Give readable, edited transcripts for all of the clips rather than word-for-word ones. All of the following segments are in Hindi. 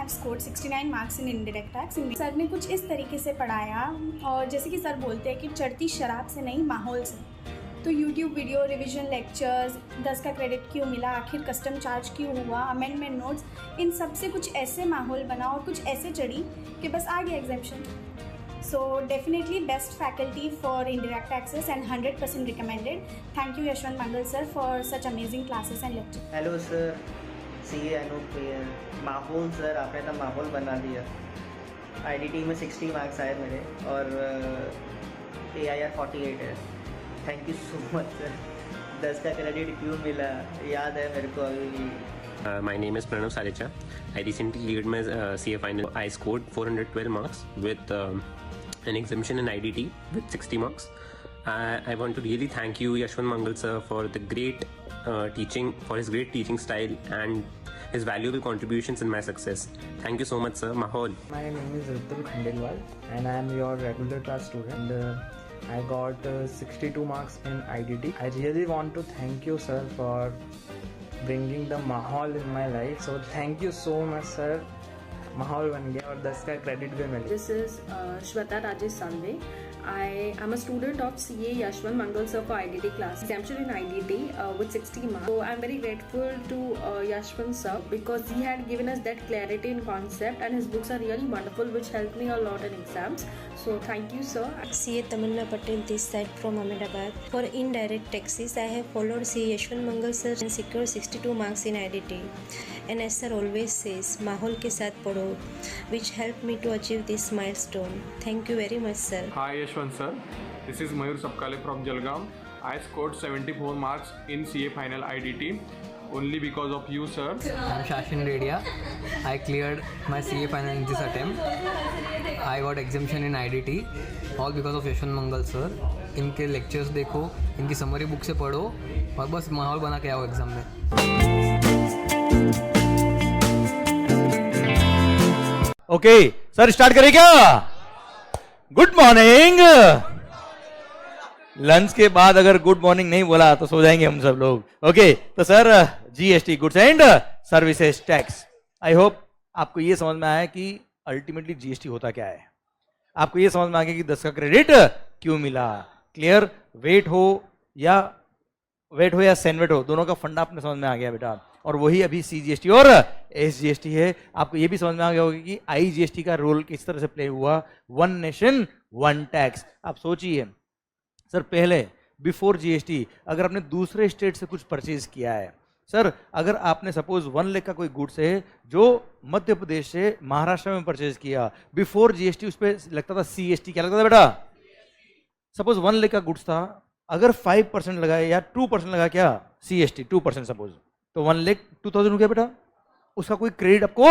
Have scored 69 marks in indirect tax. Sir ने कुछ इस तरीके से पढ़ाया, और जैसे कि सर बोलते हैं कि चढ़ती शराब से नहीं माहौल से। तो यूट्यूब वीडियो, रिवीजन लेक्चर्स, 10 का क्रेडिट क्यों मिला, आखिर कस्टम चार्ज क्यों हुआ, अमेंडमेंट नोट्स, इन सब से कुछ ऐसे माहौल बना और कुछ ऐसे चढ़ी कि बस आ गया एग्जामिशन। So definitely best faculty for indirect taxes and 100% recommended. Thank you Yashwant Mangal sir for such amazing classes and lectures. Hello sir, CA Anup भैया, माहौल सर, आपने तो माहौल बना दिया। IDT में 60 मार्क्स आए मेरे और AIR 48 है। Thank you so much sir. 10 का क्रेडिट क्यों मिला याद है मेरे को अभी भी। My name is Pranav Saricha. I recently cleared my CA final. I scored 412 marks with an exemption in IDT with 60 marks. I want to really thank you, Yashwant Mangal sir, for the great teaching, for his great teaching style and his valuable contributions in my success. Thank you so much, sir. Mahol. My name is Ritul Khandelwal and I am your regular class student. I got 62 marks in IDT. I really want to thank you, sir, for bringing the माहौल in my life. So thank you so much, sir. माहौल बन गया और 10 का क्रेडिट भी मिल गया. This is Shweta Rajesh Salve. I am a student of CA Yashwant Mangal sir for IDT class. Exemption in IDT with 60 marks. So I'm very grateful to Yashwant sir because he had given us that clarity in concept and his books are really wonderful which helped me a lot in exams. So thank you sir. CA Tamanna Patel this side from Ahmedabad. For indirect taxes I have followed CA Yashwant Mangal sir and secured 62 marks in IDT. And as sir always says, माहौल के साथ पढ़ो, which helped me to achieve this milestone. Thank you very much sir. Hi Yashwant sir, this is Mayur Sapkale from Jalgaon. I scored 74 marks in CA final IDT only because of you sir. I'm Shashin Redia. I cleared my CA final in this attempt. I got exemption in IDT all because of Yashwant Mangal sir. इनके लेक्चर्स देखो, इनकी समरी बुक से पढ़ो और बस माहौल बना के आओ एग्जाम में. ओके सर, स्टार्ट करें क्या? Good morning. लंच के बाद अगर गुड मॉर्निंग नहीं बोला तो सो जाएंगे हम सब लोग. ओके तो sir, GST goods and services tax, I hope आपको ये समझ में आया कि अल्टीमेटली GST होता क्या है. आपको ये समझ में आ गया कि 10 का क्रेडिट क्यों मिला. क्लियर. वेट हो या सेनवेट हो, दोनों का फंडा आपने समझ में आ गया बेटा. और वही अभी CGST और SGST है. आपको ये भी समझ में आ गया होगा कि IGST का रोल किस तरह से प्ले हुआ. One nation one tax. आप सोचिए सर, पहले बिफोर GST अगर आपने दूसरे स्टेट से कुछ परचेज किया है, सर अगर आपने सपोज 1 लाख का कोई गुड्स है जो मध्य प्रदेश से महाराष्ट्र में परचेज किया, बिफोर GST उस पर लगता था CST. क्या लगता था बेटा? सपोज 1 लाख का गुड्स था, अगर 5% लगाए या 2% लगा क्या CST 2% सपोज, तो 1,02,000 हो गया बेटा. उसका कोई क्रेडिट आपको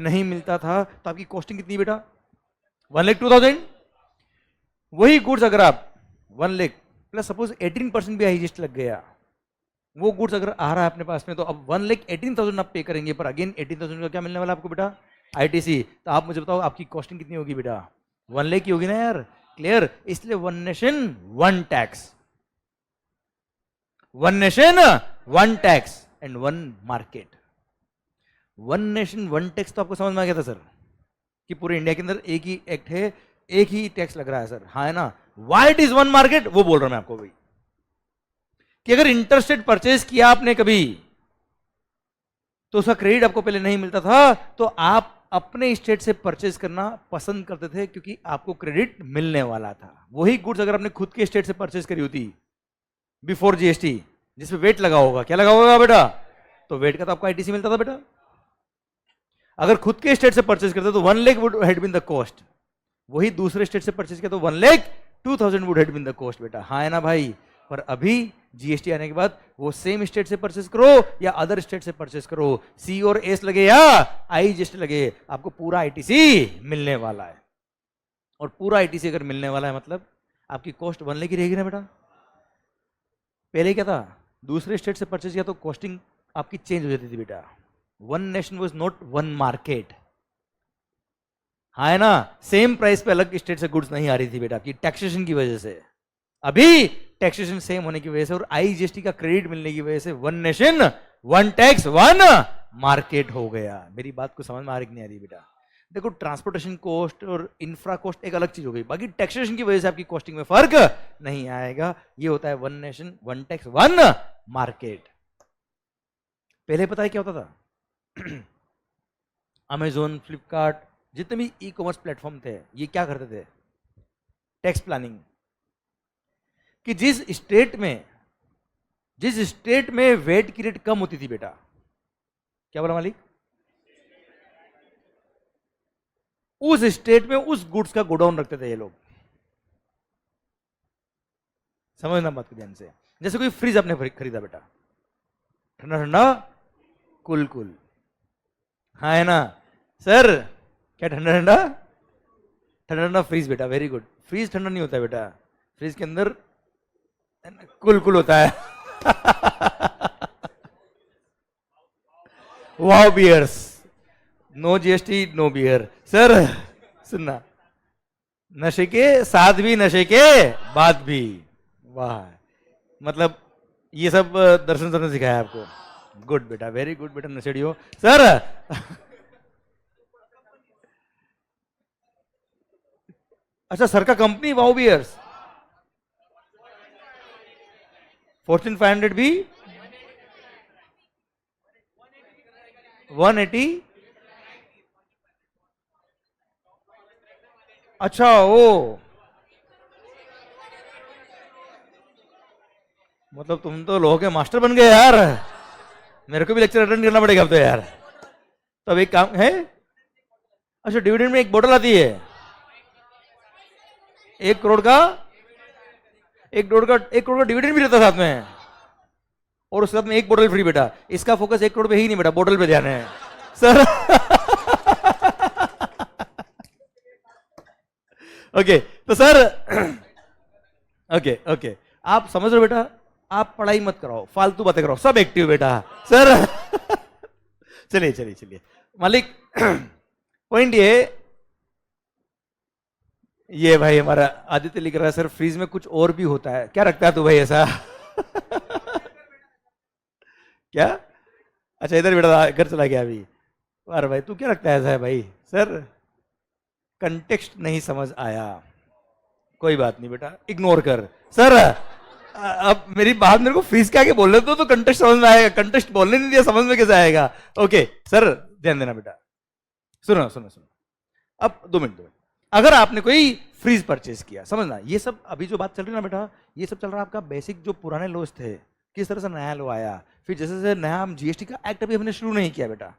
नहीं मिलता था, तो आपकी कॉस्टिंग कितनी बेटा? 1,02,000. वही गुड्स अगर आप 1 लाख प्लस सपोज 18% भी IGST लग गया, वो गुड्स अगर आ रहा है अपने पास में, तो अब 1,18,000 आप पे करेंगे, पर अगेन 18,000 का क्या मिलने वाला आपको बेटा? ITC. तो आप मुझे बताओ आपकी कॉस्टिंग कितनी होगी बेटा? 1 लाख की होगी ना यार. क्लियर. इसलिए one nation one tax, one nation one tax and one market. One nation one tax तो आपको समझ में आ गया था सर कि पूरे इंडिया के अंदर एक ही एक्ट है, एक ही टैक्स लग रहा है सर. हाँ है ना. Why it is one market, वो बोल रहा हूं मैं आपको भाई, कि अगर इंटरस्टेट परचेज किया आपने कभी तो उसका क्रेडिट आपको पहले नहीं मिलता था, तो आप अपने स्टेट से परचेज करना पसंद करते थे क्योंकि आपको क्रेडिट मिलने वाला था. वही गुड्स अगर आपने खुद के स्टेट से परचेज करी होती बिफोर GST, जिसपे वेट लगा होगा, क्या लगा होगा बेटा? तो वेट का तो आपको ITC मिलता था बेटा. अगर खुद के स्टेट से परचेज करते तो 1 lakh would had been the cost. वही दूसरे स्टेट से परचेज किया तो 1,02,000 would had been the cost बेटा. हाँ है ना भाई. पर अभी GST आने के बाद वो सेम स्टेट से परचेज करो या अदर स्टेट से परचेज करो, C और S लगे या IGST लगे, आपको पूरा ITC मिलने वाला है. और पूरा ITC अगर मिलने वाला है मतलब आपकी कॉस्ट 1 लाख की रहेगी ना बेटा. पहले क्या था, दूसरे स्टेट से परचेज किया तो कॉस्टिंग आपकी चेंज हो जाती थी बेटा. One nation was not one market. हाँ है ना. सेम प्राइस पे अलग स्टेट से गुड्स नहीं आ रही थी बेटा, आपकी टैक्सेशन की वजह से. अभी टैक्सेशन सेम होने की वजह से और IGST का क्रेडिट मिलने की वजह से one nation one tax one market हो गया। मेरी बात को समझ में आ रही कि नहीं आ रही बेटा? देखो ट्रांसपोर्टेशन कॉस्ट और इंफ्रा कॉस्ट एक अलग चीज हो गई, बाकी टैक्सेशन की वजह से आपकी कॉस्टिंग में फर्क नहीं आएगा। ये होता है one nation one tax one market. पहले पता है क्या होता था? अमेजोन, फ्लिपकार्ट, जितने भी ई कॉमर्स प्लेटफॉर्म थे, ये क्या करते थे? टैक्स प्लानिंग, कि जिस स्टेट में वेट की रेट कम होती थी बेटा, क्या बोला मालिक? उस स्टेट में उस गुड्स का गोडाउन रखते थे ये लोग। समझना बात को ध्यान से। जैसे कोई फ्रिज आपने खरीदा बेटा, ठंडा ठंडा कुल कुल, हाँ है ना सर? क्या ठंडा ठंडा? ठंडा ठंडा फ्रीज बेटा, वेरी गुड। फ्रीज ठंडा नहीं होता है बेटा, फ्रीज के अंदर कुल कुल होता है। Wow beers, no GST no beer. Sir सुनना, नशे के साथ भी नशे के बाद भी, वाह, मतलब ये सब दर्शन सर ने सिखाया आपको। गुड बेटा, वेरी गुड बेटा, नशेड़ियो। सर अच्छा, सर का कंपनी वाओ बियर्स, फॉर्च्यून 500 भी 180। अच्छा ओ, मतलब तुम तो लोगों के मास्टर बन गए यार। मेरे को भी लेक्चर अटेंड करना पड़ेगा अब तो यार। तो अब एक काम है, अच्छा डिविडेंड में एक बोतल आती है, 1 करोड़ का, 1 करोड़ का डिविडेंड भी रहता साथ में, और उसके साथ में 1 बोतल फ्री बेटा। इसका फोकस 1 करोड़ पे ही नहीं बेटा, बोतल पे ध्यान है सर। ओके तो सर ओके आप समझ रहे हो बेटा? आप पढ़ाई मत कराओ, फालतू बातें कराओ, सब एक्टिव बेटा सर। चलिए मालिक, पॉइंट ये भाई हमारा आदित्य लिख रहा है सर फ्रीज में कुछ और भी होता है। क्या रखता है तू भाई ऐसा? क्या? अच्छा इधर बेटा घर चला गया अभी। अरे भाई तू क्या रखता है ऐसा? भाई सर कंटेक्स्ट नहीं समझ आया, कोई बात नहीं बेटा, इग्नोर कर। सर अब मेरी बात मेरे को फ्रीज के आगे बोलने दो तो कंटेक्स्ट समझ में आएगा, कंटेक्स्ट बोलने नहीं दिया समझ में कैसे आएगा? ओके सर ध्यान देना बेटा, सुनो। अब 2 मिनट। अगर आपने कोई फ्रीज परचेज किया, समझना ये सब अभी जो बात चल रही है ना बेटा, ये सब चल रहा है आपका बेसिक जो पुराने लॉज थे, किस तरह से नया लॉ आया, फिर जैसे जैसे नया हम जीएसटी का एक्ट अभी हमने शुरू नहीं किया बेटा।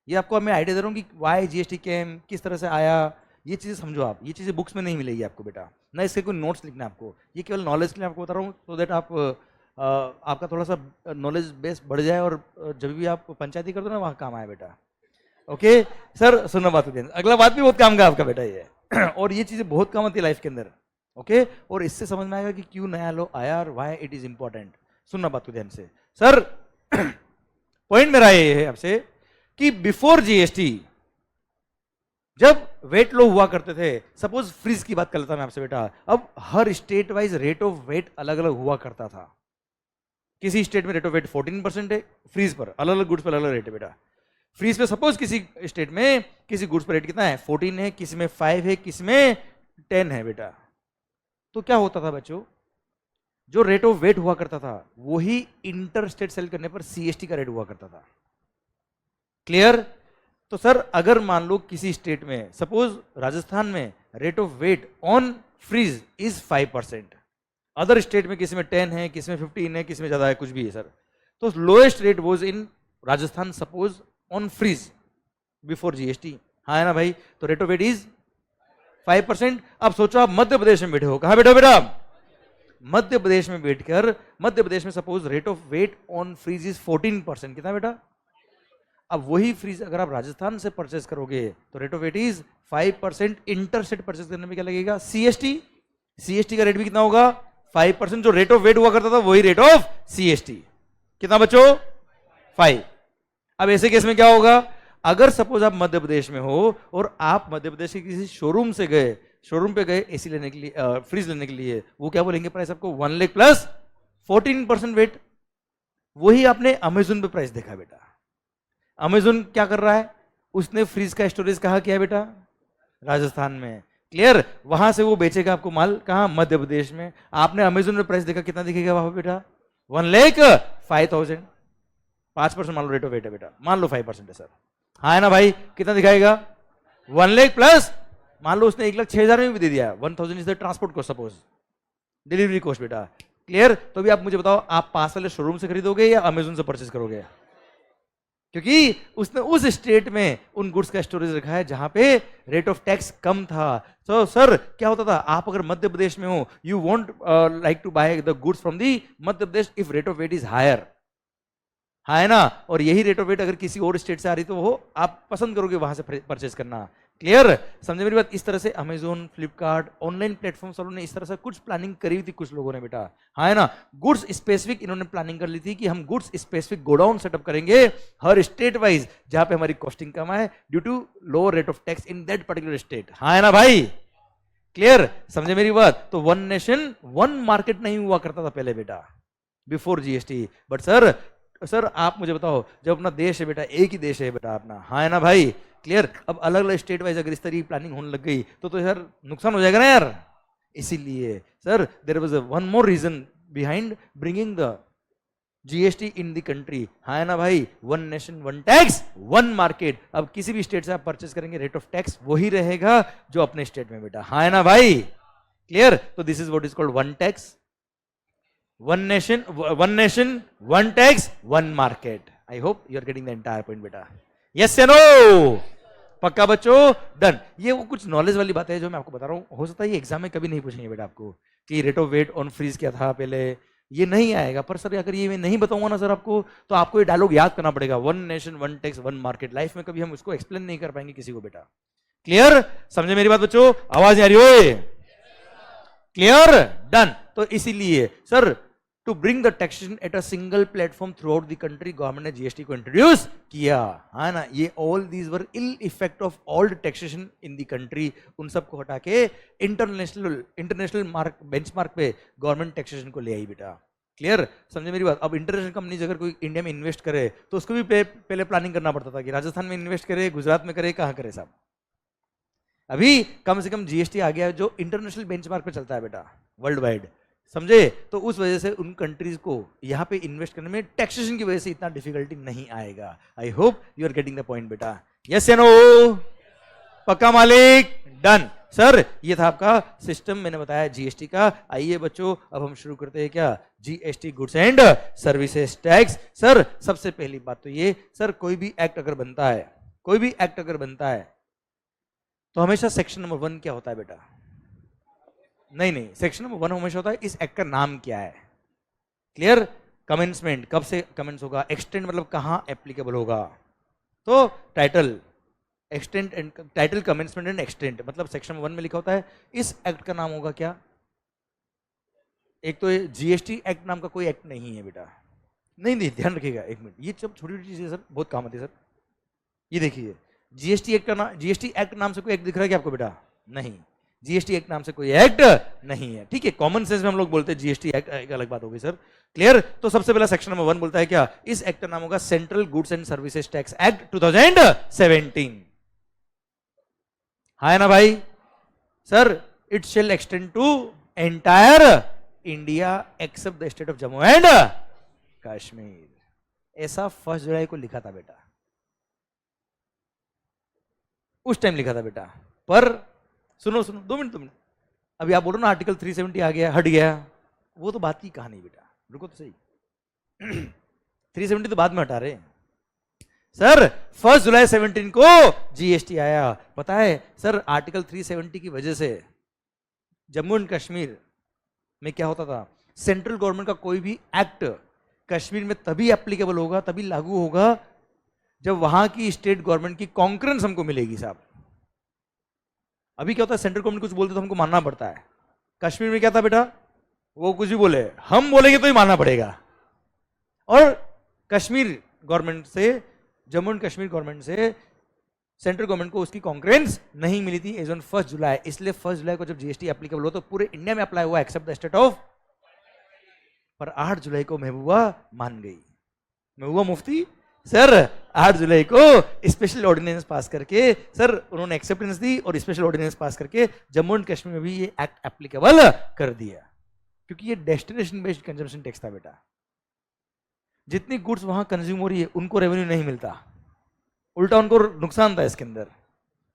ये आपको मैं आइडिया दे रहा हूँ कि वाई जीएसटी केम, किस तरह से आया, ये चीज़ें समझो आप। ये चीज़ें बुक्स में नहीं मिलेगी आपको बेटा, ना इसके कोई नोट्स लिखना है आपको, ये केवल नॉलेज के लिए आपको बता रहा हूँ, सो दैट आप आपका थोड़ा सा नॉलेज बेस बढ़ जाए और जब भी आप पंचायती कर दो ना वहाँ काम आए बेटा। ओके सर सुनना बात होती है, अगला बात भी बहुत काम का आपका बेटा ये और ये चीज़ें बहुत काम आती है लाइफ के अंदर। ओके और इससे समझ में आएगा कि क्यों नया लॉ आया और व्हाई इट इज इंपॉर्टेंट। सुनना बात को ध्यान से सर। पॉइंट मेरा ये है आपसे कि बिफोर जीएसटी जब वेट लो हुआ करते थे, सपोज फ्रीज की बात कर लेता मैं आपसे बेटा, अब हर state wise rate of VAT अलग अलग हुआ करता था। किसी स्टेट में रेट ऑफ वेट 14% है, फ्रीज पर अलग अलग गुड्स पर अलग अलग रेट है बेटा। फ्रीज पे सपोज किसी स्टेट में किसी गुड्स पर रेट कितना है 14 है, किसी में 5 है, किसी में 10 है बेटा। तो क्या होता था बच्चों, जो रेट ऑफ वेट हुआ करता था वही इंटर स्टेट सेल करने पर सीएसटी का रेट हुआ करता था। क्लियर? तो सर अगर मान लो किसी स्टेट में सपोज राजस्थान में rate of VAT on fridge is 5%, other state में किसी में 10 है, किसी में 15 है, किसी में ज्यादा है, कुछ भी है सर, तो lowest rate was in Rajasthan suppose on fridge before GST. हाँ है ना भाई? तो रेट ऑफ वेट इज 5%। अब सोचो आप मध्य प्रदेश में बैठे हो, कहां बैठे हो बेटा? मध्य प्रदेश में बैठकर मध्य प्रदेश में suppose rate of VAT on fridge is 14%। कितना बेटा? अब वही फ्रीज अगर आप राजस्थान से परचेस करोगे तो rate of VAT is 5%। Interstate purchase करने में क्या लगेगा? सीएसटी। सीएसटी का रेट भी कितना होगा? 5%। जो रेट ऑफ वेट हुआ करता था वही रेट ऑफ सीएसटी। कितना बच्चों? 5। अब ऐसे केस में क्या होगा, अगर सपोज आप मध्य प्रदेश में हो और आप मध्य प्रदेश के किसी शोरूम से गए, शोरूम पे गए एसी लेने के लिए, फ्रिज लेने के लिए, वो क्या बोलेंगे प्राइस आपको? 1 लाख प्लस 14% वेट। वही आपने अमेजोन पे प्राइस देखा बेटा। अमेजोन क्या कर रहा है, उसने फ्रीज का स्टोरेज कहाँ किया बेटा, राजस्थान में। क्लियर, वहां से वो बेचेगा आपको माल कहाँ, मध्य प्रदेश में। आपने अमेजोन में प्राइस देखा, कितना दिखेगा वहां पे बेटा, 1,05,000। 5% मान लो रेट ऑफ वेट है बेटा, मान लो 5% है सर, हाँ है ना भाई, कितना दिखाएगा 1 लाख प्लस, मान लो उसने 1,06,000 में भी दे दिया, 1,000 is the transport cost, suppose delivery cost बेटा। क्लियर, तो भी आप मुझे बताओ, आप पास वाले शोरूम से खरीदोगे या अमेजोन से परचेज करोगे, क्योंकि उसने उस स्टेट में उन गुड्स का स्टोरेज रखा है जहां पे रेट ऑफ टैक्स कम था। तो सर क्या होता था, आप अगर मध्य प्रदेश में हो, you want like to buy the goods from the Madhya Pradesh if rate of VAT is higher, हाँ है ना, और यही रेट ऑफ वेट अगर किसी और स्टेट से आ रही तो वो आप पसंद करोगे वहां से परचेज करना। क्लियर, समझे मेरी बात। इस तरह से अमेजोन, फ्लिपकार्ट, ऑनलाइन प्लेटफॉर्म्स वालों ने इस तरह से कुछ प्लानिंग करी हुई थी कुछ लोगों ने बेटा, हाँ है ना। गुड्स स्पेसिफिक इन्होंने प्लानिंग कर ली थी कि हम गुड्स स्पेसिफिक गोडाउन सेटअप करेंगे हर स्टेट वाइज, जहां पे हमारी कॉस्टिंग कम है due to lower rate of tax in that particular state, हाँ है ना भाई। क्लियर, समझे मेरी बात। तो वन नेशन वन मार्केट नहीं हुआ करता था पहले बेटा, बिफोर जीएसटी। बट सर आप मुझे बताओ, जब अपना देश है बेटा, एक ही देश है बेटा अपना, हाँ है ना भाई। क्लियर, अब अलग अलग स्टेट वाइज अगर इस तरह की प्लानिंग होने लग गई तो यार नुकसान हो जाएगा ना यार। इसीलिए sir there was one more reason behind bringing the GST in the country, हाँ है ना भाई। One nation one tax one market. अब किसी भी स्टेट से आप परचेस करेंगे, रेट ऑफ टैक्स वही रहेगा जो अपने स्टेट में बेटा, हाँ है ना भाई। क्लियर, तो this is what is called one tax one nation one tax one market. I hope you are getting the entire point बेटा, यस या नो, पक्का बच्चों, डन। ये वो कुछ नॉलेज वाली बात है जो मैं आपको बता रहा हूँ, हो सकता है ये एग्जाम में कभी नहीं पूछेंगे बेटा आपको कि rate of VAT on fridge क्या था पहले, ये नहीं आएगा। पर सर अगर ये मैं नहीं बताऊंगा ना सर आपको, तो आपको ये डायलॉग याद करना पड़ेगा, one nation one tax one market. Life में कभी हम उसको एक्सप्लेन नहीं कर पाएंगे किसी को बेटा। क्लियर, समझे मेरी बात बच्चों, आवाज नहीं आ रही हो, क्लियर, डन। तो इसीलिए sir to bring the taxation at a single platform throughout the country, government ने जीएसटी को इंट्रोड्यूस किया, है ना। ये all these were ill effect of all taxation in the country, उन सबको हटा के इंटरनेशनल मार्क बेंचमार्क पे गवर्नमेंट टैक्सेशन को ले आई बेटा। क्लियर, समझे मेरी बात। अब इंटरनेशनल कंपनीज अगर कोई इंडिया में इन्वेस्ट करे तो उसको भी पहले प्लानिंग करना पड़ता था कि राजस्थान में इन्वेस्ट करे, गुजरात में करे, कहाँ करे साहब। अभी कम से कम जीएसटी आ गया है जो इंटरनेशनल बेंचमार्क पे चलता है बेटा, वर्ल्ड वाइड, समझे। तो उस वजह से उन कंट्रीज को यहाँ पे इन्वेस्ट करने में टैक्सेशन की वजह से इतना डिफिकल्टी नहीं आएगा। I hope you are getting the point बेटा, यस या नो, पक्का मालिक, डन। सर ये था आपका सिस्टम, मैंने बताया जीएसटी का। आइए बच्चों अब हम शुरू करते हैं क्या, GST goods and services tax. Sir सबसे पहली बात तो ये, सर कोई भी एक्ट अगर बनता है, कोई भी एक्ट अगर बनता है तो हमेशा सेक्शन नंबर 1 क्या होता है बेटा, नहीं सेक्शन नंबर 1 हमेशा होता है इस एक्ट का नाम क्या है। क्लियर, कमेंसमेंट कब से कमेंस होगा, एक्सटेंड मतलब कहाँ एप्लीकेबल होगा, तो title, extend and title, commencement and extend, मतलब सेक्शन 1 में लिखा होता है इस एक्ट का नाम होगा क्या। एक तो जीएसटी एक्ट नाम का कोई एक्ट नहीं है बेटा, नहीं ध्यान रखिएगा एक मिनट, ये सब छोटी छोटी चीजें सर बहुत काम आती है सर। ये देखिए जीएसटी एक्ट का नाम, जीएसटी एक्ट नाम से कोई एक्ट दिख रहा है क्या आपको बेटा, नहीं, जीएसटी एक्ट नाम से कोई एक्ट नहीं है। ठीक है, कॉमन सेंस में हम लोग बोलते हैं जीएसटी एक्ट, एक अलग बात हो गई सर। क्लियर, तो सबसे पहला सेक्शन नंबर 1 बोलता है क्या, इस एक्ट का नाम होगा central goods and services tax act 2017, है ना भाई। Sir it shall extend to entire India except the state of Jammu and Kashmir, ऐसा 1 जुलाई को लिखा था बेटा, उस टाइम लिखा था बेटा। पर सुनो 2 मिनट, अभी आप बोलो ना आर्टिकल 370 आ गया, हट गया, वो तो बात की कहानी बेटा, रुको तो सही। 370 तो बाद में हटा रहे सर, 1 जुलाई 17 को जीएसटी आया। पता है सर आर्टिकल 370 की वजह से जम्मू एंड कश्मीर में क्या होता था, सेंट्रल गवर्नमेंट का कोई भी एक्ट कश्मीर में तभी एप्लीकेबल होगा, तभी लागू होगा जब वहां की स्टेट गवर्नमेंट की कॉन्करेंस हमको मिलेगी साहब। अभी क्या होता है, सेंट्रल गवर्नमेंट कुछ बोलते तो हमको मानना पड़ता है, कश्मीर में क्या था बेटा, वो कुछ भी बोले हम बोलेंगे तो ही मानना पड़ेगा। और कश्मीर गवर्नमेंट से, जम्मू एंड कश्मीर गवर्नमेंट से सेंट्रल गवर्नमेंट को उसकी कॉन्करेंस नहीं मिली थी एज ऑन 1 जुलाई, इसलिए 1 जुलाई को जब जीएसटी एप्लीकेबल हो तो पूरे इंडिया में अप्लाई हुआ एक्सेप्ट द स्टेट ऑफ, पर 8 जुलाई को महबूबा मान गई। मैं हुआ मुफ्ती सर 8 जुलाई को स्पेशल ऑर्डिनेंस पास करके सर उन्होंने एक्सेप्टेंस दी और स्पेशल ऑर्डिनेंस पास करके जम्मू एंड कश्मीर में भी ये एक्ट एप्लीकेबल कर दिया, क्योंकि ये डेस्टिनेशन बेस्ड कंजम्पशन टैक्स था बेटा। जितनी गुड्स वहां कंज्यूम हो रही है उनको रेवेन्यू नहीं मिलता, उल्टा उनको नुकसान था इसके अंदर।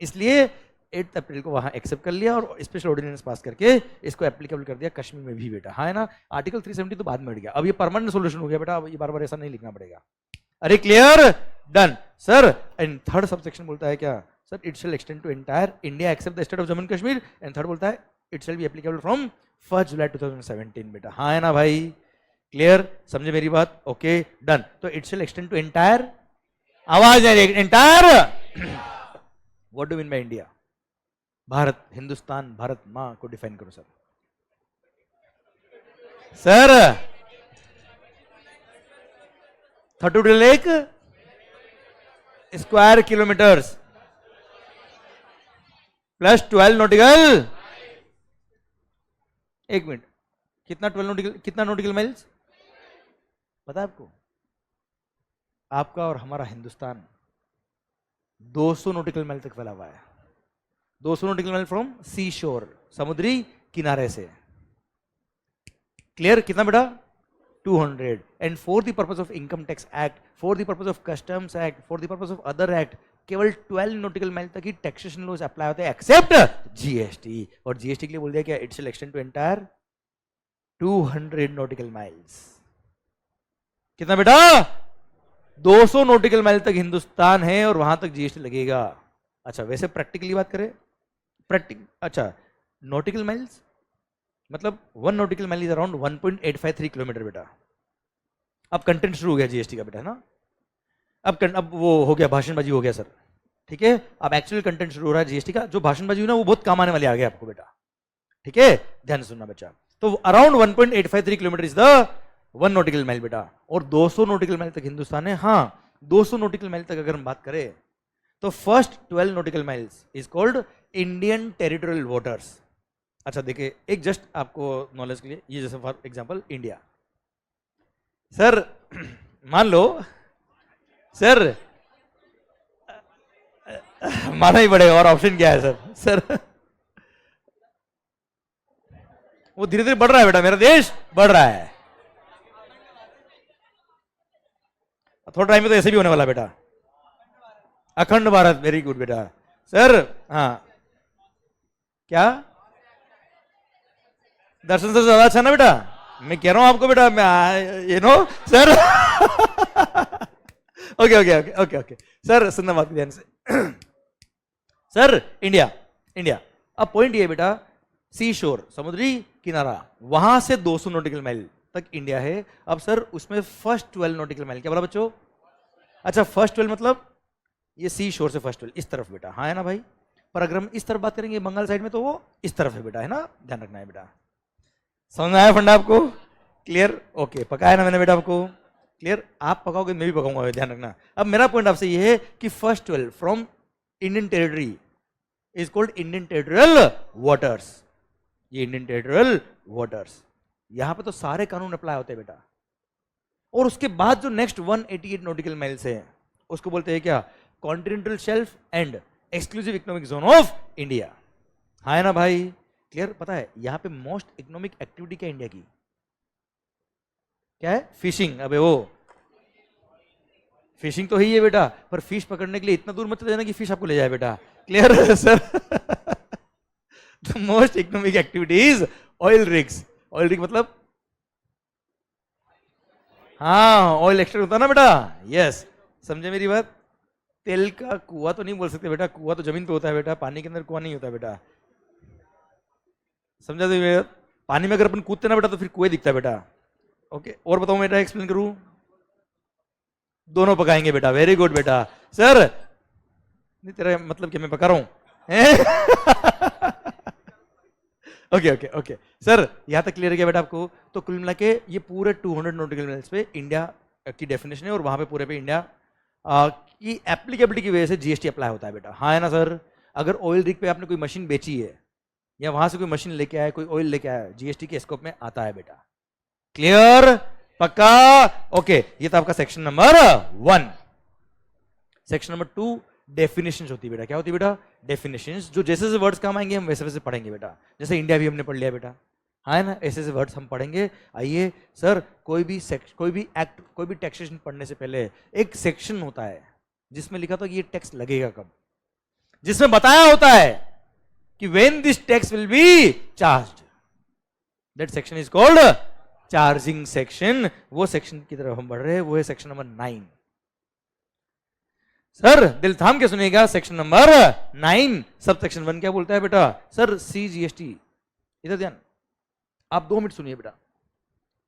इसलिए 8 अप्रैल को वहां एक्सेप्ट कर लिया और स्पेशल ऑर्डिनेंस पास करके इसको एप्लीकेबल कर दिया कश्मीर में भी बेटा। हाँ है ना, आर्टिकल 370 तो बाद में हट गया, अब ये परमानेंट सोल्यूशन हो गया बेटा, अब ये बार बार ऐसा नहीं लिखना पड़ेगा। अरे clear, done sir. And third subsection बोलता है क्या sir, it shall extend to entire India except the state of Jammu and Kashmir. And third बोलता है it shall be applicable from 1 July 2017 बेटा। हाँ है ना भाई, क्लियर, समझे मेरी बात? Okay done. तो it shall extend to entire, आवाज आ रही है, entire what do mean by India? Bharat, Hindustan, Bharat मां को डिफाइन करो sir. Sir 32 lakh square kilometres plus 12 nautical, एक मिनट, कितना 12 नॉटिकल, कितना नॉटिकल माइल्स पता है आपको? आपका और हमारा हिंदुस्तान 200 नॉटिकल माइल तक फैला हुआ है। 200 नॉटिकल माइल फ्रॉम सी शोर, समुद्री किनारे से। क्लियर, कितना बेटा? 200। And for the purpose of income tax act, for the purpose of customs act, for the purpose of other act, केवल 12 नॉटिकल माइल तक ही टैक्सेशन लॉज अप्लाई होते हैं एक्सेप्ट जीएसटी। और जीएसटी के लिए बोल दिया क्या, it shall extend to entire 200 nautical miles. कितना बेटा? 200 नॉटिकल माइल तक हिंदुस्तान है और वहां तक जीएसटी लगेगा। अच्छा वैसे प्रैक्टिकली बात करें, अच्छा नॉटिकल माइल्स मतलब 1 nautical mile is around 1.853 kilometre बेटा। अब कंटेंट शुरू हो गया जीएसटी का बेटा, है ना? अब वो हो गया, भाषणबाजी हो गया सर, ठीक है? अब एक्चुअल कंटेंट शुरू हो रहा है जीएसटी का। जो भाषणबाजी हुई ना वो बहुत काम आने वाली आ गया आपको बेटा, ठीक है? ध्यान से सुनना बच्चा। तो around 1.853 kilometre is the 1 nautical mile बेटा। और 200 नॉटिकल माइल तक हिंदुस्तान है। हाँ 200 नॉटिकल माइल तक अगर हम बात करें तो first 12 nautical miles is called Indian territorial waters. अच्छा देखिए, एक जस्ट आपको नॉलेज के लिए, ये जैसे फॉर एग्जांपल इंडिया, सर मान लो सर माना ही पड़ेगा, और ऑप्शन क्या है सर? सर वो धीरे धीरे बढ़ रहा है बेटा, मेरा देश बढ़ रहा है, थोड़ा टाइम में तो ऐसे भी होने वाला बेटा। अखंड भारत, वेरी गुड बेटा। सर हाँ क्या दर्शन से ज्यादा अच्छा ना बेटा? मैं कह रहा हूं आपको बेटा, मैं you know sir okay okay okay okay okay sir सुनना बात ध्यान से। सर इंडिया अब पॉइंट ये बेटा, सी शोर समुद्री किनारा, वहां से 200 नॉटिकल माइल तक इंडिया है। अब सर उसमें फर्स्ट 12 नॉटिकल माइल, क्या बोला बच्चों? अच्छा फर्स्ट 12 मतलब ये सी शोर से फर्स्ट 12 इस तरफ बेटा, हाँ है ना भाई? पर अगर हम इस तरफ बात करेंगे बंगाल साइड में तो वो इस तरफ है बेटा, है ना? ध्यान रखना है बेटा। समझ में आया फंडा आपको? क्लियर? ओके पकाया ना मैंने बेटा आपको? क्लियर? आप पकाओगे मैं भी पकाऊंगा, ध्यान रखना। अब मेरा पॉइंट आपसे ये है कि first 12 from Indian territory is called Indian territorial waters. ये इंडियन टेरिटोरियल वाटर्स, यहां पे तो सारे कानून अप्लाई होते हैं बेटा। और उसके बाद जो नेक्स्ट 188 नॉटिकल माइल्स है उसको बोलते हैं क्या? Continental shelf and exclusive economic zone of India. हाँ है ना भाई? क्लियर? पता है यहां पे मोस्ट इकोनॉमिक एक्टिविटी क्या इंडिया की? क्या है? फिशिंग। अबे वो फिशिंग तो ही है बेटा, पर फिश पकड़ने के लिए इतना दूर मत देना कि फिश आपको ले जाए बेटा। Clear sir? The most economic activity is oil rigs. Oil rig मतलब हाँ ऑयल एक्सट्रैक्ट होता है ना बेटा? यस, समझे मेरी बात? तेल का कुआं तो नहीं बोल सकते बेटा, कुआं तो जमीन पे होता है बेटा, पानी के अंदर कुआं नहीं होता बेटा। समझा तो बेटा? पानी में अगर अपन कूदते ना बेटा तो फिर कुएं दिखता है बेटा। ओके और बताओ बेटा, एक्सप्लेन करूं? दोनों पकाएंगे बेटा, वेरी गुड बेटा। सर नहीं तेरा मतलब क्या मैं पका रहा हूं? ओके ओके ओके सर यहां तक क्लियर है क्या बेटा आपको? तो कुल मिला के ये पूरे 200 नॉटिकल माइल्स पे इंडिया की डेफिनेशन है और वहां पे पूरे पे इंडिया की एप्लीकेबिलिटी की वजह से जीएसटी अप्लाई होता है बेटा। हाँ है ना सर? अगर ऑयल रिग पे आपने कोई मशीन बेची है या वहां से कोई मशीन लेके आया, कोई ऑयल लेके आया, जीएसटी के स्कोप में आता है बेटा। क्लियर? पक्का? ओके, ये था आपका section number 1। Section number 2 definitions होती है बेटा। क्या होती है बेटा? डेफिनेशंस, जो जैसे जैसे वर्ड्स काम आएंगे हम वैसे वैसे पढ़ेंगे बेटा। जैसे इंडिया भी हमने पढ़ लिया बेटा, हाँ है ना, ऐसे ऐसे वर्ड्स हम पढ़ेंगे। आइए सर, कोई भी एक्ट, कोई भी टैक्सेशन पढ़ने से पहले एक सेक्शन होता है जिसमें लिखा था कि ये टैक्स लगेगा कब, जिसमें बताया होता है कि when this tax will be charged, that section is called charging section. वो सेक्शन की तरफ हम बढ़ रहे हैं, वो है सेक्शन नंबर 9। सर दिल थाम के सुनिएगा, सेक्शन नंबर 9 सब सेक्शन 1 क्या बोलता है बेटा? सर CGST, इधर ध्यान, आप 2 मिनट सुनिए बेटा,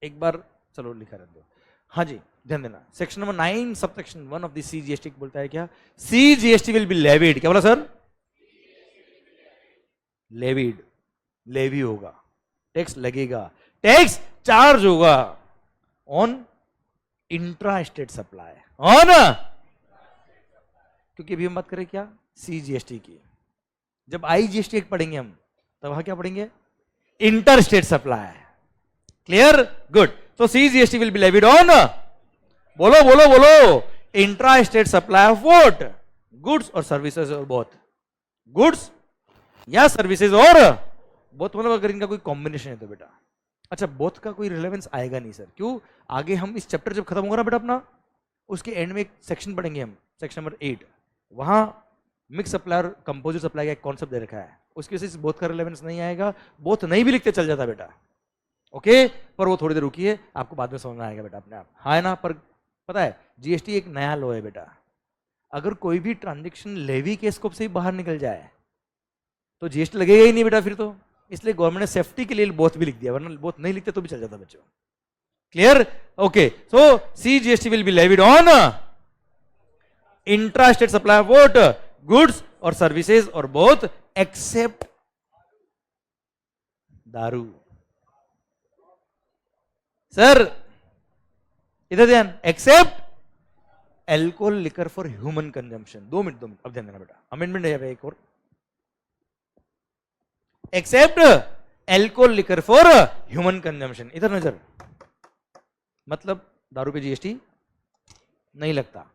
एक बार चलो लिखा रख दो। हाँ जी ध्यान देना, section number 9 sub section 1 of the CGST बोलता है क्या? CGST will be levied. क्या बोला सर? लेविड, लेवी होगा, टैक्स लगेगा, टैक्स चार्ज होगा on intra state supply, on, क्योंकि अभी हम बात करें क्या? CGST की। जब IGST एक्ट पढ़ेंगे हम, तब वहां क्या पढ़ेंगे? Inter state supply. Clear? Good. तो CGST will be levied on, बोलो बोलो बोलो, intra state supply of what? Goods और सर्विसेज, और बोथ गुड्स या सर्विसेज और बोथ, मतलब अगर इनका कोई कॉम्बिनेशन है तो बेटा। अच्छा, बोथ का कोई रिलेवेंस आएगा नहीं सर, क्यों? आगे हम इस चैप्टर जब खत्म होगा ना बेटा अपना, उसके एंड में एक सेक्शन पढ़ेंगे हम, सेक्शन नंबर 8, वहां मिक्स सप्लाई और कंपोजिट सप्लाई का एक कॉन्सेप्ट दे रखा है, उसकी वजह से बोथ का रिलेवेंस नहीं आएगा। बोथ नहीं भी लिखते चल जाता बेटा, ओके, पर वो थोड़ी देर रुकिए, आपको बाद में समझ में आएगा बेटा अपने आप, हाँ है ना। पर पता है GST एक नया लॉ है बेटा, अगर कोई भी ट्रांजेक्शन लेवी के स्कोप से ही बाहर निकल जाए तो GST लगेगा ही नहीं बेटा फिर तो, इसलिए गवर्नमेंट ने सेफ्टी के लिए बोथ भी लिख दिया, वरना बोथ नहीं लिखते तो भी चल जाता बच्चों। Clear? Okay, so CGST will be levied on intra state supply of what? Goods और सर्विसेज और बोथ, एक्सेप्ट दारू। सर इधर ध्यान, except alcohol liquor for human consumption. 2 minute अब ध्यान देना बेटा, अमेंडमेंट है एक और, except alcohol liquor for human consumption. इधर नजर, मतलब दारू पे GST नहीं लगता,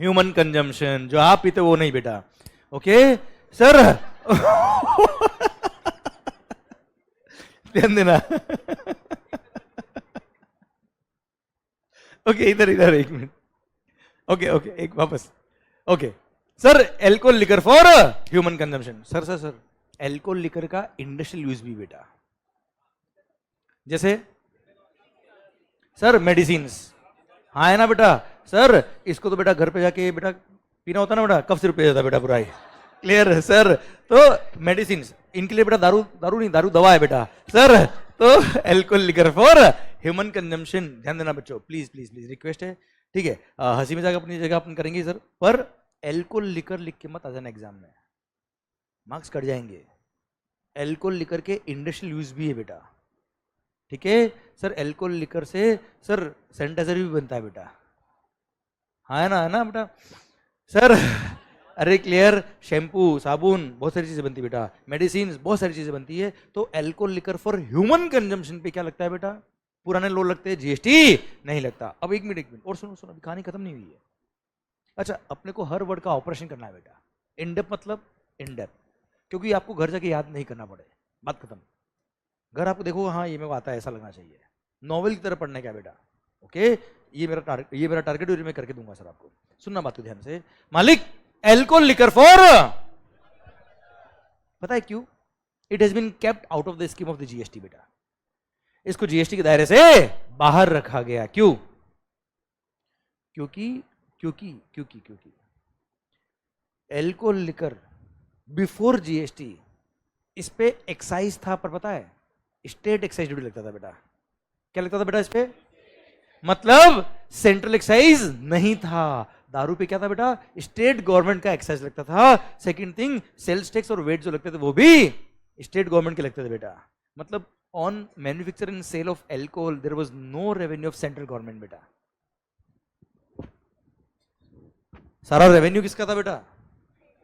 ह्यूमन कंजम्पशन जो आप पीते वो नहीं बेटा, ओके सर। ध्यान देना। ओके इधर एक मिनट, ओके एक वापस, okay sir, alcohol liquor for human consumption. Sir alcohol liquor का इंडस्ट्रियल यूज भी बेटा, जैसे सर मेडिसिन्स, हाँ है ना बेटा। सर इसको तो बेटा घर पे जाके बेटा पीना होता ना बेटा, कब सिर्फ पे जाता बेटा पूरा ही। क्लियर है सर? तो मेडिसिन इनके लिए बेटा दारू नहीं, दारू दवा है बेटा सर। तो alcohol liquor for human consumption, ध्यान देना बच्चों, प्लीज प्लीज प्लीज रिक्वेस्ट है, ठीक है। हंसी मजाक अपनी जगह अपन करेंगे सर, पर एल्कोहल लिकर लिख के मत आ जाना एग्जाम में, मार्क्स कट जाएंगे। एल्कोहल लिकर के इंडस्ट्रियल यूज भी है बेटा, ठीक है सर। एल्कोहल लिकर से सर सैनिटाइजर भी बनता है बेटा, हाँ है ना बेटा सर। अरे क्लियर, शैम्पू, साबुन, बहुत सारी चीजें बनती है बेटा, मेडिसिन, बहुत सारी चीजें बनती है। तो alcohol liquor for human consumption पे क्या लगता है बेटा? पुराने लॉ लगते हैं, GST नहीं लगता। अब एक मिनट और सुनो, अभी कहानी खत्म नहीं हुई है। अच्छा, अपने को हर वर्ड का ऑपरेशन करना है बेटा, इन डेप्थ मतलब इन डेप्थ, क्योंकि आपको घर जाके याद नहीं करना पड़े, बात खत्म। घर आपको देखो, हाँ ये मेरे को आता है, ऐसा लगना चाहिए, नॉवेल की तरह पढ़ने का बेटा, ओके। ये मेरा टारगेट मैं करके दूंगा सर आपको। सुनना बात को ध्यान से, मालिक एल्कोहल लिकर फॉर, पता है क्यों? It has been kept out of the scheme of the GST बेटा, इसको GST के दायरे से बाहर रखा गया। क्यों? क्योंकि एल्कोहल लिकर बिफोर GST इस पे एक्साइज था, पर पता है स्टेट एक्साइज ड्यूटी लगता था बेटा। क्या लगता था बेटा इस पे? मतलब सेंट्रल एक्साइज नहीं था। दारू पे क्या था बेटा? स्टेट गवर्नमेंट का एक्साइज लगता था। सेकंड थिंग, सेल्स टैक्स और वेट जो लगते थे वो भी स्टेट गवर्नमेंट के लगते थे बेटा। मतलब on manufacture and sale of alcohol there was no revenue of central government बेटा। सारा रेवेन्यू किसका था बेटा?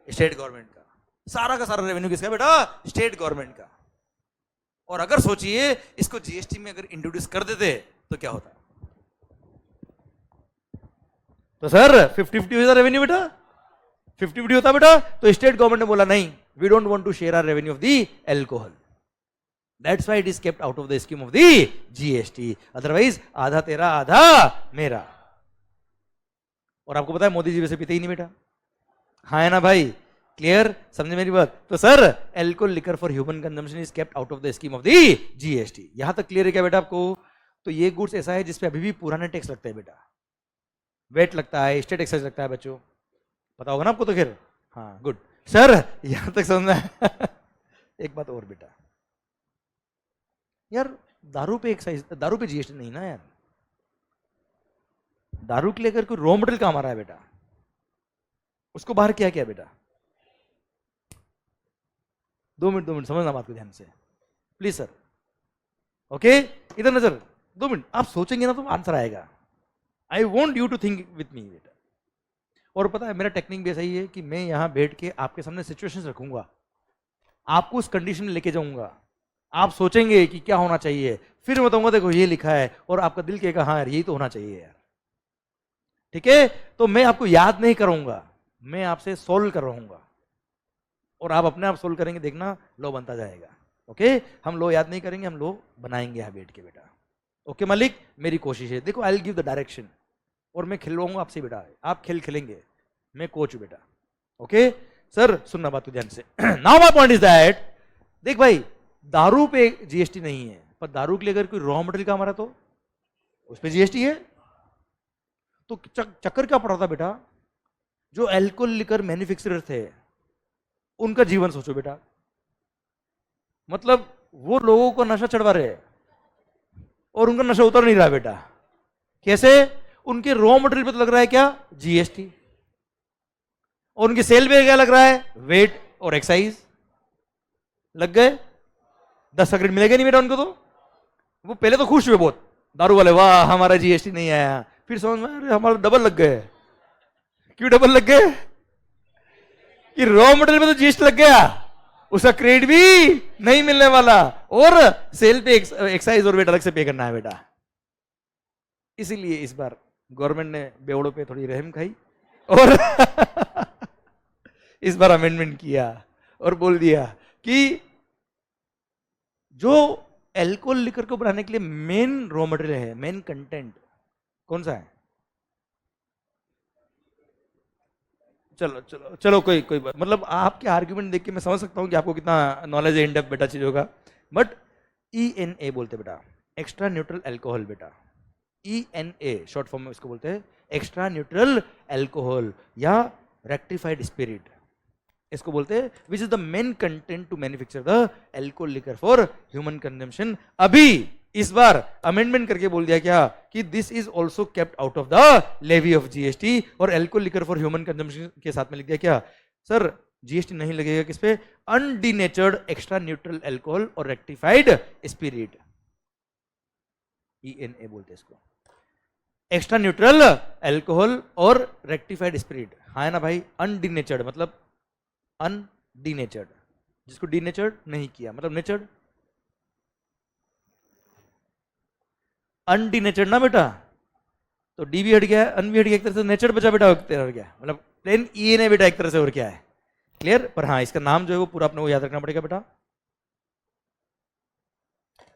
स्टेट गवर्नमेंट का। सारा का सारा रेवेन्यू किसका बेटा? स्टेट गवर्नमेंट का। और अगर सोचिए इसको जीएसटी में अगर इंट्रोड्यूस कर देते तो क्या होता? तो सर 50-50 होता रेवेन्यू बेटा, 50-50 होता बेटा। तो स्टेट गवर्नमेंट ने बोला नहीं, we don't want to share our revenue of the alcohol, that's why it is kept out of the scheme of the GST. Otherwise आधा तेरा आधा मेरा। और आपको पता है मोदी जी वैसे पीते ही नहीं बेटा, हाँ है ना भाई? क्लियर, समझे मेरी बात? तो sir alcohol liquor for human consumption is kept out of the scheme of the GST. यहां तक क्लियर है क्या बेटा आपको? तो ये गुड्स ऐसा है जिसपे अभी भी पुराना टैक्स लगता है बेटा, वेट लगता है, स्टेट एक्साइज लगता है बच्चों, पता होगा ना आपको तो खैर। हाँ गुड सर, यहां तक समझना है। एक बात और बेटा, यार दारू पे एक्साइज, दारू पे जीएसटी नहीं ना यार, दारू के लेकर कोई रॉ मटेरियल काम आ रहा है बेटा, उसको बाहर किया क्या बेटा? 2 मिनट समझना बात को ध्यान से प्लीज सर। ओके इधर नजर, 2 मिनट आप सोचेंगे ना तो आंसर आएगा। I want you to think with me बेटा। और पता है मेरा टेक्निक भी ऐसा ही है कि मैं यहां बैठ के आपके सामने सिचुएशंस रखूंगा, आपको उस कंडीशन में लेके जाऊंगा, आप सोचेंगे कि क्या होना चाहिए, फिर बताऊंगा देखो ये लिखा है, और आपका दिल कहेगा हाँ यार यही तो होना चाहिए यार। ठीक है, तो मैं आपको याद नहीं कराऊंगा, मैं आपसे सोल्व करवाऊंगा, और आप अपने आप सोल्व करेंगे, देखना लो बनता जाएगा। ओके, हम लो याद नहीं करेंगे, हम लो बनाएंगे यहां बैठ के बेटा। ओके मालिक, मेरी कोशिश है, देखो I will give the direction, और मैं खिलवाऊंगा आपसे बेटा, आप खेलेंगे, मैं कोच हूं बेटा। ओके सर, सुनना बात को ध्यान से। Now my point is that, देख भाई दारू पे जीएसटी नहीं है, पर दारू के लिए अगर कोई रॉ मटेरियल का हमारा तो उस पर जीएसटी है। तो चक्कर क्या पड़ा था बेटा, जो अल्कोहल लिकर मैन्युफैक्चरर थे उनका जीवन सोचो बेटा, मतलब वो लोगों को नशा चढ़वा रहे हैं और उनका नशा उतर नहीं रहा बेटा। कैसे? उनके रॉ मटेरियल पे तो लग रहा है क्या? जीएसटी, और उनके सेल पे क्या लग रहा है? वेट और एक्साइज लग गए। 10 का क्रेडिट मिलेगा नहीं बेटा उनको। तो वो पहले तो खुश हुए बहुत, दारू वाले, वाह हमारा जीएसटी नहीं आया, फिर समझ में अरे हमारा डबल लग गए। क्यों डबल लग गए? कि रॉ मटेरियल में तो जीएसटी लग गया, उसका क्रेडिट भी नहीं मिलने वाला, और सेल पे एक्साइज और वेट अलग से पे करना है बेटा। इसीलिए इस बार गवर्नमेंट ने बेवड़ों पे थोड़ी रहम खाई और इस बार अमेंडमेंट किया और बोल दिया कि जो एल्कोहल लिकर को बनाने के लिए मेन रॉ मटेरियल है, मेन कंटेंट कौन सा है? चलो चलो चलो, कोई बात, मतलब आपके आर्ग्यूमेंट देख के मैं समझ सकता हूं कि आपको कितना नॉलेज है इन डेप्थ बेटा चीजों का। बट ENA बोलते बेटा, एक्स्ट्रा न्यूट्रल अल्कोहल बेटा। ENA शॉर्ट फॉर्म में इसको बोलते हैं एक्स्ट्रा न्यूट्रल अल्कोहल या रेक्टिफाइड स्पिरिट, इसको बोलते हैं, which is the main content to manufacture the alcohol liquor for human consumption. अभी इस बार अमेंडमेंट करके बोल दिया क्या कि this is also kept out of the levy of GST, और alcohol liquor for human consumption के साथ में लिख दिया क्या सर? जीएसटी नहीं लगेगा किस पे? अनडिनेचर्ड एक्स्ट्रा न्यूट्रल अल्कोहल और रेक्टिफाइड स्पिरिट, ENA बोलते हैं इसको, एक्स्ट्रा न्यूट्रल अल्कोहल और रेक्टिफाइड स्पिरिट। हाँ है ना भाई? अनडिनेचर्ड मतलब अनडिनेचर्ड, जिसको डिनेचर्ड नहीं किया मतलब नेचर्ड। अनडिनेचर्ड ना बेटा, तो डी भी हट गया, अन भी हट गया, एक तरह से नेचर्ड बचा बेटा, और क्या मतलब प्लेन ENA बेटा एक तरह से, और क्या है? क्लियर? पर हाँ इसका नाम जो है वो पूरा अपने को याद रखना पड़ेगा बेटा,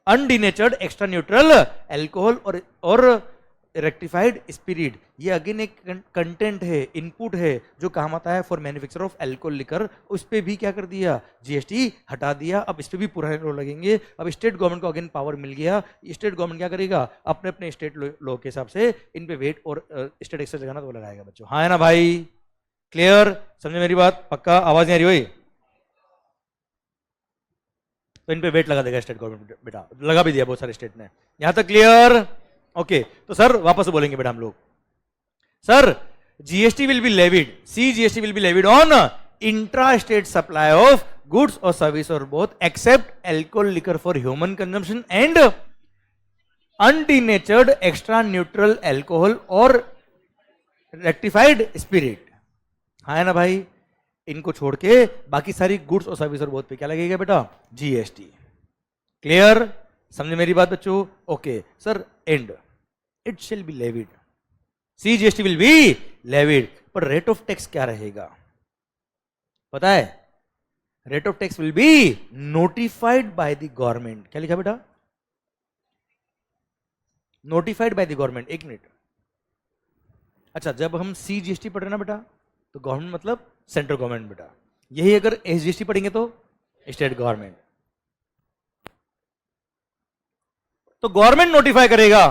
अनडिनेचर्ड एक्स्ट्रा न्यूट्रल अल्कोहल और रेक्टिफाइड स्पिरिट। ये अगेन एक कंटेंट है, इनपुट है जो काम आता है for manufacture of alcohol liquor. उस पे भी क्या कर दिया? जीएसटी हटा दिया। अब इस पे भी पुराने लो लगेंगे। अब स्टेट गवर्नमेंट को अगेन पावर मिल गया। स्टेट गवर्नमेंट क्या करेगा? अपने अपने स्टेट लॉ के हिसाब से इन पे वेट और स्टेट एक्साइज लगाना तो वो लगाएगा बच्चों। हाँ है ना भाई? क्लियर? समझे मेरी बात? पक्का? आवाज नहीं आ रही? तो इन पे वेट लगा देगा स्टेट गवर्नमेंट बेटा, लगा भी दिया बहुत सारे स्टेट ने। यहां तक क्लियर? ओके तो सर वापस से बोलेंगे बेटा हम लोग, sir GST will be levied, CGST will be levied on intra state supply of goods और सर्विस और both except alcohol liquor for human consumption and undenatured extra neutral alcohol और रेक्टिफाइड स्पिरिट। हाँ है ना भाई? इनको छोड़ के बाकी सारी गुड्स और सर्विस और बोथ पे क्या लगेगा बेटा? जीएसटी। क्लियर? समझे मेरी बात बच्चों? Okay sir, and it shall be levied, CGST will be levied, पर रेट ऑफ टैक्स क्या रहेगा पता है? Rate of tax will be notified by the government. क्या लिखा बेटा? Notified by the government. एक मिनट, अच्छा जब हम CGST पढ़ रहे ना बेटा, तो गवर्नमेंट मतलब सेंट्रल गवर्नमेंट बेटा, यही अगर SGST पढ़ेंगे तो स्टेट गवर्नमेंट। तो गवर्नमेंट नोटिफाई करेगा,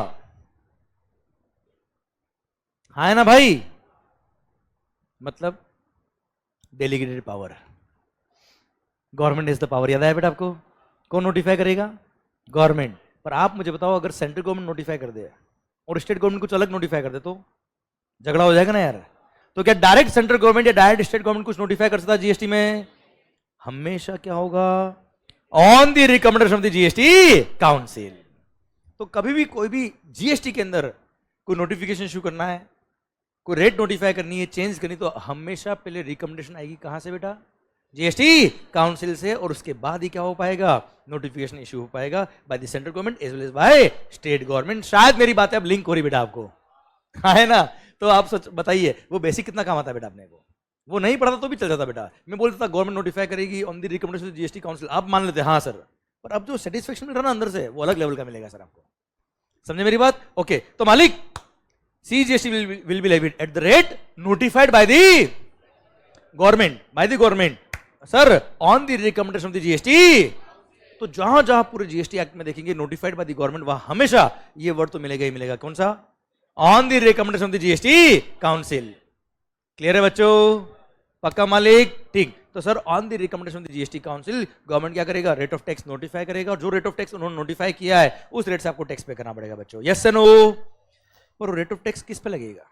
हाँ है ना भाई? मतलब delegated power, government is the power. याद आया बेटा आपको? कौन नोटिफाई करेगा? गवर्नमेंट। पर आप मुझे बताओ, अगर सेंट्रल गवर्नमेंट नोटिफाई कर दे और स्टेट गवर्नमेंट कुछ अलग नोटिफाई कर दे तो झगड़ा हो जाएगा ना यार। तो क्या डायरेक्ट सेंट्रल गवर्नमेंट या डायरेक्ट स्टेट गवर्नमेंट कुछ नोटिफाई कर सकता है जीएसटी में? हमेशा क्या होगा? On the recommendation of the GST council. तो कभी भी कोई भी जीएसटी के अंदर कोई नोटिफिकेशन इशू करना है, कोई रेट नोटिफाई करनी है, चेंज करनी, तो हमेशा पहले रिकमेंडेशन आएगी कहां से बेटा? जीएसटी काउंसिल से, और उसके बाद ही क्या हो पाएगा? नोटिफिकेशन इशू हो पाएगा by the central government as well as by state government. शायद मेरी बातें अब लिंक हो रही बेटा आपको, है ना? तो आप सोच बताइए, वो बेसिक कितना काम आता है बेटा अपने को? वो नहीं पढ़ा तो भी चल जाता बेटा। मैं बोलता था गवर्नमेंट नोटिफाई करेगी on the recommendation GST council, आप मान लेते हाँ सर, पर अब जो सेटिस्फेक्शन मिल रहा ना अंदर से, वो अलग लेवल का मिलेगा सर आपको। समझे मेरी बात? ओके, तो मालिक CGST will be levied at the rate notified by the government, sir, on the recommendation of the GST। तो जहां जहां पूरे GST एक्ट में देखेंगे नोटिफाइड बाय द गवर्नमेंट, वहां हमेशा ये वर्ड तो मिलेगा ही मिलेगा। कौन सा? On the recommendation of the GST council. Clear है बच्चों? पक्का मालिक? ठीक। तो sir on the recommendation of the GST council government क्या करेगा? रेट ऑफ टैक्स नोटिफाई करेगा, और जो रेट ऑफ टैक्स उन्होंने नोटिफाई किया है उस रेट से आपको टैक्स पे करना पड़ेगा बच्चों। यस या नो? पर रेट ऑफ टैक्स किस पे लगेगा?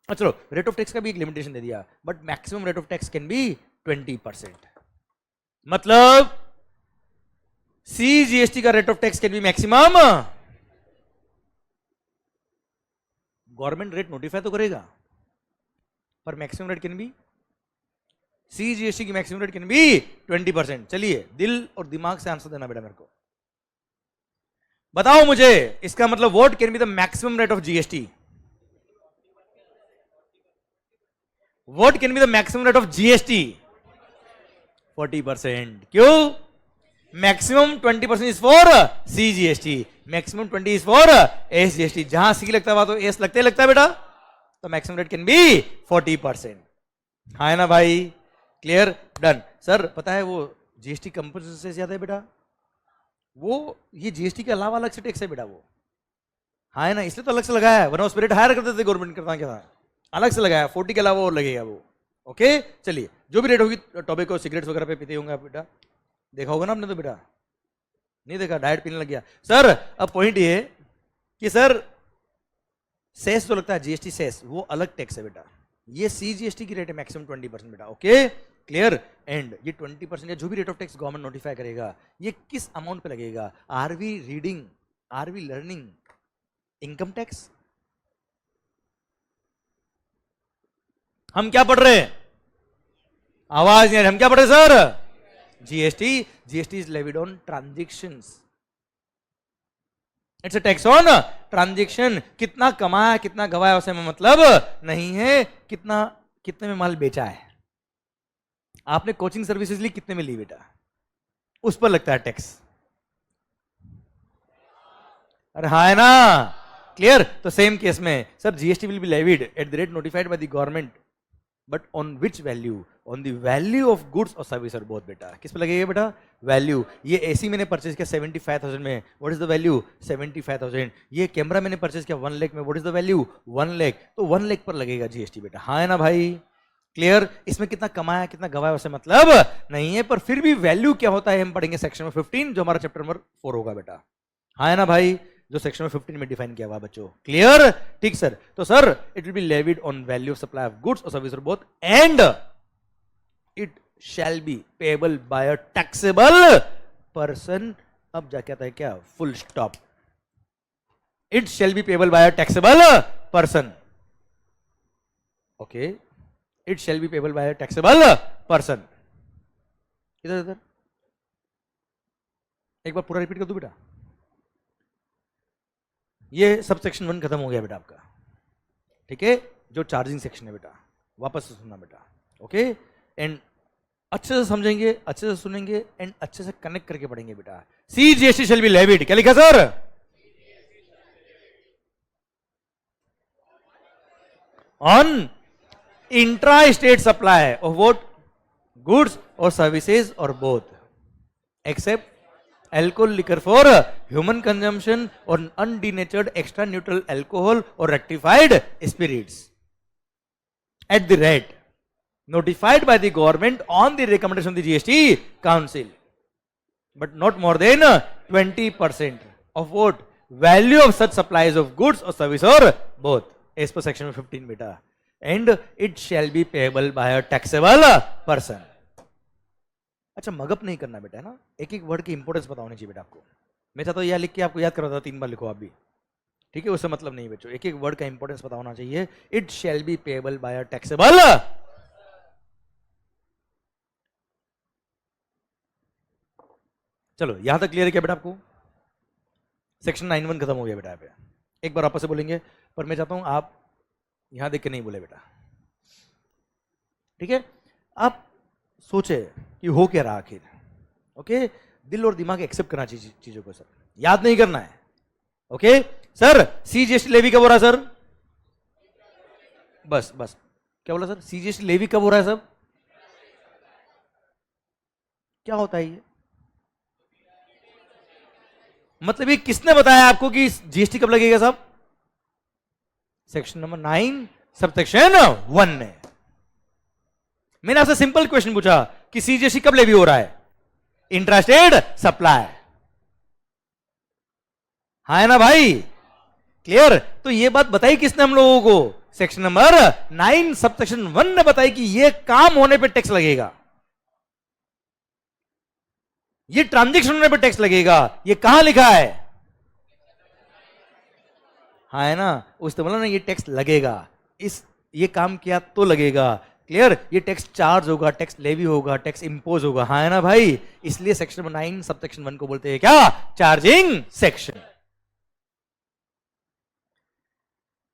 चलो रेट ऑफ टैक्स का भी एक लिमिटेशन दे दिया, but maximum rate of tax can be 20%। मतलब CGST का rate of tax can be maximum, government rate notify तो करेगा, पर maximum rate can be, CGST की मैक्सिमम रेट कैन बी 20%। चलिए दिल और दिमाग से आंसर देना बेटा मेरे को, बताओ मुझे इसका मतलब what can be the maximum rate of GST? What can be the maximum rate of GST? 40%. क्यों? Maximum 20% is for CGST, maximum 20 is for SGST। जहां C लगता है तो S लगता है बेटा, तो maximum rate can be 40%। हाँ है ना भाई? क्लियर? डन। सर पता है वो GST कंपल्सरी से ज्यादा है बेटा, वो ये GST के अलावा अलग से टैक्स है बेटा वो, हाँ है ना? इसलिए तो अलग से लगाया है, वरना उस पर रेट हायर कर देते गवर्नमेंट, करता क्या था, अलग से लगाया। 40 के अलावा और लगेगा वो। ओके चलिए, जो भी रेट होगी टॉबैको सिगरेट्स वगैरह पे पीते होंगे आप बेटा, देखा होगा ना आपने? तो बेटा नहीं देखा, डायरेक्ट पीने लग गया। सर अब पॉइंट ये कि सर सेस जो लगता है GST सेस, वो अलग टैक्स है बेटा, ये CGST की रेट है मैक्सिमम 20% बेटा। Okay clear? एंड ये 20% जो भी rate of tax government notify करेगा, ये किस अमाउंट पे लगेगा? Are we reading, are we learning income tax? हम क्या पढ़ रहे हैं? आवाज नहीं आ रही। हम क्या पढ़ रहे sir? GST is levied on transactions, it's a tax on transaction. कितना कमाया कितना गवाया उसे में मतलब नहीं है, कितने में माल बेचा है, आपने कोचिंग सर्विसेज ली कितने में ली बेटा, उस पर लगता है टैक्स। अरे हाँ है ना? क्लियर? तो सेम केस में sir GST will be levied at the rate notified by the government, but on which value? On the value of goods और सर्विस। और बहुत बेटा किस पे लगेगा बेटा? वैल्यू। ये AC मैंने परचेज किया 75,000 में, व्हाट इज द वैल्यू? 75,000। ये कैमरा मैंने परचेज किया 1 लाख में, what is the value? 1 lakh. तो 1 लाख पर लगेगा GST बेटा, हाँ है ना भाई? क्लियर? इसमें कितना कमाया कितना गवाया उसे मतलब नहीं है, पर फिर भी वैल्यू क्या होता है हम पढ़ेंगे सेक्शन में 15, जो हमारा चैप्टर नंबर 4 होगा बेटा, हाँ है ना भाई? जो सेक्शन में 15 में डिफाइन किया हुआ बच्चों। क्लियर? ठीक सर। तो sir it will be levied on value of supply of goods और service both, and it shall be payable by a taxable person. अब जाके आता है क्या? Full stop. It shall be payable by a taxable person. Okay, it shall be payable by a taxable person. इधर इधर एक बार पूरा रिपीट कर दूं बेटा? ये सब सेक्शन 1 खत्म हो गया बेटा आपका, ठीक है? जो चार्जिंग सेक्शन है बेटा, वापस से सुनना बेटा, ओके? एंड अच्छे से समझेंगे, अच्छे से सुनेंगे एंड अच्छे से कनेक्ट करके पढ़ेंगे बेटा। CGST शैल बी लेविड, क्या लिखा sir? On intra state supply of what? Goods और सर्विसेज और both, except alcohol liquor for human consumption or undenatured extra neutral alcohol or rectified spirits at the rate notified by the government on the recommendation of the GST Council, but not more than 20% of what? Value of such supplies of goods or service or both, as per section 15 beta, and it shall be payable by a taxable person. अच्छा, मगअप नहीं करना बेटा, है ना? एक एक वर्ड की इंपोर्टेंस पता होनी चाहिए बेटा आपको। मैं चाहता हूँ यह लिख के आपको याद करवाता, 3 बार लिखो आप भी, ठीक है? उससे मतलब नहीं बच्चों, एक एक वर्ड का इंपोर्टेंस पता होना चाहिए। It shall be payable by a taxable. चलो यहां तक क्लियर है क्या बेटा आपको? सेक्शन 9(1) खत्म हो गया बेटा। पे एक बार आपस से बोलेंगे, पर मैं चाहता हूं आप यहां देख के नहीं बोले बेटा, ठीक है? आप सोचे कि हो क्या रहा आखिर, ओके? दिल और दिमाग एक्सेप्ट करना चाहिए चीजों को सर, याद नहीं करना है, ओके? सर CGST लेवी कब हो रहा है सर? बस बस, क्या बोला सर? CGST लेवी कब हो रहा है सब? क्या होता है ये? मतलब ये किसने बताया आपको कि GST कब लगेगा साहब? सेक्शन नंबर 9 सब सेक्शन 1 ने। मैंने आपसे सिंपल क्वेश्चन पूछा कि CGST कब लेवी हो रहा है? इंट्रास्टेट सप्लाई, हाँ है ना भाई? क्लियर? तो ये बात बताई किसने हम लोगों को? सेक्शन नंबर 9 सब सेक्शन 1 ने बताई कि ये काम होने पे टैक्स लगेगा, ये ट्रांजैक्शन होने पे टैक्स लगेगा। ये कहां लिखा है? हाँ है ना? उसने बोला ना ये टैक्स लगेगा, इस ये काम किया तो लगेगा। क्लियर? ये टैक्स चार्ज होगा, टैक्स लेवी होगा, टैक्स इंपोज होगा, हाँ है ना भाई? इसलिए सेक्शन नंबर 9 सब सेक्शन 1 को बोलते हैं क्या? Charging section.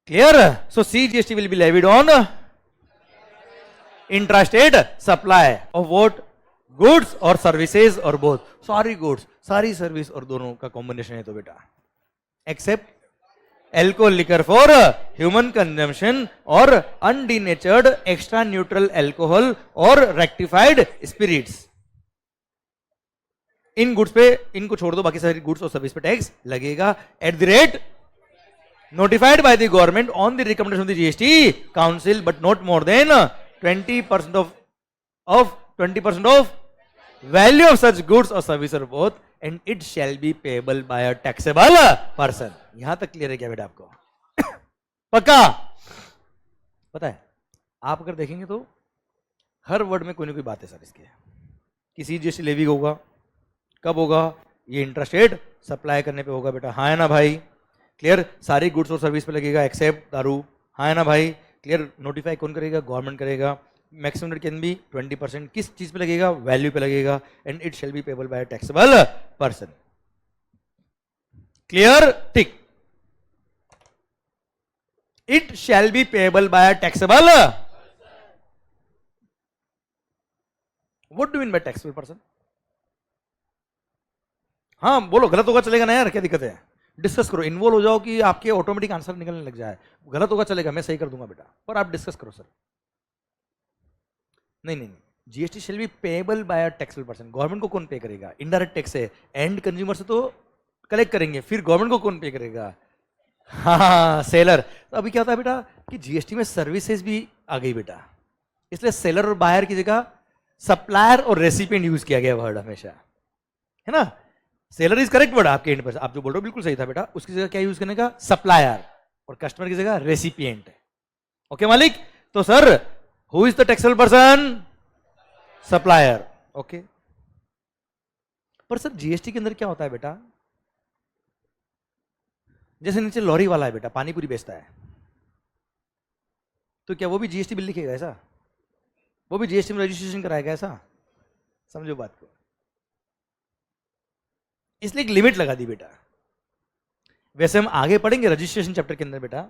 Clear? So CGST will be levied on intrastate supply of what? Goods और सर्विसेज और बोथ, सारी गुड्स सारी सर्विस और दोनों का कॉम्बिनेशन है तो बेटा, except alcohol liquor for human consumption और अनडिनेचर्ड एक्स्ट्रा न्यूट्रल एल्कोहल और रेक्टिफाइड स्पिरिट्स। इन गुड्स पे, इनको छोड़ दो, बाकी सारी गुड्स और सर्विस पे टैक्स लगेगा at the rate notified by the government on the recommendation of the GST council, but not more than 20% of value of such goods और सर्विस और both, and it shall be payable by a taxable person. यहां तक क्लियर है क्या बेटा आपको? पक्का? पता है आप अगर देखेंगे तो हर वर्ड में कोई ना कोई बात है सर इसके, कि CGST लेवी होगा, कब होगा? ये इंट्रास्टेट सप्लाई करने पे होगा बेटा, हाँ है ना भाई? क्लियर? सारी गुड्स और सर्विस पे लगेगा एक्सेप्ट दारू, हाँ है ना भाई? क्लियर? नोटिफाई कौन करेगा? गवर्नमेंट करेगा। मैक्सिमम रेट कैन बी 20%, किस चीज पे लगेगा? वैल्यू पे लगेगा, and it shall be payable by a taxable person. Clear? Tick. It shall be payable by a taxable. What do mean bye taxable person? हाँ बोलो, गलत होगा चलेगा ना यार, क्या दिक्कत है? डिस्कस करो, इन्वॉल्व हो जाओ कि आपके ऑटोमेटिक आंसर निकलने लग जाए। गलत होगा चलेगा, मैं सही कर दूंगा बेटा, पर आप डिस्कस करो सर। नहीं नहीं, GST shell be payable by a taxable person. Government को कौन पे करेगा? इनडायरेक्ट टैक्स है, एंड कंज्यूमर से तो कलेक्ट करेंगे, फिर गवर्नमेंट को कौन पे करेगा? हाँ सेलर। तो अभी क्या होता है बेटा कि GST में सर्विसेज भी आ गई बेटा, इसलिए सेलर और बायर की जगह सप्लायर और रेसिपिएंट यूज किया गया वर्ड हमेशा, है ना? सेलर इज करेक्ट वर्ड आपके एंड पर, आप जो बोल रहे हो बिल्कुल सही था बेटा। उसकी जगह क्या यूज करने का? सप्लायर, और कस्टमर की जगह रेसिपिएंट। ओके मालिक? तो sir who is the taxable person? Supplier. Okay, पर सर GST के अंदर क्या होता है बेटा? जैसे नीचे लॉरी वाला है बेटा, पानी पूरी बेचता है, तो क्या वो भी GST बिल लिखेगा ऐसा? वो भी GST में रजिस्ट्रेशन कराएगा ऐसा? समझो बात को। इसलिए एक लिमिट लगा दी बेटा। वैसे हम आगे पढ़ेंगे रजिस्ट्रेशन चैप्टर के अंदर बेटा,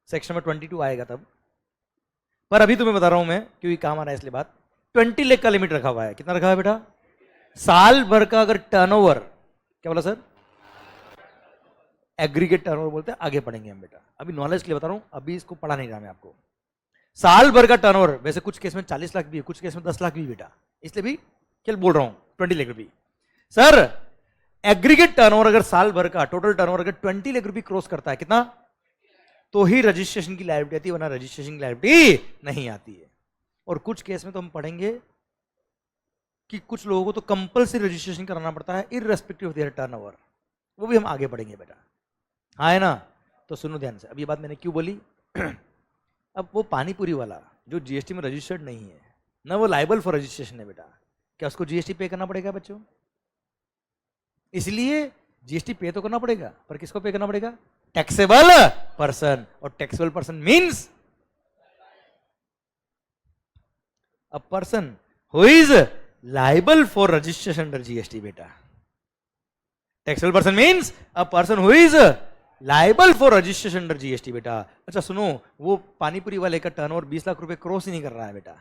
सेक्शन नंबर 22 आएगा तब, पर अभी तुम्हें बता रहा हूं मैं क्योंकि काम आ रहा है इसलिए बात। 20 लाख का लिमिट रखा हुआ है। कितना रखा है बेटा? साल भर का अगर टर्नओवर, क्या बोला सर? एग्रीगेट टर्नओवर बोलते हैं, आगे पढ़ेंगे हम बेटा, अभी नॉलेज के लिए बता रहा हूं, अभी इसको पढ़ा नहीं रहा मैं आपको। साल भर का टर्नओवर, वैसे कुछ केस में 40 लाख भी है, कुछ केस में 10 लाख भी बेटा, इसलिए भी क्या बोल रहा हूं 20 लाख रुपये। सर एग्रीगेट टर्नओवर अगर साल भर का टोटल टर्नओवर अगर 20 लाख रुपये क्रॉस करता है, कितना, तो ही रजिस्ट्रेशन की लायबिलिटी आती है, वरना रजिस्ट्रेशन की लायबिलिटी नहीं आती है। और कुछ केस में तो हम पढ़ेंगे कि कुछ लोगों को तो कंपल्सरी रजिस्ट्रेशन कराना पड़ता है इररेस्पेक्टिव ऑफ देयर टर्नओवर, वो भी हम आगे पढ़ेंगे बेटा, हाँ है ना। तो सुनो ध्यान से, अब ये बात मैंने क्यों बोली अब वो पानीपुरी वाला जो जीएसटी में रजिस्टर्ड नहीं है ना, वो लायबल फॉर रजिस्ट्रेशन है बेटा, क्या उसको जीएसटी पे करना पड़ेगा बच्चों? इसलिए जीएसटी पे तो करना पड़ेगा, पर किसको पे करना पड़ेगा? Taxable person. और taxable person means a person who is liable for registration under GST बेटा। Taxable person means a person who is liable for registration under GST बेटा। अच्छा सुनो, वो पानीपुरी वाले का टर्नओवर 20 लाख रुपए क्रॉस ही नहीं कर रहा है बेटा,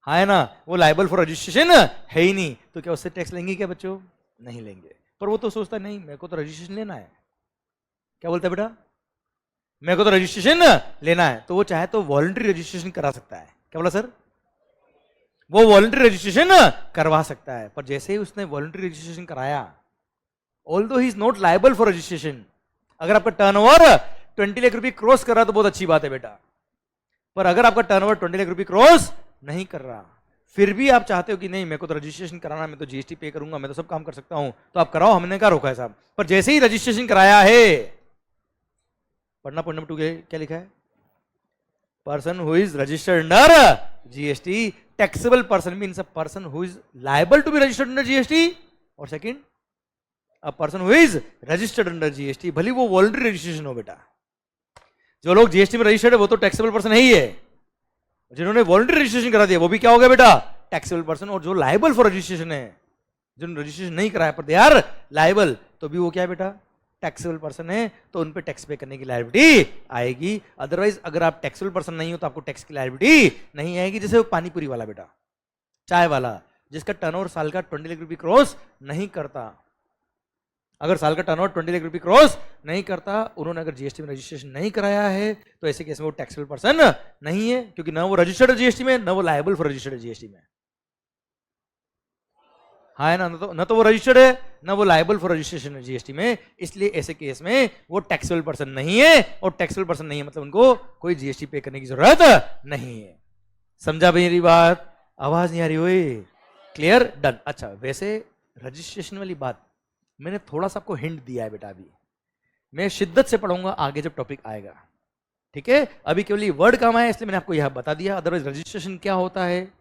हाँ है ना, वो लायबल फॉर रजिस्ट्रेशन है ही नहीं, तो क्या उससे टैक्स लेंगे क्या बच्चों? नहीं लेंगे। पर वो तो सोचता नहीं मेरे को तो रजिस्ट्रेशन लेना है, क्या बोलता है बेटा? मेरे को तो रजिस्ट्रेशन लेना है, तो वो चाहे तो वॉलंटरी रजिस्ट्रेशन करा सकता है। क्या बोला सर? वो वॉलंटरी रजिस्ट्रेशन करवा सकता है, पर जैसे ही उसने वॉलंटरी रजिस्ट्रेशन कराया, although he is not liable for registration, अगर आपका टर्नओवर 20 लाख रुपए क्रॉस कर रहा तो बहुत अच्छी बात है बेटा, पर अगर आपका टर्नओवर 20 लाख रुपए क्रॉस नहीं कर रहा, फिर भी आप चाहते हो कि नहीं मेरे को तो रजिस्ट्रेशन कराना, मैं तो जीएसटी पे करूंगा, मैं तो सब काम कर सकता हूं, तो आप कराओ, हमने क्या रोका है साहब। पर जैसे ही रजिस्ट्रेशन कराया है, पढ़ना पॉइंट नंबर 2 क्या लिखा है? Person who is registered under GST, taxable person means a person who is liable to be registered under GST, और second a person who is registered under GST, भले वो वॉलंटरी रजिस्ट्रेशन हो बेटा। जो लोग जीएसटी में रजिस्टर्ड है वो तो टैक्सेबल पर्सन है ही है, जिन्होंने वॉलंटरी रजिस्ट्रेशन करा दिया वो भी क्या हो गया बेटा? Taxable person. और जो लायबल फॉर रजिस्ट्रेशन है, जिन्होंने रजिस्ट्रेशन नहीं कराया पर दे आर लायबल, तो भी वो क्या है बेटा? टैक्सेबल पर्सन है, तो उन पे टैक्स पे करने की लायबिलिटी आएगी। अदरवाइज अगर आप टैक्सेबल पर्सन नहीं हो तो आपको टैक्स की लायबिलिटी नहीं आएगी। जैसे वो पानीपुरी वाला बेटा, चाय वाला, जिसका टर्नओवर साल का 20 लाख रुपए क्रॉस नहीं करता, अगर साल का टर्नओवर 20 लाख रुपए क्रॉस नहीं करता, उन्होंने अगर जीएसटी में रजिस्ट्रेशन नहीं कराया है, तो ऐसे केस में वो टैक्सेबल पर्सन नहीं है, क्योंकि ना वो रजिस्टर्ड है जीएसटी में, ना वो लायबल फॉर रजिस्टर्ड है जीएसटी में, हाँ है ना, न तो वो रजिस्टर्ड है ना वो लायबल फॉर रजिस्ट्रेशन है जीएसटी में, इसलिए ऐसे केस में वो टैक्सेबल पर्सन नहीं है, और टैक्सेबल पर्सन नहीं है मतलब उनको कोई जीएसटी पे करने की जरूरत नहीं है। समझा मेरी बात? आवाज नहीं आ रही हुई? क्लियर? डन। अच्छा वैसे रजिस्ट्रेशन वाली बात मैंने थोड़ा सा आपको हिंट दिया है बेटा, अभी मैं शिद्दत से पढ़ूंगा आगे जब टॉपिक आएगा, ठीक है? अभी केवल ये वर्ड काम आया इसलिए मैंने आपको यह बता दिया। अदरवाइज रजिस्ट्रेशन क्या होता है,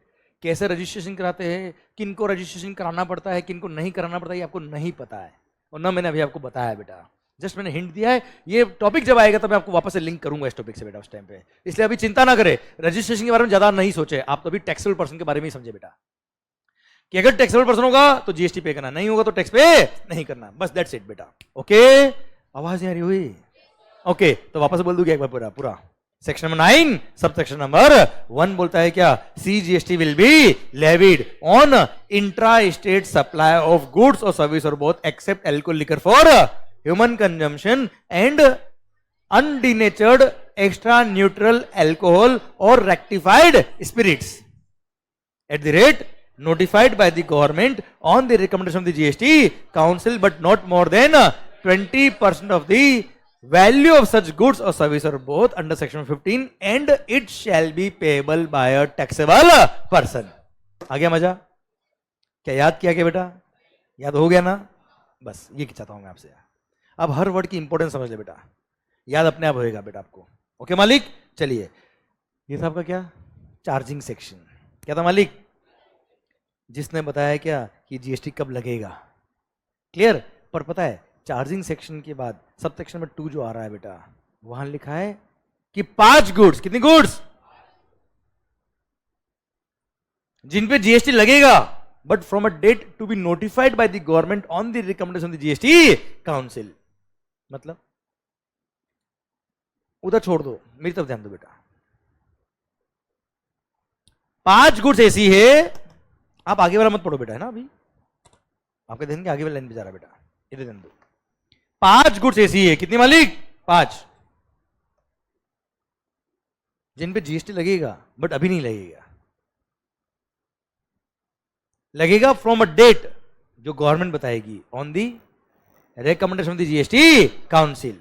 कैसे रजिस्ट्रेशन कराते हैं, किनको रजिस्ट्रेशन कराना पड़ता है, किनको नहीं कराना पड़ता है, ये आपको नहीं पता है, और ना मैंने अभी आपको बताया बेटा, जस्ट मैंने हिंट दिया है। ये टॉपिक जब आएगा तब मैं आपको वापस से लिंक करूंगा इस टॉपिक से बेटा उस टाइम पे, इसलिए अभी चिंता ना करें, रजिस्ट्रेशन के बारे में ज्यादा नहीं सोचे आप, तो अभी टैक्सेबल पर्सन के बारे में ही समझे बेटा, कि अगर टैक्सेबल पर्सन होगा तो जीएसटी पे करना, नहीं होगा तो टैक्स पे नहीं करना, बस दैट्स इट बेटा। ओके, आवाज नहीं आ रही हुई? ओके, तो वापस बोल दूंगा एक बार पूरा। Section number 9 sub section number 1 बोलता है क्या? CGST will be levied on intra state supply of goods और सर्विस और both except alcohol liquor for human consumption and undenatured extra neutral alcohol और rectified spirits at the rate notified by the government on the recommendation of the GST Council, but not more than 20% of the value of such goods or service or both under section 15, and it shall be payable by a taxable person. आ गया मजा? क्या याद किया क्या बेटा? याद हो गया ना? बस ये चाहता हूं मैं आपसे। अब हर वर्ड की इंपॉर्टेंस समझ ले बेटा, याद अपने आप होएगा बेटा आपको। ओके मालिक, चलिए ये था आपका क्या? Charging section. क्या था मालिक? जिसने बताया क्या कि जीएसटी कब लगेगा, क्लियर? पर पता है चार्जिंग सेक्शन के बाद सब सेक्शन में 2 जो आ रहा है बेटा, वहां लिखा है कि 5 गुड्स, कितनी गुड्स जिन पे जीएसटी लगेगा, but from a date to be notified by the government on the recommendation of the GST council. मतलब उधर छोड़ दो, मेरी तरफ ध्यान दो बेटा. 5 गुड्स ऐसी है, आप आगे वाला मत पढ़ो बेटा, है ना. अभी आपके ध्यान के आगे वाला लाइन पे जा रहा है बेटा, इधर ध्यान दो. 5 गुड्स ऐसी है, कितनी मालिक? 5, जिन पे जीएसटी लगेगा बट अभी नहीं लगेगा. लगेगा फ्रॉम अ डेट जो गवर्नमेंट बताएगी on the recommendation of the GST council.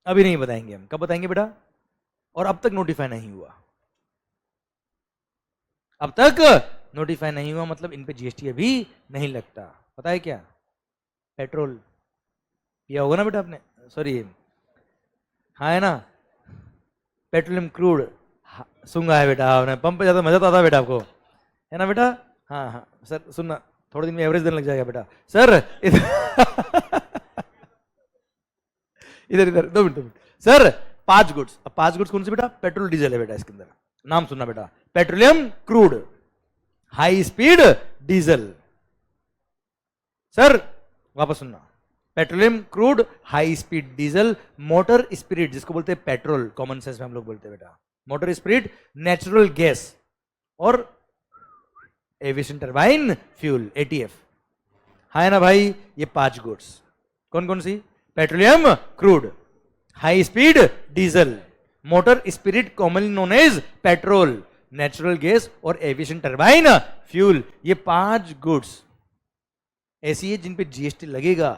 अभी नहीं बताएंगे हम, कब बताएंगे बेटा? और अब तक नोटिफाई नहीं हुआ. अब तक नोटिफाई नहीं हुआ मतलब इन पे जीएसटी अभी नहीं लगता. पता है क्या? पेट्रोल पिया होगा ना बेटा आपने, सॉरी हाँ है ना, पेट्रोलियम क्रूड सूंगा है बेटा आपने, पंप पे जाता मजा तो आता है बेटा आपको, है ना बेटा. हाँ हाँ सर सुनना, थोड़े दिन में एवरेज देने लग जाएगा बेटा. सर इधर इधर 2 मिनट सर. 5 गुड्स, अब 5 गुड्स कौन से बेटा? पेट्रोल डीजल है बेटा इसके अंदर. नाम सुनना बेटा, petroleum crude, high speed diesel. Sir वापस सुनना, petroleum crude, high speed diesel, motor spirit जिसको बोलते हैं पेट्रोल, कॉमन सेंस में हम लोग बोलते हैं बेटा, मोटर स्पिरिट, नेचुरल गैस और एविएशन टरबाइन फ्यूल एटीएफ. है ना भाई? ये 5 गुड्स कौन कौन सी? Petroleum crude, high speed diesel, motor spirit commonly known as petrol, natural gas और एविएशन टरबाइन फ्यूल. ये 5 गुड्स ऐसी है जिन पे जीएसटी लगेगा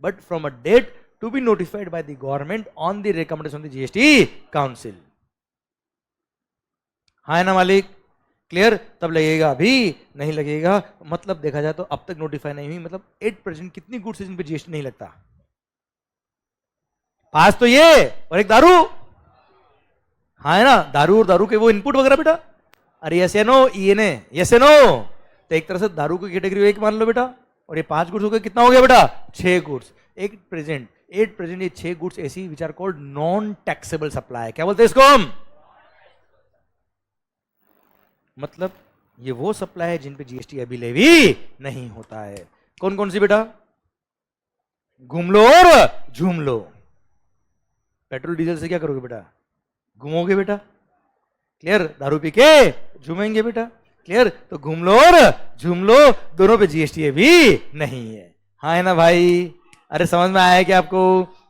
but from a date to be notified by the government on the recommendation of the GST council. है ना मालिक? क्लियर? तब लगेगा, अभी नहीं लगेगा. मतलब देखा जाए तो अब तक नोटिफाई नहीं हुई, मतलब 8% कितनी गुड्स है जिन पे जीएसटी नहीं लगता? 5 तो ये और एक दारू. हाँ है ना, दारू और दारू के वो इनपुट वगैरह बेटा. अरे यस या नो, ईएनए यस या नो. तो एक तरह से दारू की कैटेगरी एक मान लो बेटा, और ये 5 गुड्स हो गए. कितना हो गया बेटा? 6 गुड्स. 8 प्रेजेंट ये 6 गुड्स ऐसी which are called non taxable supply. क्या बोलते हैं इसको हम? मतलब ये वो सप्लाई है जिन पे जीएसटी अभी लेवी नहीं होता है. कौन कौन सी बेटा? घूम लो और झूम लो. पेट्रोल डीजल से क्या करोगे बेटा? घूमोगे बेटा. क्लियर? दारू पी के झूमेंगे बेटा. क्लियर? तो घूम लो और झूम लो, दोनों पे जीएसटी अभी नहीं है. हाँ है ना भाई? अरे समझ में आया है क्या आपको?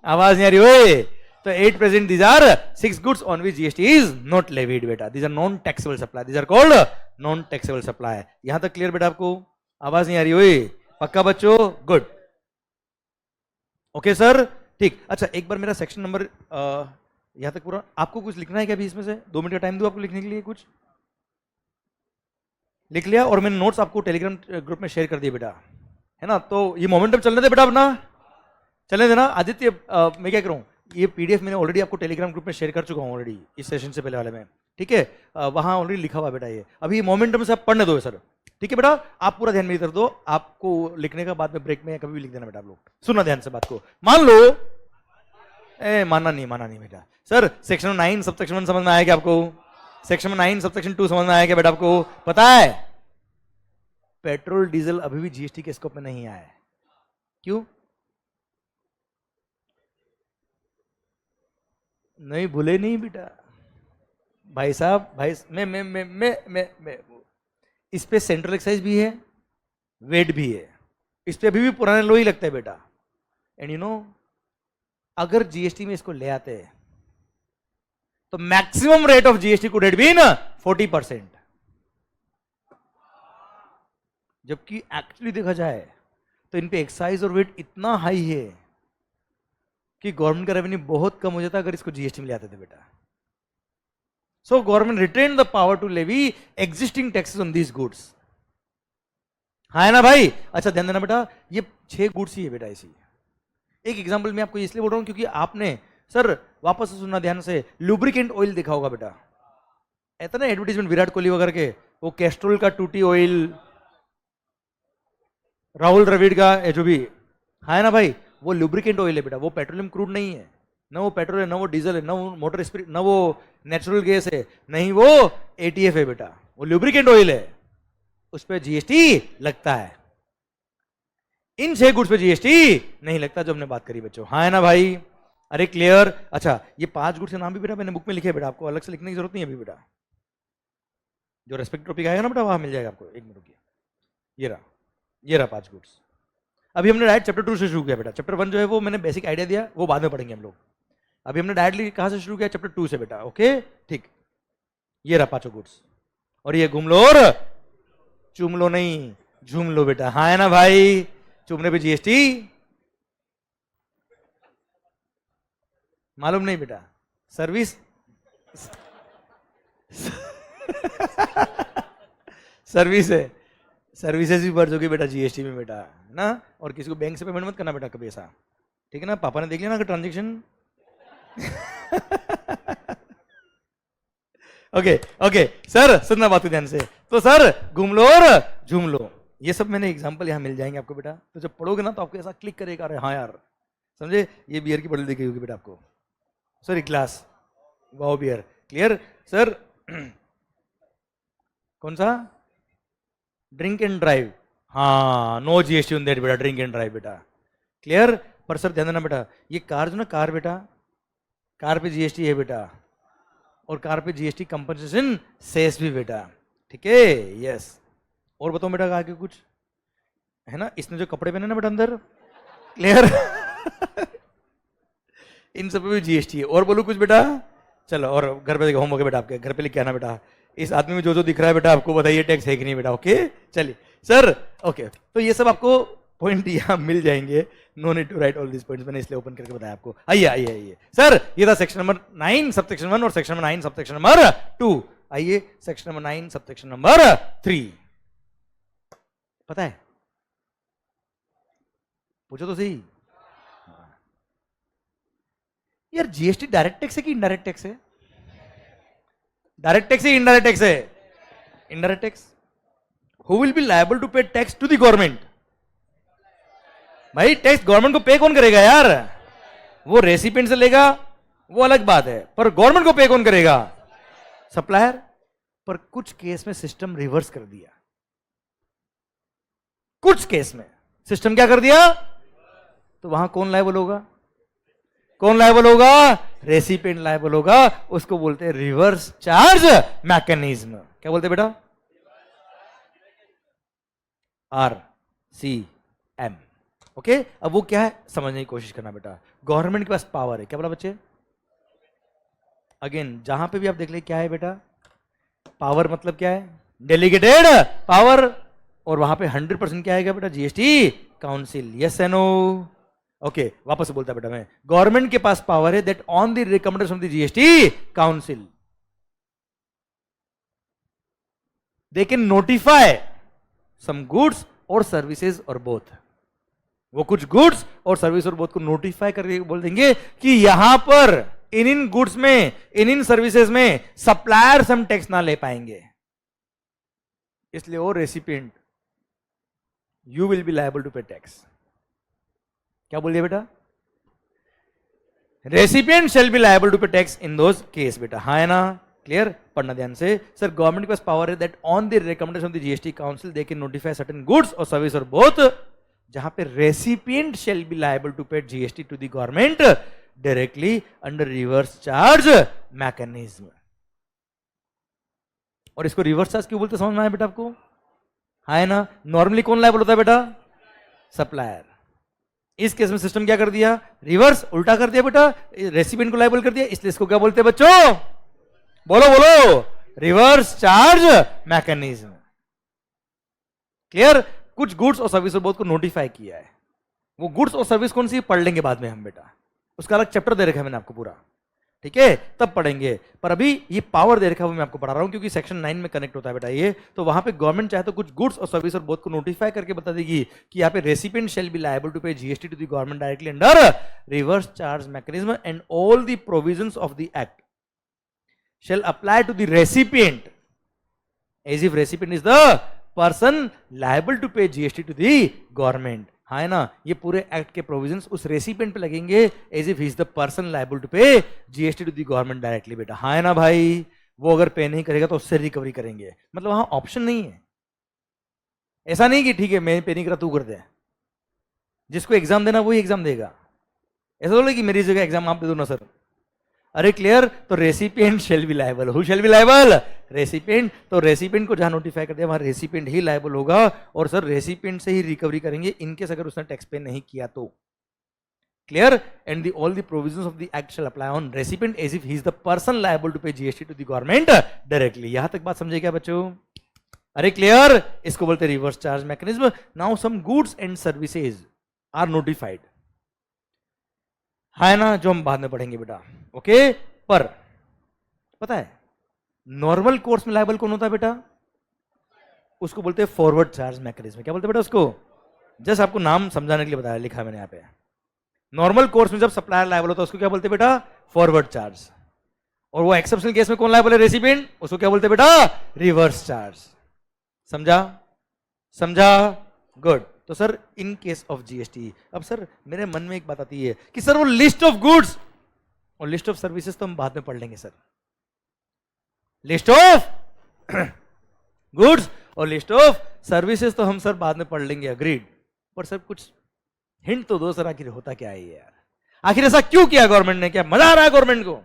आवाज नहीं आ रही ओए? तो 8% these are 6 goods on which GST is not levied बेटा. These are non taxable supply. These are called non taxable supply. यहां तक क्लियर बेटा आपको? आवाज नहीं आ रही हुई? पक्का बच्चों? गुड. ओके सर, ठीक. अच्छा एक बार मेरा सेक्शन नंबर यहां तक पूरा. आपको कुछ लिखना है क्या अभी इसमें से? 2 मिनट का टाइम दूं आपको लिखने के लिए? कुछ लिख लिया और मैंने नोट्स आपको टेलीग्राम ग्रुप में शेयर कर दिए बेटा, है ना. तो ये मोमेंटम चलने दे बेटा, अपना चलने देना. आदित्य मैं क्या करूं, ये पीडीएफ मैंने ऑलरेडी आपको टेलीग्राम ग्रुप में शेयर कर चुका हूँ ऑलरेडी इस सेशन से पहले वाले में. ठीक है, वहां ऑलरेडी लिखा हुआ बेटा ये. अभी मोमेंटम से आप पढ़ने दो सर. ठीक है बेटा, आप पूरा ध्यान मेरी तरफ दो. आपको लिखने का बाद में ब्रेक में कभी भी लिख देना बेटा. आप लोग सुनना ध्यान से बात को. मान लो मानना नहीं बेटा. सर सेक्शन 9 सब सेक्शन 1 समझ में आया क्या आपको? सेक्शन 9 सब सेक्शन 2 समझ में आया क्या बेटा आपको? पता है पेट्रोल डीजल अभी भी जीएसटी के स्कोप में नहीं आया है. क्यों? नहीं भूले नहीं बेटा भाई साहब. भाई मैं इस पे सेंट्रल एक्साइज भी है, वेट भी है. इस पे अभी भी पुराने लो ही लगता है बेटा. एंड यू नो, अगर जीएसटी में इसको ले आते हैं तो maximum rate of GST could have been 40%. जबकि एक्चुअली देखा जाए तो इन पे एक्साइज और वेट इतना हाई है कि गवर्नमेंट का रेवेन्यू बहुत कम हो जाता अगर इसको जीएसटी में ले आते थे बेटा. So government retain the power to levy existing taxes on these goods. है ना भाई? अच्छा ध्यान देना बेटा, ये 6 गुड्स ही है बेटा ऐसी. एक एग्जांपल मैं आपको इसलिए बोल रहा हूं क्योंकि आपने सर वापस से सुनना ध्यान से, लुब्रिकेंट ऑयल देखा होगा बेटा. ऐसा ना एडवर्टीजमेंट विराट कोहली वगैरह के, वो कैस्ट्रोल का टूटी ऑयल, राहुल द्रविड़ का जो भी है ना भाई, वो लुब्रिकेंट ऑयल है बेटा. वो पेट्रोलियम क्रूड नहीं है, ना वो पेट्रोल है, ना वो डीजल है, ना वो मोटर स्पिरिट, ना वो नेचुरल गैस है, नहीं वो एटीएफ है बेटा. वो लुब्रिकेंट ऑयल है. उस पर जीएसटी लगता है, इन 6 गुड्स पे जीएसटी नहीं लगता, जो हमने बात करी बच्चों। हाँ है ना भाई? अरे क्लियर? अच्छा, ये 5 गुड्स के नाम भी बेटा मैंने बुक में लिखे बेटा, आपको अलग से लिखने की जरूरत नहीं है अभी बेटा, जो रेस्पेक्ट टॉपिक आएगा ना बेटा वहां मिल जाएगा आपको। एक मिनट रुकिए, ये रहा 5 गुड्स। अभी हमने डायरेक्ट चैप्टर 2 से शुरू किया बेटा, चैप्टर 1 जो है वो मैंने बेसिक आइडिया दिया, वो बाद में पढ़ेंगे हम लोग। अभी हमने डायरेक्टली कहां से शुरू किया? चैप्टर 2 से बेटा। ओके ठीक, ये रहा 5 गुड्स, और ये घूम लो और चूम लो नहीं, झूम लो बेटा। हाँ है ना भाई? चूमने पे जीएसटी मालूम नहीं बेटा, सर्विस सर्विस है, सर्विसेज भी बढ़ जाओगी बेटा जीएसटी में बेटा, है ना? और किसी को बैंक से पेमेंट मत करना बेटा कभी ऐसा, ठीक है ना? पापा ने देख लिया ना ट्रांजेक्शन। ओके सर, सुनना बात को ध्यान से। तो सर घूम लो और झूम लो, ये सब मैंने एग्जांपल यहाँ मिल जाएंगे आपको बेटा, तो जब पढ़ोगे ना तो आपको ऐसा क्लिक करेगा, अरे हाँ यार समझे, ये बियर की बॉटल दिखी होगी बेटा आपको, sorry glass, wow beer. Clear sir? कौन सा? ड्रिंक एंड ड्राइव, हाँ नो जीएसटी ऑन दैट बेटा, ड्रिंक एंड ड्राइव बेटा। क्लियर? पर सर ध्यान देना बेटा, ये कार जो ना, कार बेटा, कार पे जीएसटी है बेटा, और कार पे जीएसटी कंपनसेशन सेस भी बेटा, ठीक है? यस। और बताओ बेटा आगे कुछ है ना? इसने जो कपड़े पहने ना बेटा अंदर, क्लियर? इन सब पे भी जीएसटी है। और बोलो कुछ बेटा? चलो, और घर पे होमवर्क है बेटा, आपके घर पे लिख के आना बेटा, इस आदमी में जो जो दिख रहा है बेटा आपको बताइए टैक्स है कि नहीं बेटा। ओके चलिए सर, ओके तो ये सब आपको पॉइंट यहाँ मिल जाएंगे, no need to write all this points, मैंने इसलिए ओपन करके बताया आपको। आइए सर, ये था सेक्शन नंबर 9 सबसेक्शन 1 और सेक्शन नंबर 9 सबसेक्शन नंबर 2। आइए सेक्शन नंबर 9 सबसेक्शन नंबर 3, पता है? पूछो तो सही यार, जीएसटी डायरेक्ट टैक्स है कि इनडायरेक्ट टैक्स है? डायरेक्ट टैक्स है इनडायरेक्ट टैक्स है? Indirect tax. Who will be liable to pay tax to the government? भाई टैक्स गवर्नमेंट को पे कौन करेगा यार? वो रेसिपिएंट से लेगा वो अलग बात है, पर गवर्नमेंट को पे कौन करेगा? सप्लायर। पर कुछ केस में सिस्टम रिवर्स कर दिया, कुछ केस में सिस्टम क्या कर दिया, तो वहां कौन लायबल होगा? कौन लायबल होगा? रेसिपिएंट लायबल होगा, उसको बोलते हैं रिवर्स चार्ज मैकेनिज्म। क्या बोलते हैं बेटा? RCM। ओके, अब वो क्या है समझने की कोशिश करना बेटा। गवर्नमेंट के पास पावर है, क्या बोला बच्चे? अगेन जहां पे भी आप देख ले क्या है बेटा, पावर मतलब क्या है? Delegated power. और वहां पे 100% क्या आएगा बेटा? GST council. Yes and no? Okay, वापस से बोलता बेटा मैं, गवर्नमेंट के पास पावर है that on the recommendation of the GST council they can notify some goods और सर्विसेज और बोथ। वो कुछ गुड्स और सर्विस और बोथ को नोटिफाई करके बोल देंगे कि यहां पर इन गुड्स में, इन सर्विसेज में सप्लायर्स हम टैक्स ना ले पाएंगे, इसलिए वो recipient you will be liable to pay tax. क्या बोल दिया बेटा? Recipient shall be liable to pay tax in those case बेटा। हाँ है ना? क्लियर? पढ़ना ध्यान से। सर गवर्नमेंट के पास पावर है that on the recommendation of the GST council they can notify certain goods और सर्विस और बोथ, जहां पे recipient shall be liable to pay GST to the government directly under reverse charge mechanism. और इसको रिवर्स चार्ज क्यों बोलते समझ में आया बेटा आपको? हाँ है ना? नॉर्मली कौन लायबल होता है बेटा? सप्लायर। इस केस में सिस्टम क्या कर दिया? रिवर्स, उल्टा कर दिया बेटा, रेसिपिएंट को लायबल कर दिया, इसलिए इसको क्या बोलते हैं बच्चों? बोलो बोलो, रिवर्स चार्ज मैकेनिज्म। क्लियर? कुछ गुड्स और सर्विस बहुत को नोटिफाई किया है, वो गुड्स और सर्विस कौन सी पढ़ लेंगे बाद में हम बेटा, उसका अलग चैप्टर दे रखा है मैंने आपको पूरा, ठीक है? तब पढ़ेंगे। पर अभी ये पावर दे रखा है वो मैं आपको पढ़ा रहा हूं क्योंकि सेक्शन 9 में कनेक्ट होता है बेटा ये। तो वहां पे गवर्नमेंट चाहे तो कुछ गुड्स और सर्विस और बोथ को नोटिफाई करके बता देगी कि यहाँ पे recipient shall be liable to pay GST to the government directly under reverse charge mechanism and all the provisions of the act shall apply to the recipient as if recipient is the person liable to pay GST to the government. हाँ है ना? ये पूरे एक्ट के प्रोविजंस उस रेसिपिएंट पे लगेंगे as if he is the person liable to pay GST to the government directly बेटा। हाँ है ना भाई? वो अगर पे नहीं करेगा तो उससे रिकवरी करेंगे, मतलब वहां ऑप्शन नहीं है, ऐसा नहीं कि ठीक है मैं पे नहीं करा तू कर दे, जिसको एग्जाम देना वही एग्जाम देगा। ऐसा बोले कि मेरी जगह एग्जाम आप दे दो ना सर। अरे क्लियर, तो recipient shall be liable. Who shall be liable? Recipient. तो रेसिपिएंट को जहां नोटिफाई कर दिया वहां रेसिपिएंट ही लायबल होगा, और सर रेसिपिएंट से ही रिकवरी करेंगे इनकेस अगर उसने टैक्स पे नहीं किया तो। Clear? And the all the provisions of the act shall apply on recipient as if he is the person liable to pay GST to the government directly. यहां तक बात समझे क्या बच्चों? अरे क्लियर, इसको बोलते हैं reverse charge mechanism. Now some goods and services are notified, है ना, जो हम बाद में पढ़ेंगे बेटा। ओके, पर पता है नॉर्मल कोर्स में लायबल कौन होता है बेटा? उसको बोलते हैं फॉरवर्ड चार्ज मैकेनिज्म। क्या बोलते हैं बेटा उसको? जस्ट आपको नाम समझाने के लिए बताया, लिखा मैंने यहाँ पे। नॉर्मल कोर्स में जब सप्लायर लायबल होता है उसको क्या बोलते हैं बेटा? Forward charge. और वो एक्सेप्शनल केस में कौन लायबल है? रेसिपिएंट। उसको क्या बोलते हैं बेटा? Reverse charge. समझा? समझा? गुड। तो sir in case of GST, अब सर मेरे मन में एक बात आती है कि सर वो लिस्ट ऑफ गुड्स और लिस्ट ऑफ सर्विसेज तो हम बाद में पढ़ लेंगे सर। लिस्ट ऑफ गुड्स और लिस्ट ऑफ सर्विसेज तो हम सर बाद में पढ़ लेंगे, अग्रीड। पर सर कुछ हिंट तो दो सर, आखिर होता क्या है यार? आखिर ऐसा क्यों किया गवर्नमेंट ने? क्या मजा आ रहा है गवर्नमेंट को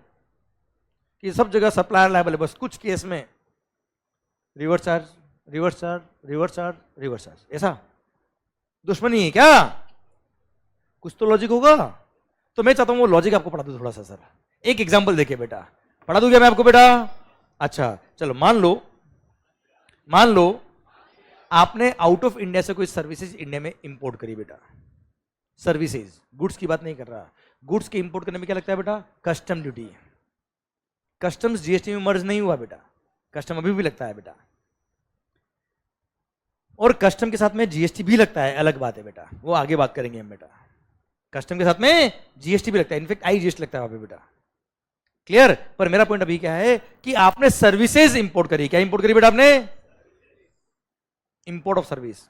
कि सब जगह सप्लायर लायबल है, बस कुछ केस में reverse charge, reverse charge, reverse charge, reverse charge? ऐसा दुश्मनी है क्या? कुछ तो लॉजिक होगा। तो मैं चाहता हूं वो लॉजिक आपको पढ़ा दूं थोड़ा सा सर। एक एग्जांपल देखिए बेटा, पढ़ा दूं क्या मैं आपको बेटा? अच्छा चलो, मान लो आपने आउट ऑफ इंडिया से कोई सर्विसेज इंडिया में इंपोर्ट करी बेटा। सर्विसेज, गुड्स की बात नहीं कर रहा। गुड्स के इंपोर्ट करने में क्या लगता है बेटा? Custom duty. कस्टम्स जीएसटी में मर्ज नहीं हुआ बेटा, कस्टम अभी भी लगता है बेटा, और कस्टम के साथ में जीएसटी भी लगता है, अलग बात है बेटा, वो आगे बात करेंगे हम बेटा। कस्टम के साथ में जीएसटी भी लगता है, इनफैक्ट आईजीएसटी लगता है वहां पे बेटा। क्लियर? पर मेरा पॉइंट अभी क्या है कि आपने सर्विसेज इंपोर्ट करी। क्या इंपोर्ट करी बेटा आपने? Import of service.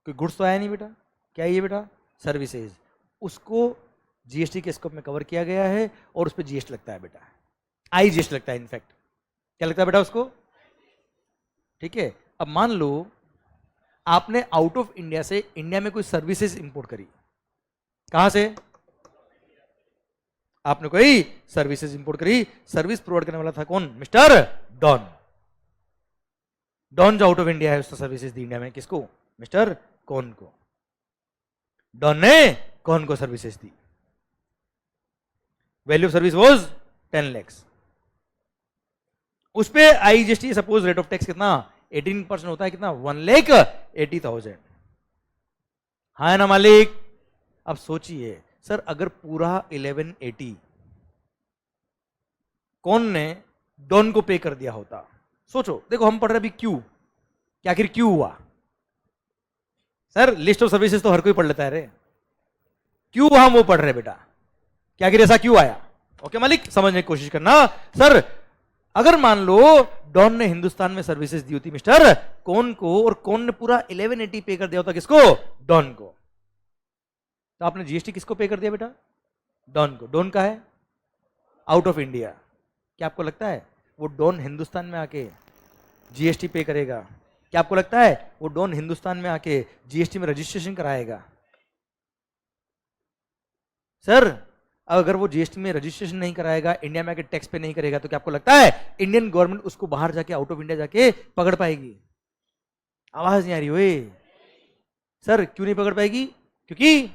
कोई गुड्स तो आया नहीं बेटा, क्या है ये बेटा? सर्विसेज। उसको जीएसटी के स्कोप में कवर किया गया है और उस पर जीएसटी लगता है बेटा, आईजीएसटी लगता है इनफैक्ट। क्या लगता है बेटा उसको? ठीक है। अब मान लो आपने आउट ऑफ इंडिया से इंडिया में कोई सर्विसेज इंपोर्ट करी। कहां से? आपने कोई सर्विसेज इंपोर्ट करी। सर्विस प्रोवाइड करने वाला था कौन? Mister Don. डॉन जो आउट ऑफ इंडिया है उसने सर्विसेज दी इंडिया में, किसको? मिस्टर कौन को। डॉन ने कौन को services the. Value of service was 10 lakh. उस पे IGST suppose rate of tax कितना? 18% होता है। कितना? 1,80,000। हाँ है ना मालिक? अब सोचिए सर, अगर पूरा 1180 कौन ने डॉन को पे कर दिया होता। सोचो, देखो हम पढ़ रहे अभी क्यों, क्या आखिर क्यों हुआ? सर लिस्ट ऑफ सर्विसेज तो हर कोई पढ़ लेता है रे, क्यों हम वो पढ़ रहे बेटा? क्या आखिर ऐसा क्यों आया? ओके मालिक, समझने की कोशिश करना। सर अगर मान लो डॉन ने हिंदुस्तान में सर्विसेज दी होती मिस्टर कौन को, और कौन ने पूरा 1180 पे कर दिया होता, किसको? डॉन को। तो आपने जीएसटी किसको पे कर दिया बेटा? डॉन को। डॉन का है आउट ऑफ इंडिया। क्या आपको लगता है वो डॉन हिंदुस्तान में आके जीएसटी पे करेगा? क्या आपको लगता है वो डॉन हिंदुस्तान में आके जीएसटी में रजिस्ट्रेशन कराएगा? सर अगर वो जीएसटी में रजिस्ट्रेशन नहीं कराएगा, इंडिया में आके टैक्स पे नहीं करेगा, तो क्या आपको लगता है इंडियन गवर्नमेंट उसको बाहर जाके आउट ऑफ इंडिया जाके पकड़ पाएगी? आवाज नहीं आ रही हुई सर? क्यों नहीं पकड़ पाएगी? क्योंकि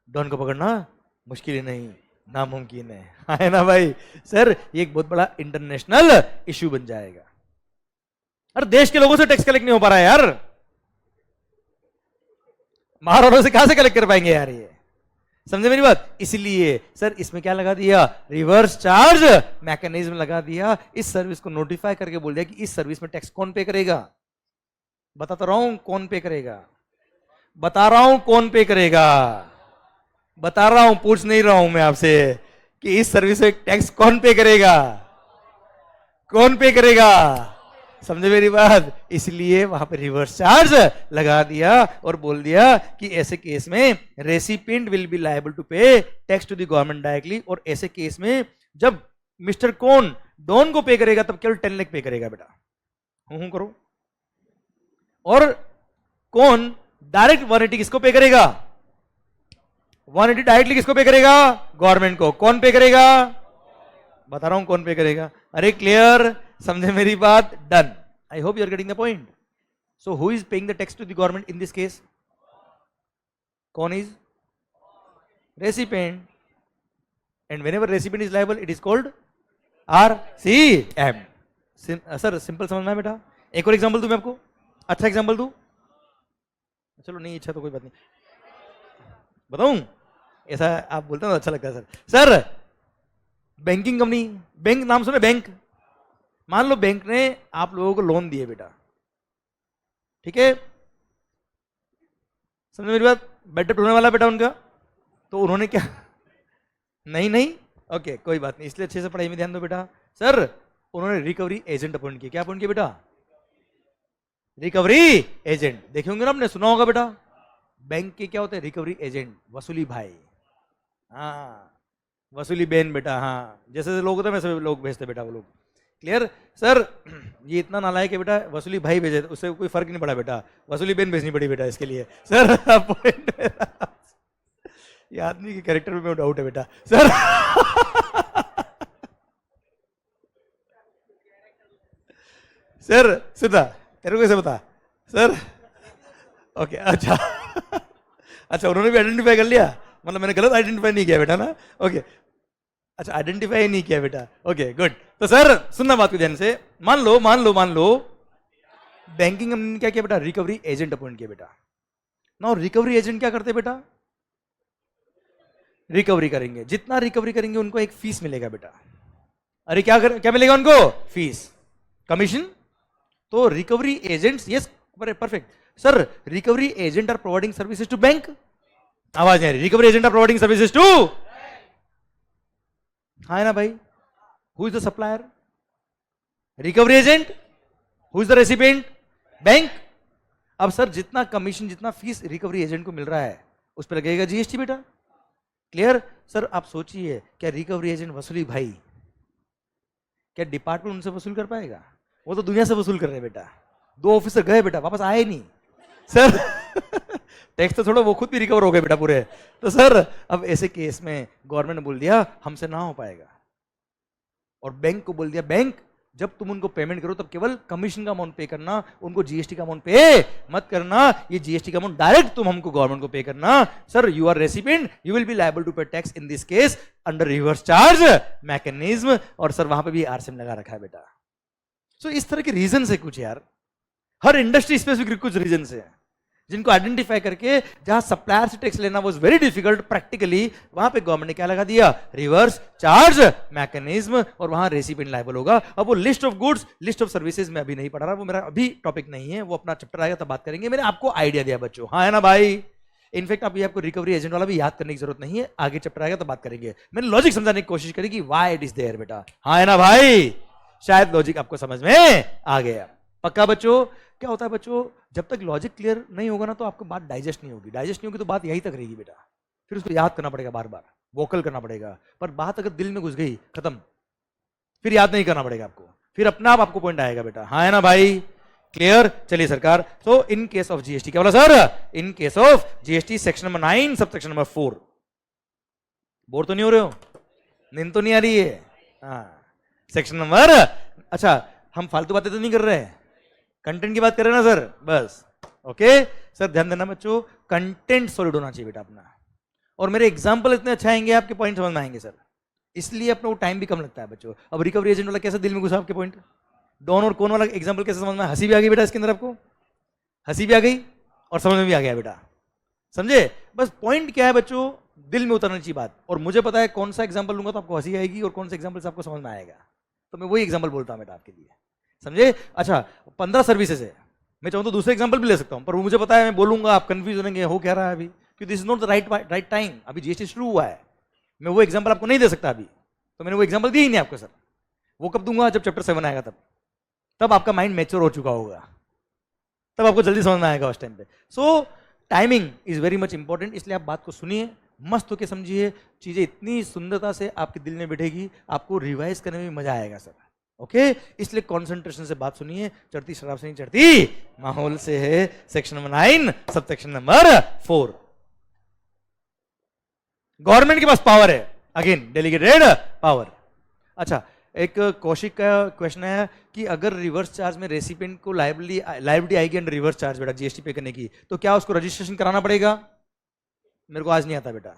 डॉन को पकड़ना मुश्किल ही नहीं, नामुमकिन है ना भाई? सर ये एक बहुत बड़ा इंटरनेशनल इश्यू बन जाएगा। अरे देश के लोगों से टैक्स कलेक्ट नहीं हो पा रहा है यार, बाहर वालों से कहां से कलेक्ट कर पाएंगे यार? ये समझे मेरी बात? इसलिए सर इसमें क्या लगा दिया? रिवर्स चार्ज मैकेनिज्म लगा दिया। इस सर्विस को नोटिफाई करके बोल दिया कि इस सर्विस में टैक्स कौन पे करेगा। बताता रहा हूं कौन पे करेगा, बता रहा हूं कौन पे करेगा, बता रहा हूं, पूछ नहीं रहा हूं मैं आपसे कि इस सर्विस में टैक्स कौन पे करेगा, कौन पे करेगा। समझे मेरी बात? इसलिए वहां पे रिवर्स चार्ज लगा दिया और बोल दिया कि ऐसे केस में recipient will be liable to pay tax to the government directly. और ऐसे केस में जब मिस्टर कौन डॉन को पे करेगा तब केवल 10 लाख पे करेगा बेटा। हूं करो। और कौन डायरेक्ट 180 किसको पे करेगा? 180 डायरेक्टली किसको पे करेगा? गवर्नमेंट को। कौन पे करेगा? बता रहा हूं कौन पे करेगा। अरे क्लियर, समझे मेरी बात? Done. I hope you are getting the point. So who is paying the tax to the government in this case? कौन is? Recipient. And whenever recipient is liable it is called RCM। Sir simple समझ में आया बेटा? एक और एग्जांपल दूं मैं आपको, अच्छा एग्जांपल दूं? चलो नहीं इच्छा तो कोई बात नहीं, बताऊं? ऐसा आप बोलते हैं तो अच्छा लगता है sir. Sir banking company, bank नाम सुने? बैंक, मान लो बैंक ने आप लोगों को लोन दिए बेटा, ठीक है, समझे मेरी बात? बेटर होने वाला बेटा उनका, तो उन्होंने क्या? नहीं ओके कोई बात नहीं, इसलिए अच्छे से पढ़ाई में ध्यान दो बेटा। सर उन्होंने रिकवरी एजेंट अपॉइंट किया। क्या अपॉइंट किया बेटा? Recovery agent. देखे होंगे ना आपने, सुना होगा बेटा। बैंक के क्या होते हैं? रिकवरी एजेंट, वसूली भाई, हाँ वसूली बहन बेटा, हाँ जैसे लोग होते हैं वैसे लोग भेजते बेटा वो लोग। क्लियर? सर ये इतना नालायक है बेटा, वसूली भाई भेजे, उससे कोई फर्क नहीं पड़ा बेटा, वसूली बहन भेजनी पड़ी बेटा इसके लिए। सर पॉइंट ये आदमी के कैरेक्टर में डाउट है बेटा। सर सर सीधा तेरे को कैसे बता? सर ओके अच्छा अच्छा उन्होंने भी आइडेंटिफाई कर लिया, मतलब मैंने गलत आइडेंटिफाई नहीं किया बेटा ना? ओके अच्छा आइडेंटिफाई नहीं किया बेटा, ओके गुड। तो सर सुनना बात को ध्यान से, मान लो बैंकिंग कंपनी ने क्या किया बेटा? रिकवरी एजेंट अपॉइंट किया बेटा। नाउ रिकवरी एजेंट क्या करते बेटा? रिकवरी करेंगे, जितना रिकवरी करेंगे उनको एक फीस मिलेगा बेटा। अरे क्या मिलेगा उनको? Fees, commission. तो recovery agents, yes perfect sir, recovery agent are providing services to bank. आवाज नहीं आ रही? Recovery agent are providing services to, हाँ है ना भाई? Who is the supplier? Recovery agent. Who is the recipient? Bank. अब सर जितना कमीशन, जितना फीस रिकवरी एजेंट को मिल रहा है उस पर लगेगा जीएसटी बेटा। क्लियर? सर आप सोचिए, क्या रिकवरी एजेंट वसूली भाई, क्या डिपार्टमेंट उनसे वसूल कर पाएगा? वो तो दुनिया से वसूल कर रहे हैं बेटा। 2 ऑफिसर गए बेटा, वापस आए नहीं सर टैक्स तो छोड़ो, वो खुद भी रिकवर हो गए बेटा पूरे। तो सर अब ऐसे केस में गवर्नमेंट ने बोल दिया हमसे ना हो पाएगा, और बैंक को बोल दिया बैंक जब तुम उनको पेमेंट करो तब केवल कमीशन का अमाउंट पे करना, उनको जीएसटी का अमाउंट पे मत करना। ये जीएसटी का अमाउंट डायरेक्ट तुम हमको गवर्नमेंट को पे करना। Sir you are recipient, you will be liable to pay tax in this case under reverse charge mechanism. और सर वहां पे भी आरसीएम लगा रखा है बेटा। सो इस तरह के रीजन है कुछ यार, हर इंडस्ट्री स्पेसिफिक कुछ रीजन है जिनको आइडेंटिफाई करके, जहां सप्लायर से टैक्स लेना वाज वेरी डिफिकल्ट प्रैक्टिकली, वहां पे गवर्नमेंट ने क्या लगा दिया? रिवर्स चार्ज मैकेनिज्म, और वहां रेसिपिएंट लायबल होगा। अब वो list of goods, list of services में अभी नहीं पढ़ा रहा, वो मेरा अभी टॉपिक नहीं है, वो अपना चैप्टर आएगा तब बात करेंगे। मैंने आपको आइडिया दिया बच्चों, हाँ है ना भाई? इनफैक्ट अभी आपको रिकवरी एजेंट वाला भी याद करने की जरूरत नहीं है, आगे चैप्टर आएगा तब बात करेंगे। मैंने लॉजिक समझाने की कोशिश करी कि व्हाई इट इज देयर बेटा, हाँ है ना भाई? शायद लॉजिक आपको समझ में आ गया। पक्का बच्चों? क्या होता है बच्चों, जब तक लॉजिक क्लियर नहीं होगा ना तो आपको बात डाइजेस्ट नहीं होगी। डाइजेस्ट नहीं होगी तो बात यहीं तक रहेगी बेटा, फिर उसको याद करना पड़ेगा, बार बार वोकल करना पड़ेगा। पर बात अगर दिल में घुस गई, खत्म, फिर याद नहीं करना पड़ेगा आपको, फिर अपना आप आपको पॉइंट आएगा बेटा, हाँ है ना भाई? क्लियर? चलिए सरकार, सो इन केस ऑफ जीएसटी, क्या बोला sir? In case of GST section number 9 sub section number 4। Bore तो नहीं हो रहे हो? नींद तो नहीं आ रही है? हाँ सेक्शन नंबर, अच्छा हम फालतू बातें तो नहीं कर रहे हैं, कंटेंट की बात कर रहे हैं ना सर? बस ओके सर, ध्यान देना बच्चों, कंटेंट सॉलिड होना चाहिए बेटा अपना। और मेरे एग्जांपल इतने अच्छे आएंगे, आपके पॉइंट समझ में आएंगे सर, इसलिए अपना वो टाइम भी कम लगता है बच्चों। अब रिकवरी एजेंट वाला कैसे दिल में घुसा आपके पॉइंट? डॉन और कौन वाला एग्जाम्पल कैसे समझ में? हंसी भी आ गई बेटा इसके अंदर, आपको हंसी भी आ गई और समझ में भी आ गया बेटा, समझे? बस पॉइंट क्या है बच्चों, दिल में उतरनी चाहिए बात। और मुझे पता है कौन सा एग्जाम्पल लूंगा तो आपको हंसी आएगी और कौन सा एग्जाम्पल से आपको समझ में आएगा, तो मैं वही एग्जाम्पल बोलता हूँ बेटा आपके लिए, समझे? अच्छा 15 सर्विसेज है, मैं चाहूँ तो दूसरे एग्जाम्पल भी ले सकता हूँ, पर मुझे पता है मैं बोलूंगा आप कंफ्यूज होंगे, हो क्या रहा है अभी, क्योंकि this is not the right time, अभी जीएसटी शुरू हुआ है, मैं वो एग्जाम्पल आपको नहीं दे सकता अभी, तो मैंने वो एग्जाम्पल दी ही नहीं आपको सर। वो कब दूंगा? जब चैप्टर 7 आएगा, तब आपका माइंड मैच्योर हो चुका होगा, तब आपको जल्दी समझ में आएगा उस टाइम पे। So timing is very much important, इसलिए आप बात को सुनिए, मस्त होकर समझिए, चीजें इतनी सुंदरता से आपके दिल में बैठेगी, आपको रिवाइज करने में मजा आएगा सर। ओके इसलिए कॉन्सेंट्रेशन से बात सुनिए, चढ़ती शराब से नहीं चढ़ती माहौल से है। Section number 9 sub section number 4। Government के पास पावर है, अगेन डेलीगेटेड पावर। अच्छा, एक कौशिक का क्वेश्चन है कि अगर रिवर्स चार्ज में रेसिपिएंट को लायबिलिटी आएगी अंडर रिवर्स चार्ज बेटा जीएसटी पे करने की, तो क्या उसको रजिस्ट्रेशन कराना पड़ेगा? मेरे को आज नहीं आता बेटा,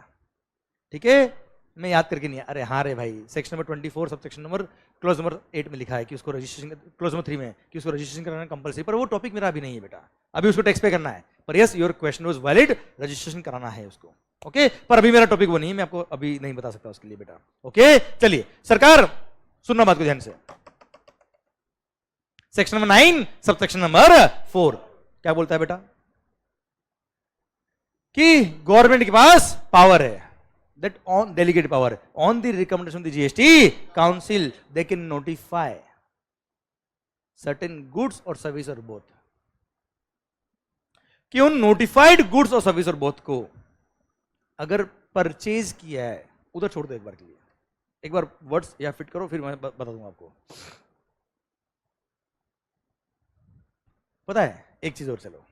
ठीक है, मैं याद करके नहीं। अरे हाँ रे भाई, section number 24 sub section number close number 8 में लिखा है कि उसको रजिस्ट्रेशन, क्लोज नंबर 3 में कि उसको रजिस्ट्रेशन कराना कंपलसरी, पर वो टॉपिक मेरा अभी नहीं है बेटा, अभी उसको टैक्स पे करना है। पर yes your question was valid, registration कराना है उसको, ओके पर अभी मेरा टॉपिक वो नहीं है, मैं आपको अभी नहीं बता सकता उसके लिए बेटा। ओके चलिए सरकार सुनना बात को ध्यान से। Section number 9 sub section number 4 क्या बोलता है बेटा कि गवर्नमेंट के पास पावर है, that on delegate power on the recommendation of the GST council they can notify certain goods or service or both, कि उन नोटिफाइड गुड्स और सर्विस और बोथ को अगर परचेज किया है, उधर छोड़ दो एक बार के लिए, एक बार वर्ड्स या फिट करो फिर मैं बता दूंगा आपको। पता है एक चीज और, चलो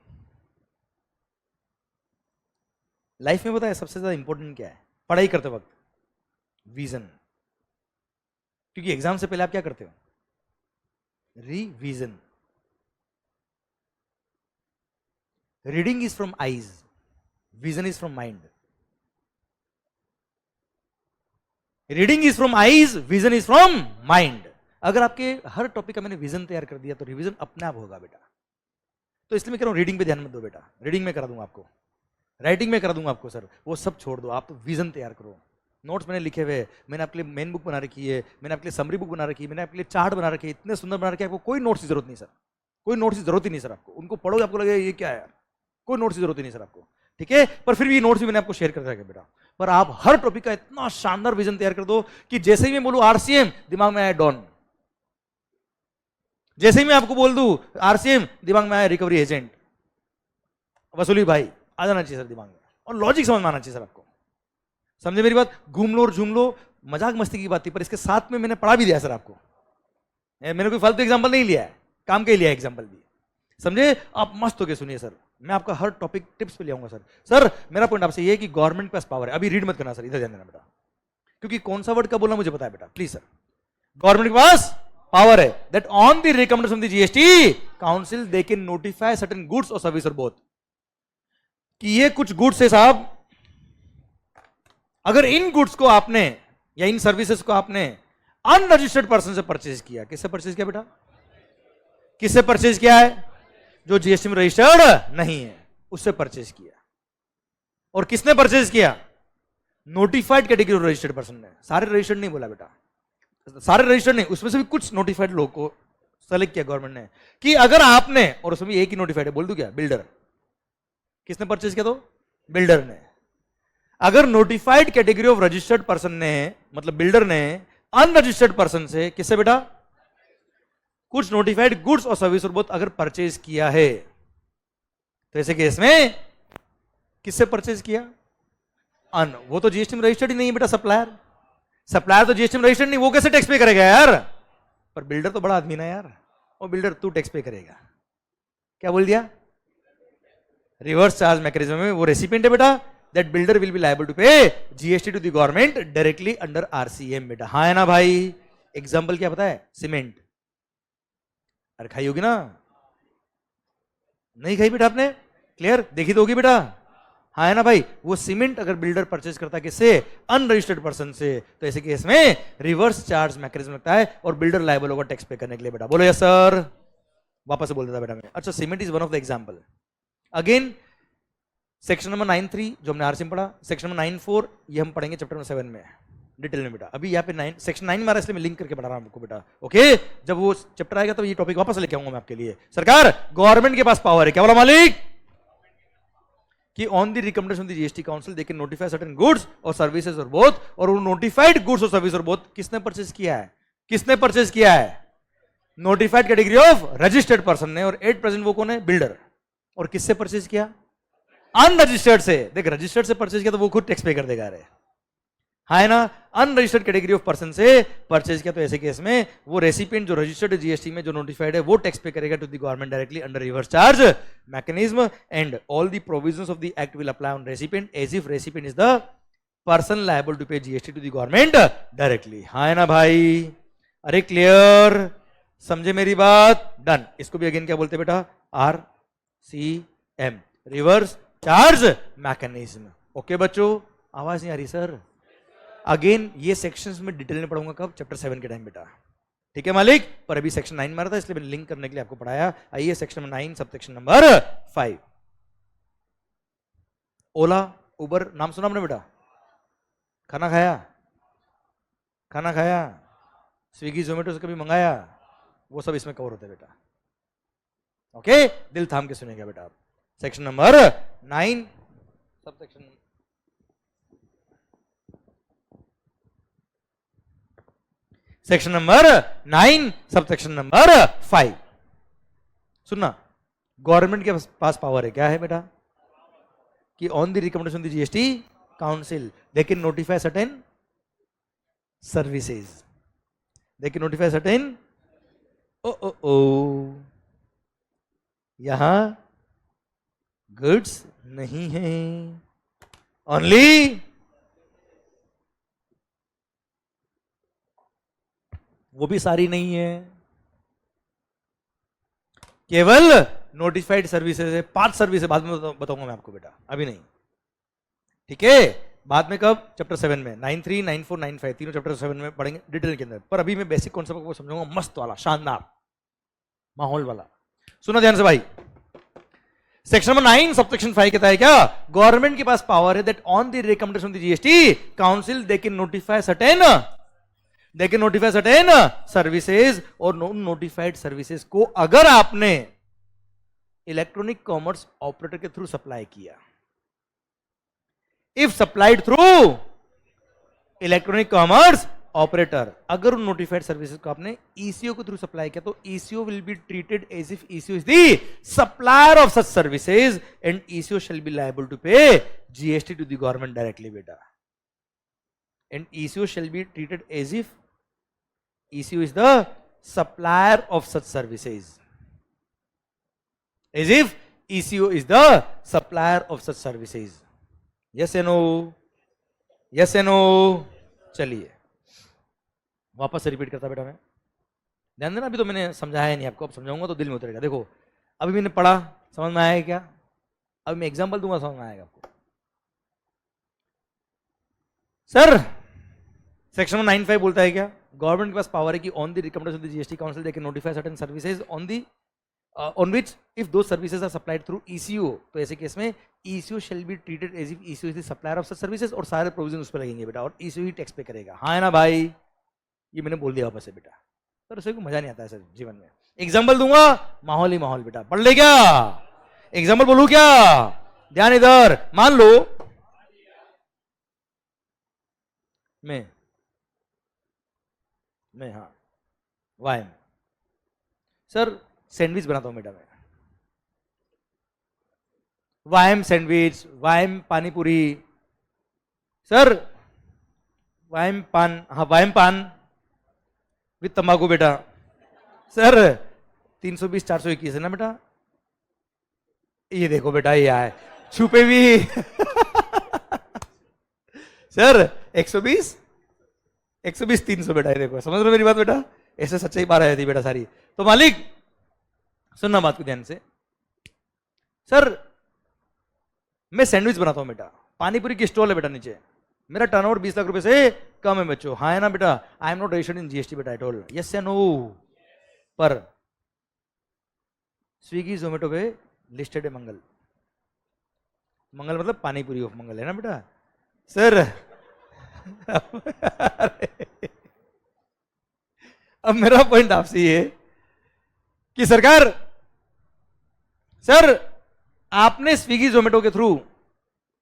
लाइफ में पता है सबसे ज्यादा इंपॉर्टेंट क्या है पढ़ाई करते वक्त? विजन। क्योंकि एग्जाम से पहले आप क्या करते हो? Revision. Reading is from eyes, vision is from mind. Reading is from eyes, vision is from mind. अगर आपके हर टॉपिक का मैंने विजन तैयार कर दिया तो रिवीजन अपने आप होगा बेटा। तो इसलिए मैं कह रहा हूं रीडिंग पे ध्यान मत दो बेटा, रीडिंग में करा दूंगा आपको, राइटिंग में करा दूंगा आपको सर, वो सब छोड़ दो, आप तो विजन तैयार करो। नोट्स मैंने लिखे हुए, मैंने आपके लिए मेन बुक बना रखी है, मैंने आपके लिए समरी बुक बना रखी है, मैंने आपके लिए चार्ट बना रखे, इतने सुंदर बना रखे, आपको कोई नोट्स की जरूरत नहीं सर, कोई नोट्स की जरूरत ही नहीं सर आपको। उनको पढ़ोगे आपको लगेगा ये क्या है यार, कोई नोट्स की जरूरत ही नहीं सर आपको, ठीक है। पर फिर भी नोट्स भी मैंने आपको शेयर कर रखा बेटा। पर आप हर टॉपिक का इतना शानदार विजन तैयार कर दो कि जैसे ही मैं बोलूं आरसीएम दिमाग में आया डॉन, जैसे ही मैं आपको बोल दूं आरसीएम दिमाग में आया रिकवरी एजेंट, वसूली भाई आ जाना चाहिए सर दिमाग में, और लॉजिक समझ में आना चाहिए सर आपको। समझे मेरी बात? घूम लो और झूम लो मजाक मस्ती की बात थी, पर इसके साथ में मैंने पढ़ा भी दिया सर आपको, मैंने कोई फालतू एग्जांपल नहीं लिया है, काम के लिया एग्जांपल भी, समझे? आप मस्त होके सुनिए सर, मैं आपका हर टॉपिक टिप्स पे ले आऊंगा सर। सर मेरा पॉइंट आपसे ये है कि गवर्नमेंट के पास पावर है, अभी रीड मत करना सर, इधर ध्यान देना बेटा, क्योंकि कौन सा वर्ड कब बोलना मुझे पता है बेटा, प्लीज सर। गवर्नमेंट के पास पावर है that on the recommendation of the GST council they can notify certain goods और सर्विस और बोथ, कि ये कुछ गुड्स है साहब, अगर इन गुड्स को आपने या इन सर्विसेज को आपने अनरजिस्टर्ड पर्सन से परचेज किया, किससे परचेज किया बेटा? किससे परचेज किया है? जो जीएसटी में रजिस्टर्ड नहीं है उससे परचेज किया। और किसने परचेज किया? नोटिफाइड कैटेगरी रजिस्टर्ड पर्सन ने। सारे रजिस्टर्ड नहीं बोला बेटा, सारे रजिस्टर्ड नहीं, उसमें से भी कुछ नोटिफाइड लोग को सेलेक्ट किया गवर्नमेंट ने, कि अगर आपने, और उसमें एक ही नोटिफाइड है, बोल दूं क्या? बिल्डर। किसने परचेज किया? तो बिल्डर ने। अगर notified category of registered person ने, मतलब बिल्डर ने अनरजिस्टर्ड पर्सन से, किससे बेटा? कुछ नोटिफाइड गुड्स और सर्विस और बोथ अगर परचेज किया है, तो ऐसे केस में किससे परचेज किया? वो तो जीएसटी में रजिस्टर्ड ही नहीं है बेटा, सप्लायर। सप्लायर तो जीएसटी में रजिस्टर्ड नहीं, वो कैसे टैक्स पे करेगा यार? पर बिल्डर तो बड़ा आदमी ना यार, वो बिल्डर तू टैक्स पे करेगा। क्या बोल दिया? रिवर्स चार्ज मैकेनिज्म में वो रेसिपिएंट है बेटा, that builder will be liable to pay GST to the government directly under RCM बेटा। हाँ है ना भाई? एग्जांपल क्या पता है? सीमेंट। अरे खाई होगी ना? नहीं खाई बेटा आपने? क्लियर? देखी तो होगी बेटा। हाँ है ना भाई? वो सीमेंट अगर बिल्डर परचेज करता है किससे? अनरजिस्टर्ड पर्सन से, तो ऐसे केस में रिवर्स चार्ज मैकेनिज्म लगता है और बिल्डर लायबल होगा टैक्स पे करने के लिए बेटा। बोलो यस सर। वापस से बोल देता बेटा मैं। अच्छा, cement is one of the example. Again section number 9.3 जो हमने आरसीएम पढ़ा, सेक्शन नंबर 9.4 ये हम पढ़ेंगे चैप्टर नंबर 7 में डिटेल में बेटा। अभी यहाँ पे सेक्शन 9 में आ रहा है, इसलिए मैं लिंक करके पढ़ा रहा हूं आपको बेटा। ओके, जब वो चैप्टर आएगा तो ये टॉपिक वापस लेके आऊंगा मैं आपके लिए। सरकार गवर्नमेंट के पास पावर है, क्या बोला मालिक? कि on the recommendation of the GST council they can notify certain goods और सर्विसेज और बोथ, और वो नोटिफाइड गुड्स और सर्विस और बोथ किसने परचेज किया है? किसने परचेज किया है? Notified category of registered person ने, और एट प्रेजेंट वो कौन है? बिल्डर। और किससे परचेज किया? अनरजिस्टर्ड से। देख, रजिस्टर्ड से परचेज किया तो वो खुद टैक्स पे कर देगा रे। हाँ है ना, अनरजिस्टर्ड कैटेगरी ऑफ पर्सन से परचेज किया तो ऐसे केस में वो रेसिपिएंट जो रजिस्टर्ड जीएसटी में जो नोटिफाइड है वो टैक्स पे करेगा to the government directly under reverse charge mechanism and all the provisions of the act will apply on recipient as if recipient is the person liable to pay GST to the government directly. हाँ है ना भाई, अरे क्लियर, समझे मेरी बात? डन। इसको भी अगेन क्या बोलते हैं बेटा? RCM, reverse charge mechanism. Okay बच्चों, आवाज नहीं आ रही सर? अगेन ये सेक्शंस में डिटेल में पढ़ूंगा कब? चैप्टर 7 के टाइम बेटा, ठीक है मालिक? पर अभी सेक्शन 9 मारा था इसलिए मैंने लिंक करने के लिए आपको पढ़ाया। आइए section number 9 sub section number 5। ओला उबर नाम सुना आपने बेटा? खाना खाया? खाना खाया? स्विगी जोमेटो से कभी मंगाया? वो सब इसमें कवर होता है बेटा। ओके, दिल थाम के सुनेगा बेटा आप। Section number 9 sub section section number 9 sub section number 5। सुनना, गवर्नमेंट के पास पावर है, क्या है बेटा? कि on the recommendation of the GST council they can notify certain services, they can notify certain यहां गुड्स नहीं है, ओनली वो भी सारी नहीं है, केवल नोटिफाइड सर्विसेज है। 5 सर्विस है, बाद में बताऊंगा मैं आपको बेटा, अभी नहीं, ठीक है? बाद में कब? चैप्टर 7 में 9.3, 9.4, 9.5 तीनों चैप्टर 7 में पढ़ेंगे डिटेल के अंदर। पर अभी मैं बेसिक कॉन्सेप्ट को समझाऊंगा, मस्त वाला, शानदार माहौल वाला। सुनो ध्यान से भाई, सेक्शन नंबर 9 सब सेक्शन 5 कहता है क्या? गवर्नमेंट के पास पावर है that on the recommendation of the GST council they can notify certain services और नॉन नोटिफाइड सर्विसेज को अगर आपने इलेक्ट्रॉनिक कॉमर्स ऑपरेटर के थ्रू सप्लाई किया, if supplied through electronic commerce operator, अगर उन नोटिफाइड सर्विसेज को आपने ईसीओ के थ्रू सप्लाई किया तो ECO will be treated as if ECO is the supplier of such services and ECO shall be liable to pay GST to the government directly बेटा। And ECO shall be treated as if ECO is the supplier of such services. As if ECO is the supplier of such services. Yes or no? Yes or no? चलिए वापस से रिपीट करता बेटा मैं, ध्यान देना। अभी तो मैंने समझाया नहीं आपको, अब समझाऊंगा तो दिल में उतरेगा। देखो अभी मैंने पढ़ा, समझ में आया क्या? अभी मैं एग्जांपल दूंगा, समझ में आएगा आपको। सर सेक्शन 9.5 बोलता है क्या? गवर्नमेंट के पास पावर है कि on the recommendation of the GST council they can notify certain services on which if those services are supplied through ECO, तो ऐसे केस में ECO shall be treated as if ECO is the supplier of such services, और सारे प्रोविजन उस पर लगेंगे बेटा, और ईसीओ ही टैक्स पे करेगा। हाँ है ना भाई? ये मैंने बोल दिया वापस से बेटा, सर उससे कोई मजा नहीं आता है सर जीवन में। एग्जाम्पल दूंगा, माहौल ही माहौल बेटा, पढ़ ले क्या? एग्जाम्पल बोलू क्या? ध्यान इधर, मान लो मैं हाँ वाइम सर सैंडविच बनाता हूं बेटा मैं, वाइम सैंडविच, वाइम पानी पूरी सर, वाइम पान, हाँ वाइम पान विद तंबाकू बेटा सर 320-421 है ना बेटा? ये देखो बेटा ये है छुपे भी सर 120 300 बेटा, ये देखो, समझ रहे हो मेरी बात बेटा? ऐसे सच्चाई बात आई थी बेटा सारी। तो मालिक सुनना बात को ध्यान से, सर मैं सैंडविच बनाता हूं बेटा, पानीपुरी की स्टॉल है बेटा नीचे, मेरा टर्नओवर 20 लाख रुपए से कम है बच्चों। हाँ है ना बेटा? I am not registered in GST बेटा एट ऑल, यस या नो? पर स्विगी जोमेटो पे लिस्टेड है मंगल, मंगल मतलब पानीपुरी ऑफ मंगल है ना बेटा सर? अब मेरा पॉइंट आपसे ये कि सरकार, सर आपने स्विगी जोमेटो के थ्रू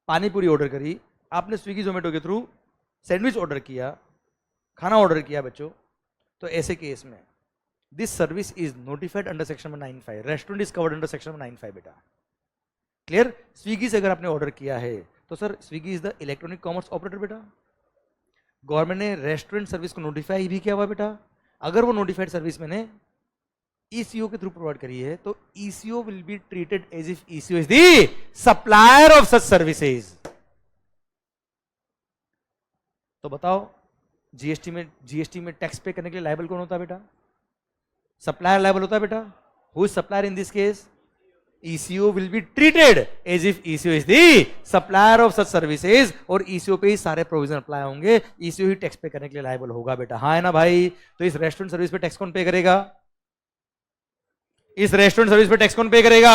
पानीपुरी ऑर्डर करी, आपने स्विगी जोमेटो के थ्रू सैंडविच ऑर्डर किया, खाना ऑर्डर किया बच्चों, तो ऐसे केस में this service is notified under section 9.5, restaurant is covered under section 9.5 बेटा। क्लियर? स्विगी से अगर आपने ऑर्डर किया है तो sir Swiggy is the electronic commerce operator बेटा, गवर्नमेंट ने रेस्टोरेंट सर्विस को नोटिफाई भी किया हुआ बेटा। अगर वो नोटिफाइड सर्विस मैंने ईसीओ के थ्रू प्रोवाइड करी है तो ECO will be treated as if ECO is the supplier of such services. तो बताओ जीएसटी में टैक्स पे करने के लिए लायबल कौन होता है बेटा? सप्लायर लायबल होता है बेटा। Who is supplier in this case? ECO will be treated as if ECO is the supplier of such services और ECO पे ही सारे प्रोविजन अप्लाई होंगे, ECO ही टैक्स पे करने के लिए लायबल होगा बेटा। हाँ है ना भाई? तो इस रेस्टोरेंट सर्विस पे टैक्स कौन पे करेगा? इस रेस्टोरेंट सर्विस पे टैक्स कौन पे करेगा?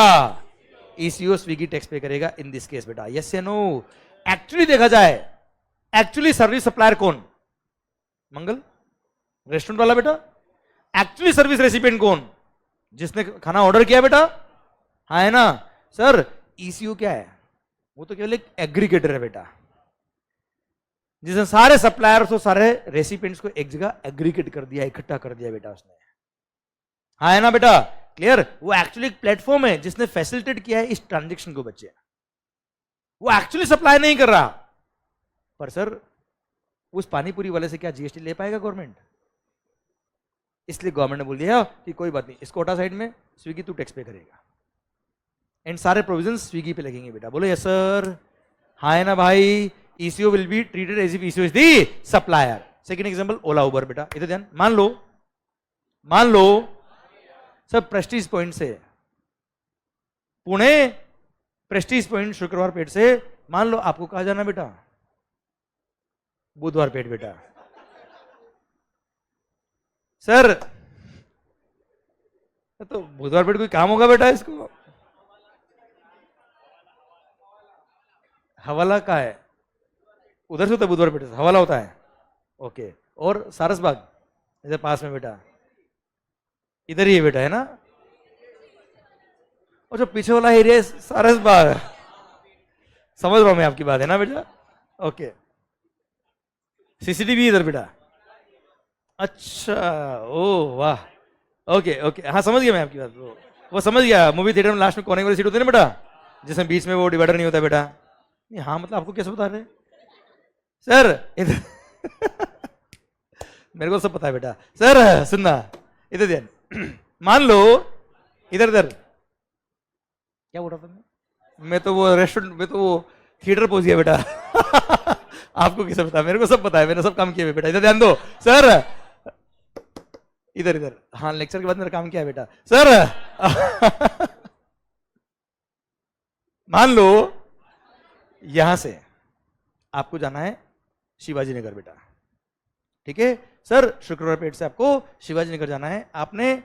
ECO स्विगी टैक्स पे करेगा इन दिस केस बेटा। यस या नो? एक्चुअली देखा जाए, एक्चुअली सर्विस सप्लायर कौन? मंगल रेस्टोरेंट वाला बेटा। एक्चुअली सर्विस रेसिपिएंट कौन? जिसने खाना ऑर्डर किया बेटा। हाँ है ना सर? ECO क्या है? वो तो केवल एक एग्रीगेटर है बेटा, जिसने सारे सप्लायर्स और सारे रेसिपिएंट्स को एक जगह एग्रीगेट कर दिया, इकट्ठा कर दिया बेटा उसने। हाँ है ना बेटा? क्लियर? वो एक्चुअली एक प्लेटफॉर्म है जिसने फैसिलिटेट किया है इस ट्रांजेक्शन को बच्चे। वो एक्चुअली सप्लाई नहीं कर रहा। पर सर उस पानीपुरी वाले से क्या जीएसटी ले पाएगा गवर्नमेंट? इसलिए गवर्नमेंट ने बोल दिया कि कोई बात नहीं, इसको हटा साइड में, स्विगी तू टैक्स पे करेगा एंड सारे प्रोविजन स्विगी पे लगेंगे बेटा। बोलो यस सर? हाँ है ना भाई? ECO will be treated as if ECO is the supplier. Second example Ola Uber बेटा। इधर ध्यान, मान लो सर प्रेस्टीज पॉइंट से पुणे, प्रेस्टीज पॉइंट शुक्रवार पेट से, मान लो आपको कहा जाना बेटा बुधवार पेट बेटा। सर तो बुधवार पेट कोई काम होगा बेटा? इसको हवाला का है, उधर से होता है बुधवार पेट से हवाला होता है। ओके, और सारसबाग इधर पास में बेटा, इधर ही है बेटा, है ना? और जो पीछे वाला एरिया है सारसबाग, समझ रहा हूं मैं आपकी बात, है ना बेटा? ओके, सीसीटीवी इधर बेटा। अच्छा, ओ वाह, ओके ओके, हाँ समझ गया मैं आपकी बात। वो समझ गया, मूवी थिएटर में लास्ट में कोने वाली सीट होती है ना बेटा, जिसमें बीच में वो डिवाइडर नहीं होता बेटा। नहीं हाँ मतलब आपको कैसे बता रहे सर? इधर मेरे को सब पता है बेटा। सर सुनना, इधर ध्यान, मान लो इधर क्या बोल रहा था मैं तो वो रेस्टोरेंट में तो वो थिएटर पहुंच गया बेटा। आपको कैसे पता? मेरे को सब पता है, मैंने सब काम किया बेटा। इधर ध्यान दो सर, इधर हाँ, लेक्चर के बाद मेरा काम क्या है बेटा? सर मान लो यहां से आपको जाना है शिवाजी नगर बेटा, ठीक है सर? शुक्रवार पेट से आपको शिवाजी नगर जाना है। आपने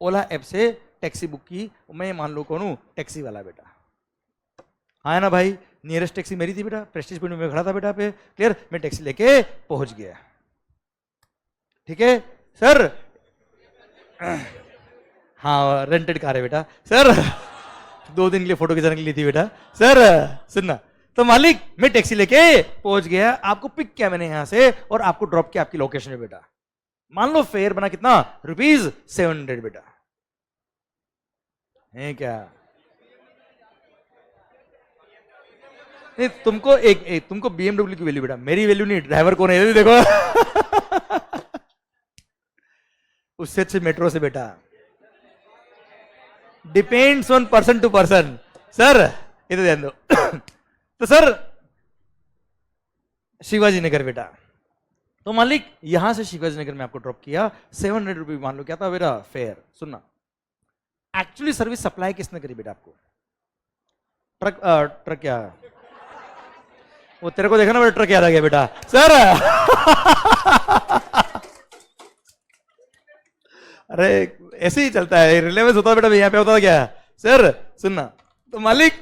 ओला ऐप से टैक्सी बुक की, मैं मान लो कौन हूं? टैक्सी वाला बेटा। हाँ है ना भाई? नियरेस्ट टैक्सी मेरी थी बेटा, प्रेस्टीज पॉइंट में खड़ा था बेटा पे। क्लियर? मैं टैक्सी लेके पहुंच गया, ठीक है सर? हाँ रेंटेड कार है बेटा सर, 2 दिन के लिए फोटो खिंचाने के लिए थी बेटा। सर सुनना, तो मालिक मैं टैक्सी लेके पहुंच गया, आपको पिक किया मैंने यहां से और आपको ड्रॉप किया आपकी लोकेशन पे बेटा। मान लो फेयर बना कितना? ₹700 बेटा, है क्या? नहीं तुमको तुमको BMW की वैल्यू बेटा, मेरी वैल्यू नहीं, ड्राइवर कौन है देखो। उससे अच्छे मेट्रो से बेटा, depends on person to person. Sir इधर ध्यान दो। तो सर शिवाजी नगर बेटा, तो मालिक यहां से शिवाजी नगर में आपको ड्रॉप किया, ₹700 मान लो क्या था बेटा? फेयर। सुनना, एक्चुअली सर्विस सप्लाई किसने करी बेटा आपको? ट्रक क्या? वो तेरे को देखा ना बेटा, ट्रक याद आ गया बेटा। सर अरे ऐसे ही चलता है, रिलेवेंस होता है बेटा, यहाँ पे होता था क्या? सर सुनना, तो मालिक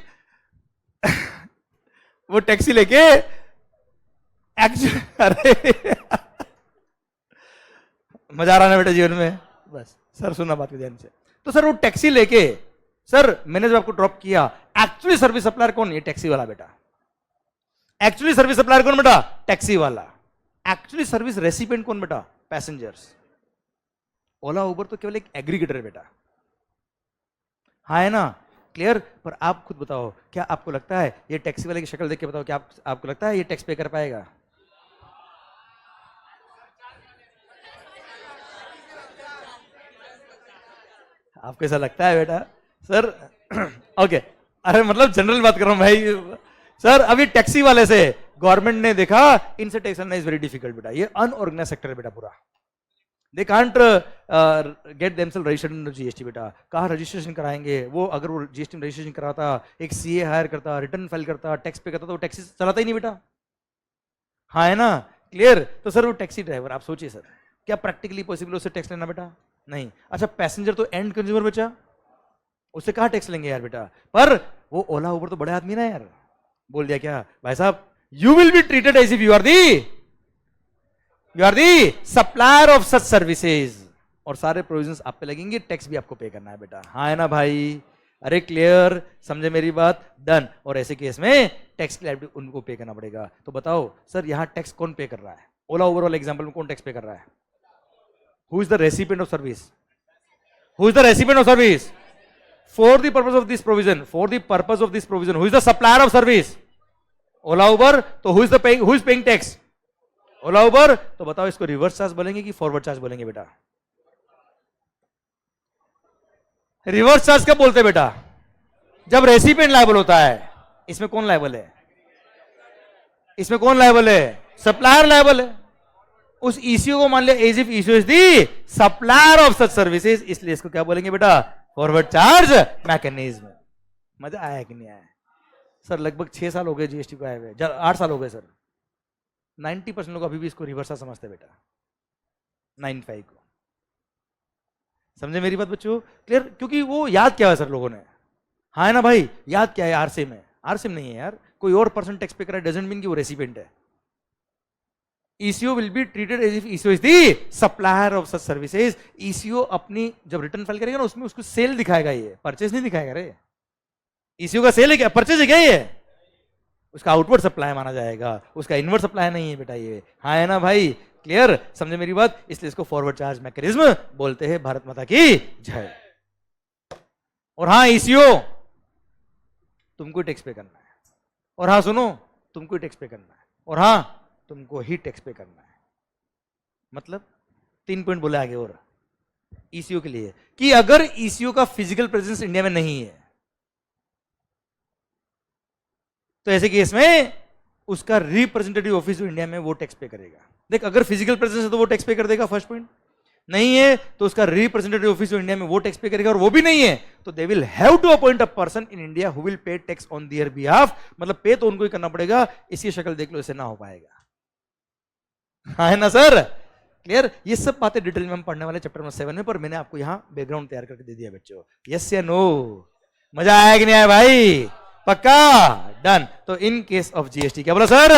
वो टैक्सी लेके एक्चुअली, अरे मजा आ रहा है ना बेटा जीवन में? बस सर सुनना बात को ध्यान से। तो सर वो टैक्सी लेके, सर मैंने जब आपको ड्रॉप किया, एक्चुअली सर्विस सप्लायर कौन? ये टैक्सी वाला बेटा। एक्चुअली सर्विस सप्लायर कौन बेटा? टैक्सी वाला। एक्चुअली सर्विस रेसिपिएंट कौन बेटा? पैसेंजर्स। ओला उबर तो केवल एक एग्रीगेटर है बेटा, हाँ है ना? क्लियर? पर आप खुद बताओ, क्या आपको लगता है ये टैक्सी वाले की शक्ल देख के बताओ, क्या आपको लगता है ये टैक्स पे कर पाएगा? आपको ऐसा लगता है बेटा सर? ओके, अरे मतलब जनरल बात कर रहा हूं भाई सर। अभी टैक्सी वाले से गवर्नमेंट ने देखा इनसे टैक्स लेना इज वेरी डिफिकल्ट बेटा, ये अनऑर्गेनाइज सेक्टर है बेटा पूरा, they can't get themselves registered in GST बेटा। कहाँ रजिस्ट्रेशन कराएंगे वो? अगर वो जीएसटी में रजिस्ट्रेशन कराता, एक सीए हायर करता, रिटर्न फाइल करता, टैक्स पे करता, तो वो टैक्सी चलाता ही नहीं बेटा। हाँ है ना, क्लियर? तो सर वो टैक्सी ड्राइवर, आप सोचिए सर क्या प्रैक्टिकली पॉसिबल उससे टैक्स लेना बेटा? नहीं। अच्छा पैसेंजर तो एंड कंज्यूमर बचा, उससे कहाँ टैक्स लेंगे यार बेटा? पर वो ओला उबर तो बड़े आदमी ना यार, बोल दिया क्या भाई साहब, you will be treated as if you are the supplier of such services, और सारे प्रोविजंस आप पे लगेंगे, टैक्स भी आपको पे करना है बेटा। हाँ है ना भाई? अरे क्लियर, समझे मेरी बात? डन। और ऐसे केस में टैक्स की लायबिलिटी उनको पे करना पड़ेगा। तो बताओ सर यहां टैक्स कौन पे कर रहा है? ओला उबर वाले एग्जांपल में कौन टैक्स पे कर रहा है? Who is the recipient of service? Who is the recipient of service? For the purpose of this provision, for the purpose of this provision, who is the supplier of service? Ola Uber. तो who is paying tax? Ola Uber. तो बताओ इसको रिवर्स चार्ज बोलेंगे कि फॉरवर्ड चार्ज बोलेंगे बेटा? रिवर्स चार्ज कब बोलते हैं बेटा? जब रेसिपिएंट लायबल होता है। इसमें कौन लायबल है? इसमें कौन लायबल है? सप्लायर लायबल है। उस ईसीओ को मान लिया as if ECO is the supplier of such services, इसलिए इसको क्या बोलेंगे बेटा? Forward charge mechanism. मजा आया कि नहीं आया सर? लगभग 6 साल हो गए जीएसटी को आए हुए, 8 साल हो गए सर। 90% लोग अभी भी इसको रिवर्स समझते हैं बेटा, 95 को। समझे मेरी बात बच्चों? क्लियर? क्योंकि वो याद क्या है सर लोगों ने? हाँ है ना भाई? याद क्या है? आरसीएम है। आरसीएम नहीं है यार, कोई और पर्सन टैक्स पे कर रहा है डजंट मीन कि वो रेसिपिएंट है। ECO will be treated as if ECO is the supplier of such services. ECO अपनी जब रिटर्न फाइल करेगा ना उसमें उसको सेल दिखाएगा, ये परचेज नहीं दिखाएगा। रे ईसीओ का सेल है क्या? परचेज है क्या? ये उसका आउटवर्ड सप्लाई माना जाएगा, उसका इनवर्ड सप्लाई नहीं है बेटा ये। हाँ है ना भाई? क्लियर? समझे मेरी बात? इसलिए इसको फॉरवर्ड चार्ज मैकेनिज्म बोलते हैं। भारत माता की जय। और हाँ ईसीओ तुमको टैक्स पे करना है, और हाँ सुनो तुमको टैक्स पे करना है, और हाँ तुमको ही टैक्स पे करना है। मतलब 3 पॉइंट बोले आगे और ईसीओ के लिए कि अगर ईसीओ का फिजिकल प्रेजेंस इंडिया में नहीं है तो ऐसे केस में उसका रिप्रेजेंटेटिव ऑफिस जो इंडिया में वो टैक्स पे करेगा। देख अगर फिजिकल प्रेजेंस है तो वो टैक्स पे कर देगा, फर्स्ट पॉइंट। नहीं है तो उसका रिप्रेजेंटेटिव ऑफिस जो इंडिया में वो टैक्स पे करेगा, और वो भी नहीं है तो they will have to appoint a person in India who will pay tax on their behalf. मतलब पे तो उनको ही करना पड़ेगा, इसकी शक्ल देख लो, इससे ना हो पाएगा। हाँ है ना सर? क्लियर? ये सब बातें डिटेल में हम पढ़ने वाले चैप्टर नंबर 7 में, पर मैंने आपको यहां बैकग्राउंड तैयार करके दे दिया बच्चों। यस या नो? मजा आया कि नहीं आया भाई? पक्का? डन। तो इन केस ऑफ जीएसटी क्या बोला सर?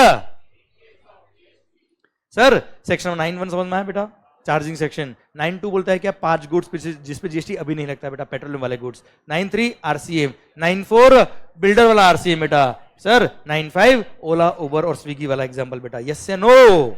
सर सेक्शन 9(1) समझ में आया बेटा? Charging section. 9(2) बोलता है क्या? 5 गुड्स जिसपे जीएसटी अभी नहीं लगता बेटा, पेट्रोलियम वाले गुड्स। 9(3) आरसीएम। 9(4) बिल्डर वाला आरसीएम बेटा। सर 9(5) ओला उबर और स्विगी वाला एग्जाम्पल बेटा। यस या नो?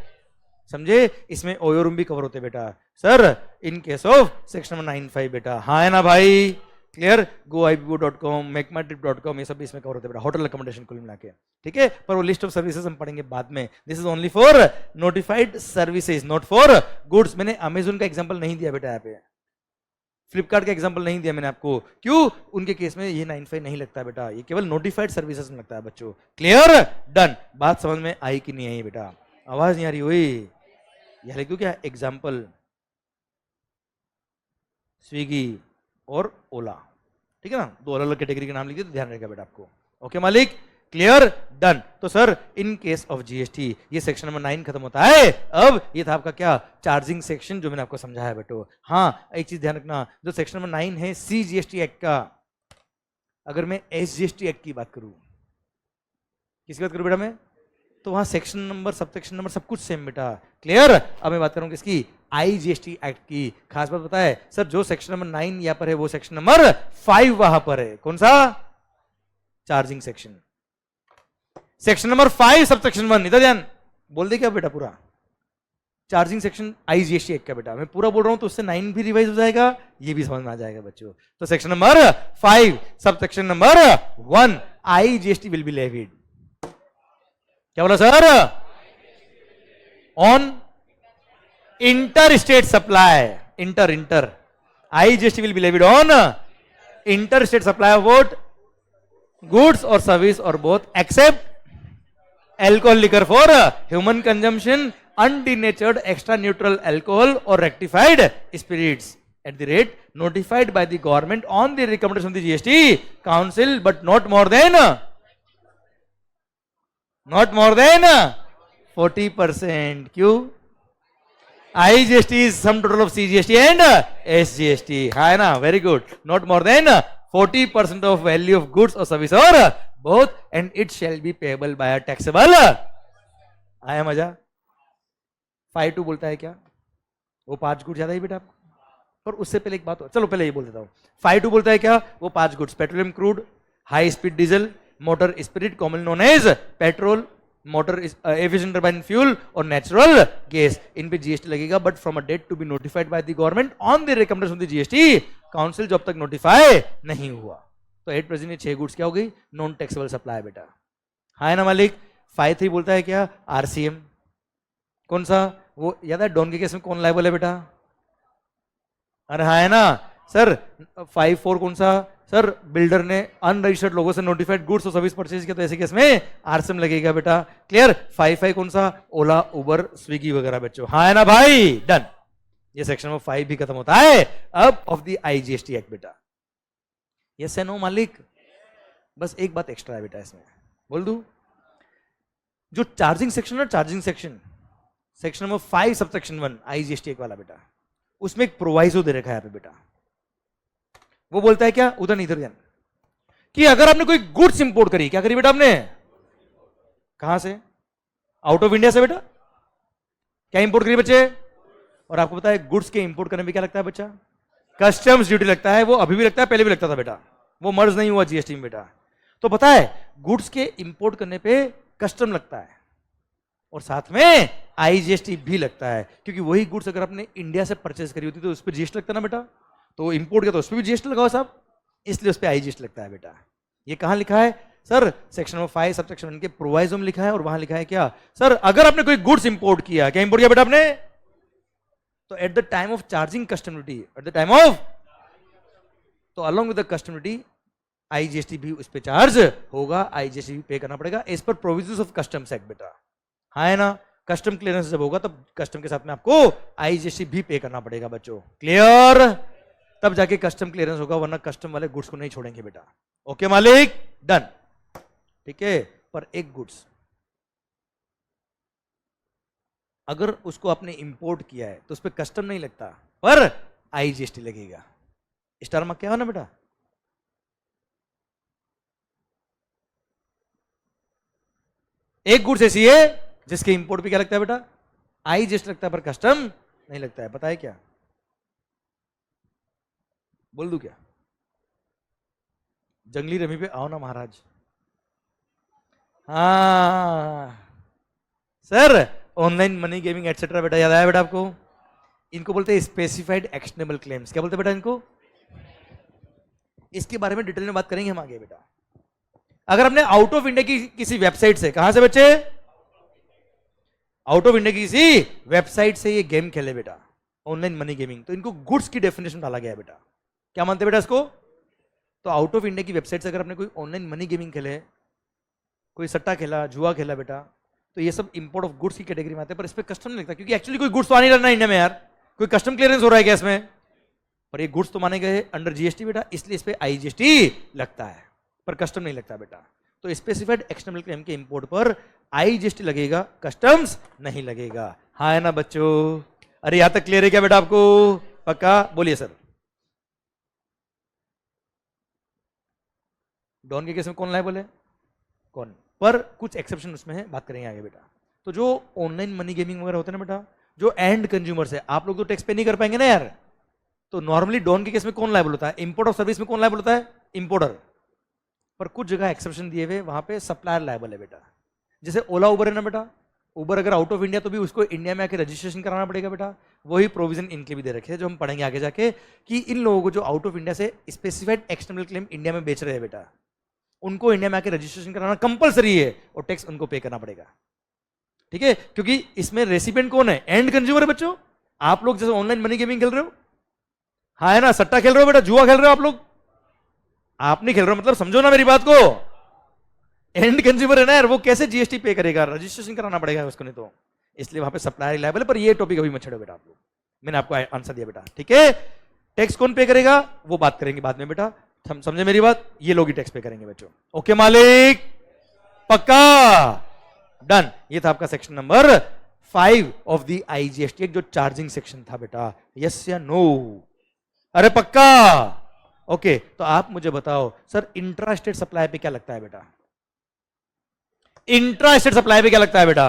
समझे? इसमें ओयो रूम भी कवर होते बेटा sir in case of section number 9(5) बेटा। हाँ है ना भाई? क्लियर? goibo.com, makeMyTrip.com ये सब भी इसमें कवर होते हैं बेटा, होटल अकोमोडेशन कुल मिला के। ठीक है? पर वो लिस्ट ऑफ सर्विसेज हम पढ़ेंगे बाद में। This is only for notified services, not for goods. मैंने अमेजोन का एग्जांपल नहीं दिया बेटा यहाँ पे, फ्लिपकार्ट का एग्जांपल नहीं दिया मैंने आपको। क्यों? उनके केस में ये 9(5) नहीं लगता बेटा, ये केवल नोटिफाइड सर्विसेज में लगता है बच्चों। क्लियर? डन। बात समझ में आई कि नहीं आई बेटा? आवाज नहीं आ रही हुई? यह लिख दूं क्या? एग्जाम्पल स्विगी और ओला। ठीक है ना? 2 अलग अलग कैटेगरी के नाम लिख दिए तो ध्यान रहेगा बेटा आपको। ओके मालिक? क्लियर? डन। तो sir in case of GST ये सेक्शन नंबर 9 खत्म होता है। अब ये था आपका क्या? चार्जिंग सेक्शन, जो मैंने आपको समझाया बेटो। हाँ एक चीज ध्यान रखना, जो सेक्शन नंबर 9 है CGST एक्ट का, अगर मैं SGST एक्ट की बात करूं, किसकी बात करूं बेटा मैं? तो वहां section number, sub section number सब कुछ सेम बेटा। क्लियर? अब मैं बात करूंगा किसकी? IGST एक्ट की। खास बात पता है सर, जो सेक्शन नंबर 9 यहां पर है वो सेक्शन नंबर 5 वहां पर है। कौन सा? Charging section. Section number 5 sub section 1। इधर ध्यान, बोल दे क्या बेटा पूरा? चार्जिंग सेक्शन IGST एक्ट का बेटा। मैं पूरा बोल रहा हूं तो उससे 9 भी रिवाइज हो जाएगा, ये भी समझ में आ जाएगा बच्चों। तो section number 5 sub section number 1 IGST will be levied. क्या बोला sir? On inter state supply. Inter IGST will be levied on interstate supply of what? Goods or service or both, except alcohol liquor for human consumption, undenatured extra neutral alcohol or rectified spirits at the rate notified by the government on the recommendation of the GST council, but not more than 40%. क्यों? IGST is sum total of CGST and SGST. है ना? Very good. Not more than 40% of value of goods or service or both, and it shall be payable by a taxable. आया मजा? 5(2) बोलता है क्या? वो 5 गुड्स ज्यादा ही बेटा आपको। पर उससे पहले एक बात हो, चलो पहले ये बोल देता हूँ। 5(2) बोलता है क्या? वो 5 goods, petroleum crude, high speed diesel, motor spirit common known as petrol, motor aviation turbine fuel और नेचुरल गैस, इन पे जीएसटी लगेगा, but from a date to be notified by the government on the recommendation of the GST council, जब तक नोटिफाई नहीं हुआ। तो एट प्रेजेंट ये 6 गुड्स क्या हो गई? नॉन टैक्सेबल सप्लाई बेटा। हाँ है ना मालिक? 5(3) बोलता है क्या? आरसीएम। कौन सा? वो याद है डॉन के केस में कौन लायबल है बेटा? अरे हाँ है ना सर। 5(4) कौन सा? सर बिल्डर ने अनरजिस्टर्ड लोगों से नोटिफाइड गुड्स और सर्विस परचेज किया तो ऐसे केस में आरसीएम लगेगा बेटा। क्लियर? 5(5) कौन सा? ओला, उबर, स्विगी वगैरह बच्चों। हाँ है ना भाई? डन। ये सेक्शन नंबर 5 भी खत्म होता है अब ऑफ द IGST एक्ट बेटा। यस है नो मालिक? बस एक बात एक्स्ट्रा है बेटा इसमें, बोल दूं? जो चार्जिंग सेक्शन है, charging section, section number 5 subsection 1 IGST act वाला बेटा, उसमें एक प्रोवाइजो दे रखा है यहाँ पे बेटा। वो बोलता है क्या? उधर नहीं, इधर ध्यान, कि अगर आपने कोई गुड्स इंपोर्ट करी, क्या करी बेटा आपने? कहां से? आउट ऑफ इंडिया से बेटा। क्या इंपोर्ट करी बच्चे? और आपको पता है गुड्स के इंपोर्ट करने में क्या लगता है बच्चा? कस्टम्स ड्यूटी लगता है। वो अभी भी लगता है, पहले भी लगता था बेटा, वो मर्ज नहीं हुआ जीएसटी में बेटा। तो पता है गुड्स के इंपोर्ट करने पे कस्टम लगता है और साथ में IGST भी लगता है, क्योंकि वही गुड्स अगर आपने इंडिया से परचेज करी होती तो उस पर जीएसटी लगता ना बेटा। तो इंपोर्ट किया तो उस पर भी जीएसटी लगाओ साहब, इसलिए उस पर IGST लगता है बेटा। ये कहां लिखा है सर? सेक्शन नंबर 5 सबसेक्शन 1 के प्रोवाइजो में लिखा है, और वहां लिखा है क्या सर? अगर आपने कोई गुड्स इंपोर्ट किया, क्या इंपोर्ट किया बेटा आपने? तो at the time of charging custom duty, at the time of, तो along with the custom duty IGST भी उस पर चार्ज होगा, IGST भी पे करना पड़ेगा as per provisions of customs act बेटा। हाँ है ना? कस्टम क्लियरेंस जब होगा तब कस्टम के साथ में आपको IGST भी पे करना पड़ेगा बच्चों। क्लियर? तब जाके कस्टम क्लियरेंस होगा, वरना कस्टम वाले गुड्स को नहीं छोड़ेंगे बेटा। ओके मालिक? डन। ठीक है। पर एक गुड्स अगर उसको आपने इंपोर्ट किया है तो उस पर कस्टम नहीं लगता, पर IGST लगेगा। स्टार मार्क क्या हो ना बेटा? एक गुड्स ऐसी है जिसके इंपोर्ट पे क्या लगता है बेटा? IGST लगता है, पर कस्टम नहीं लगता है। पता है क्या? बोल दूं क्या? जंगली रमी पे आओ ना महाराज। हाँ sir, online money gaming etcetera बेटा, याद आया बेटा आपको? इनको बोलते हैं स्पेसिफाइड एक्शनेबल क्लेम्स। क्या बोलते हैं बेटा इनको? इसके बारे में डिटेल में बात करेंगे हम आगे बेटा। अगर हमने आउट ऑफ इंडिया की किसी वेबसाइट से, कहां से बच्चे? आउट ऑफ इंडिया की किसी वेबसाइट से ये गेम खेले बेटा, ऑनलाइन मनी गेमिंग, तो इनको गुड्स की डेफिनेशन डाला गया है बेटा। क्या मानते बेटा इसको? तो आउट ऑफ इंडिया की वेबसाइट से अगर आपने कोई ऑनलाइन मनी गेमिंग खेले, कोई सट्टा खेला, जुआ खेला बेटा, तो ये सब इंपोर्ट ऑफ गुड्स की कैटेगरी में आते हैं, पर इस पर कस्टम नहीं लगता, क्योंकि एक्चुअली कोई गुड्स तो आ नहीं रहना इंडिया में यार। कोई कस्टम क्लियरेंस हो रहा है क्या इसमें? पर ये गुड्स तो माने गए अंडर GST बेटा, इसलिए इस पर IGST लगता है, पर कस्टम नहीं लगता बेटा। तो स्पेसिफाइड एक्शनेबल क्लेम के इंपोर्ट पर IGST लगेगा, कस्टम्स नहीं लगेगा। हाँ है ना बच्चों? अरे यहां तक क्लियर है क्या बेटा आपको? पक्का? बोलिए सर। डॉन के केस में कौन लायबल है? कौन? पर कुछ एक्सेप्शन उसमें है, बात करेंगे आगे बेटा। तो जो ऑनलाइन मनी गेमिंग वगैरह होते हैं ना बेटा, जो एंड कंज्यूमर्स है, आप लोग तो टैक्स पे नहीं कर पाएंगे ना यार। तो नॉर्मली डॉन के केस में कौन लायबल होता है? इंपोर्ट ऑफ सर्विस में कौन लायबल होता है? इंपोर्टर। पर कुछ जगह एक्सेप्शन दिए हुए, वहां पे सप्लायर लायबल है बेटा। जैसे ओला उबर है ना बेटा, उबर अगर आउट ऑफ इंडिया तो भी उसको इंडिया में आके रजिस्ट्रेशन कराना पड़ेगा बेटा। वही प्रोविजन इनके भी दे रखे हैं, जो हम पढ़ेंगे आगे जाके, कि इन लोगों को जो आउट ऑफ इंडिया से स्पेसिफाइड एक्सटर्नल क्लेम इंडिया में बेच रहे हैं बेटा, उनको इंडिया में आके रजिस्ट्रेशन कराना कंपलसरी है और टैक्स उनको पे करना पड़ेगा। ठीक है? क्योंकि इसमें रेसिपिएंट कौन है? एंड कंज्यूमर है बच्चों। आप लोग जैसे ऑनलाइन मनी गेमिंग खेल रहे हो, हाँ है ना, सट्टा खेल रहे हो बेटा, जुआ खेल रहे हो आप लोग, आप नहीं खेल रहे हो, मतलब समझो ना मेरी बात को। एंड कंज्यूमर है ना यार, वो कैसे जीएसटी पे करेगा, रजिस्ट्रेशन कराना पड़ेगा उसको, नहीं तो इसलिए वहां पे सप्लायर लायबल है। पर ये टॉपिक अभी मत छेड़ो बेटा आप लोग, मैंने आपको आंसर दिया बेटा, ठीक है। टैक्स कौन पे करेगा वो बात करेंगे बाद में बेटा, समझे मेरी बात, ये लोग ही टैक्स पे करेंगे बच्चों। ओके मालिक, पक्का, डन। ये था आपका section number 5 of the IGST, जो चार्जिंग सेक्शन था बेटा, यस या नो? अरे पक्का, ओके। तो आप मुझे बताओ सर, इंट्रा स्टेट सप्लाई पे क्या लगता है बेटा? इंट्रा स्टेट सप्लाई पे क्या लगता है बेटा?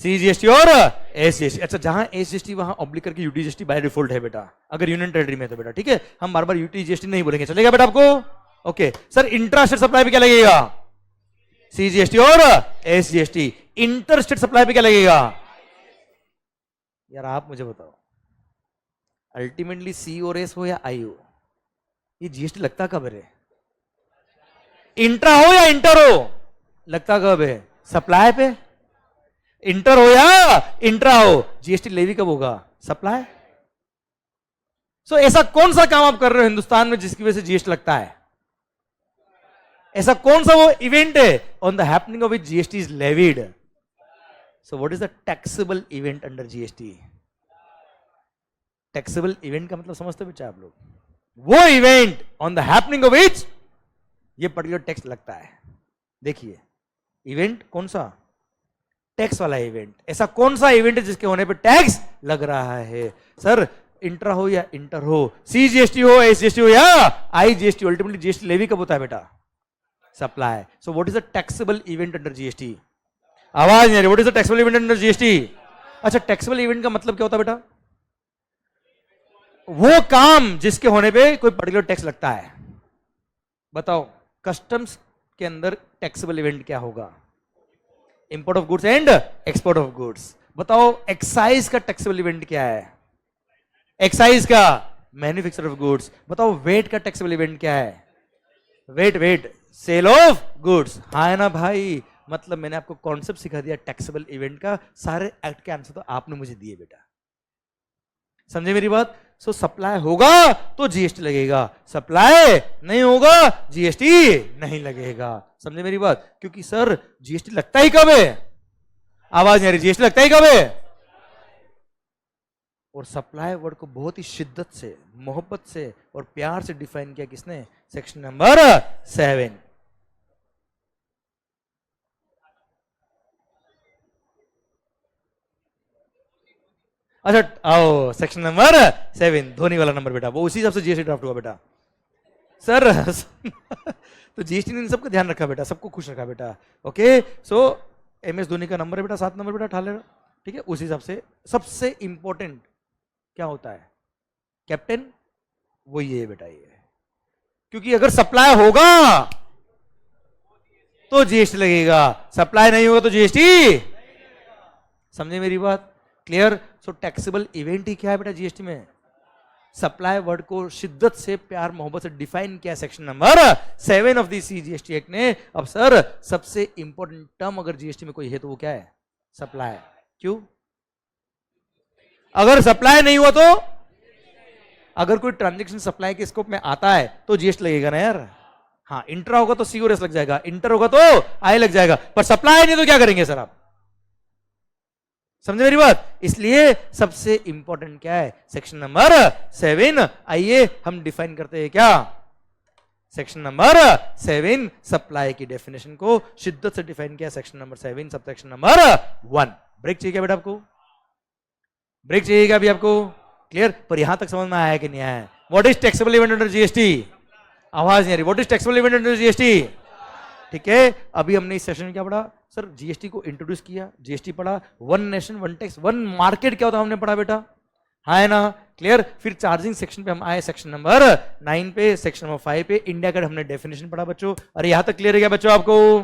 सीजीएसटी और एसजीएसटी। अच्छा, जहां एसजीएसटी वहां ऑब्लिक करके यूटीजीएसटी बाय डिफॉल्ट है बेटा, अगर यूनियन टेरिटरी में तो बेटा, ठीक है। हम बार बार यूटीजीएसटी नहीं बोलेंगे, चलेगा बेटा आपको? Okay sir, intra state supply पे क्या लगेगा? सीजीएसटी और एसजीएसटी। इंटर स्टेट सप्लाई पे क्या लगेगा? यार आप मुझे बताओ, अल्टीमेटली सी और एस हो या आई हो, ये जीएसटी लगता कब है? इंट्रा हो या इंटर हो, लगता कब है? सप्लाई पे। इंटर हो या इंट्रा हो, जीएसटी लेवी कब होगा? सप्लाई। सो ऐसा कौन सा काम आप कर रहे हो हिंदुस्तान में जिसकी वजह से जीएसटी लगता है? ऐसा कौन सा वो इवेंट है on the happening of which GST is levied? So what is the taxable event under GST? Taxable event का मतलब समझते हो बच्चा आप लोग? वो event on the happening of which ये पर्टिकुलर टैक्स लगता है। देखिए, इवेंट कौन सा? टैक्स वाला इवेंट। ऐसा कौन सा इवेंट है जिसके होने पे टैक्स लग रहा है? सर, इंट्रा हो या इंटर हो, सीजीएसटी हो, एसजीएसटी हो या आईजीएसटी, अल्टीमेटली जीएसटी लेवी कब होता है बेटा? Supply. So what is the taxable event under GST? आवाज नहीं आ रही। What is the taxable event under GST? अच्छा, टैक्सेबल इवेंट का मतलब क्या होता है बेटा? वो काम जिसके होने पे कोई पर्टिकुलर टैक्स लगता है। बताओ, कस्टम्स के अंदर टैक्सेबल इवेंट क्या होगा? Import of goods and export of goods. बताओ, एक्साइज का टैक्सेबल इवेंट क्या है? एक्साइज का मैन्युफैक्चर ऑफ गुड्स। बताओ, वेट का टैक्सेबल इवेंट क्या है? VAT sale of goods. हाँ है ना भाई, मतलब मैंने आपको कॉन्सेप्ट सिखा दिया टैक्सेबल इवेंट का, सारे एक्ट के आंसर तो आपने मुझे दिए बेटा, समझे मेरी बात? सो सप्लाई होगा तो जीएसटी लगेगा, सप्लाई नहीं होगा जीएसटी नहीं लगेगा, समझे मेरी बात? क्योंकि सर जीएसटी लगता ही कब है? आवाज नहीं आ रही। जीएसटी लगता ही कब है? और सप्लाई वर्ड को बहुत ही शिद्दत से, मोहब्बत से और प्यार से डिफाइन किया किसने? Section number 7। अच्छा आओ, सेक्शन नंबर 7, धोनी वाला नंबर बेटा, वो उसी हिसाब से जीएसटी ड्राफ्ट हुआ बेटा सर। तो जीएसटी ने सबका ध्यान रखा बेटा, सबको खुश रखा बेटा। ओके, सो एमएस धोनी का नंबर है बेटा 7 नंबर बेटा, ठा ले, ठीक है। उस हिसाब से सबसे इंपॉर्टेंट क्या होता है? कैप्टन, वो ये बेटा, ये, क्योंकि अगर सप्लाई होगा तो जीएसटी लगेगा, सप्लाई नहीं होगा तो जीएसटी, समझे मेरी बात? क्लियर? सो टैक्सेबल इवेंट ही क्या है बेटा जीएसटी में? सप्लाई वर्ड को शिद्दत से, प्यार मोहब्बत से डिफाइन किया section number 7 of the CGST act ने। अब सर, सबसे इंपॉर्टेंट टर्म अगर जीएसटी में कोई है तो वो क्या है? सप्लाई। क्यों? अगर सप्लाई नहीं हुआ तो, अगर कोई ट्रांजेक्शन सप्लाई के स्कोप में आता है तो जीएसटी लगेगा ना यार। हाँ, इंट्रा होगा तो सी और एस लग जाएगा, इंटर होगा तो आई लग जाएगा, पर सप्लाई नहीं तो क्या करेंगे सर आप? समझे मेरी बात? इसलिए सबसे इंपॉर्टेंट क्या है? Section number 7। आइए हम डिफाइन करते हैं क्या? सेक्शन नंबर 7 सप्लाई की डेफिनेशन को शिद्दत से डिफाइन किया section number 7 sub section number 1। Break चाहिए क्या बेटा आपको? ब्रेक चाहिए क्या अभी आपको? क्लियर? पर यहां तक समझ में आया कि नहीं आया? What is taxable event under GST? आवाज नहीं आ रही। What is taxable event under GST? ठीक है, अभी हमने इस सेशन में क्या पढ़ा सर? जीएसटी को इंट्रोड्यूस किया, जीएसटी पढ़ा, one nation one tax one market क्या होता है हमने पढ़ा बेटा, हाँ है ना? क्लियर? फिर चार्जिंग सेक्शन पे हम आए सेक्शन नंबर 9 पे, सेक्शन नंबर 5 पे इंडिया का हमने डेफिनेशन पढ़ा बच्चों। अरे यहां तक क्लियर है क्या बच्चों आपको?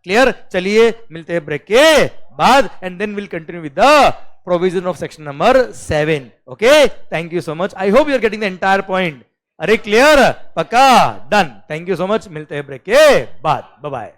क्लियर? चलिए मिलते हैं ब्रेक के बाद and then will continue with the provision of section number 7। Okay, thank you so much. I hope you are getting the entire point. अरे क्लियर? पक्का? Done. Thank you so much. मिलते हैं ब्रेक के बाद। Bye bye.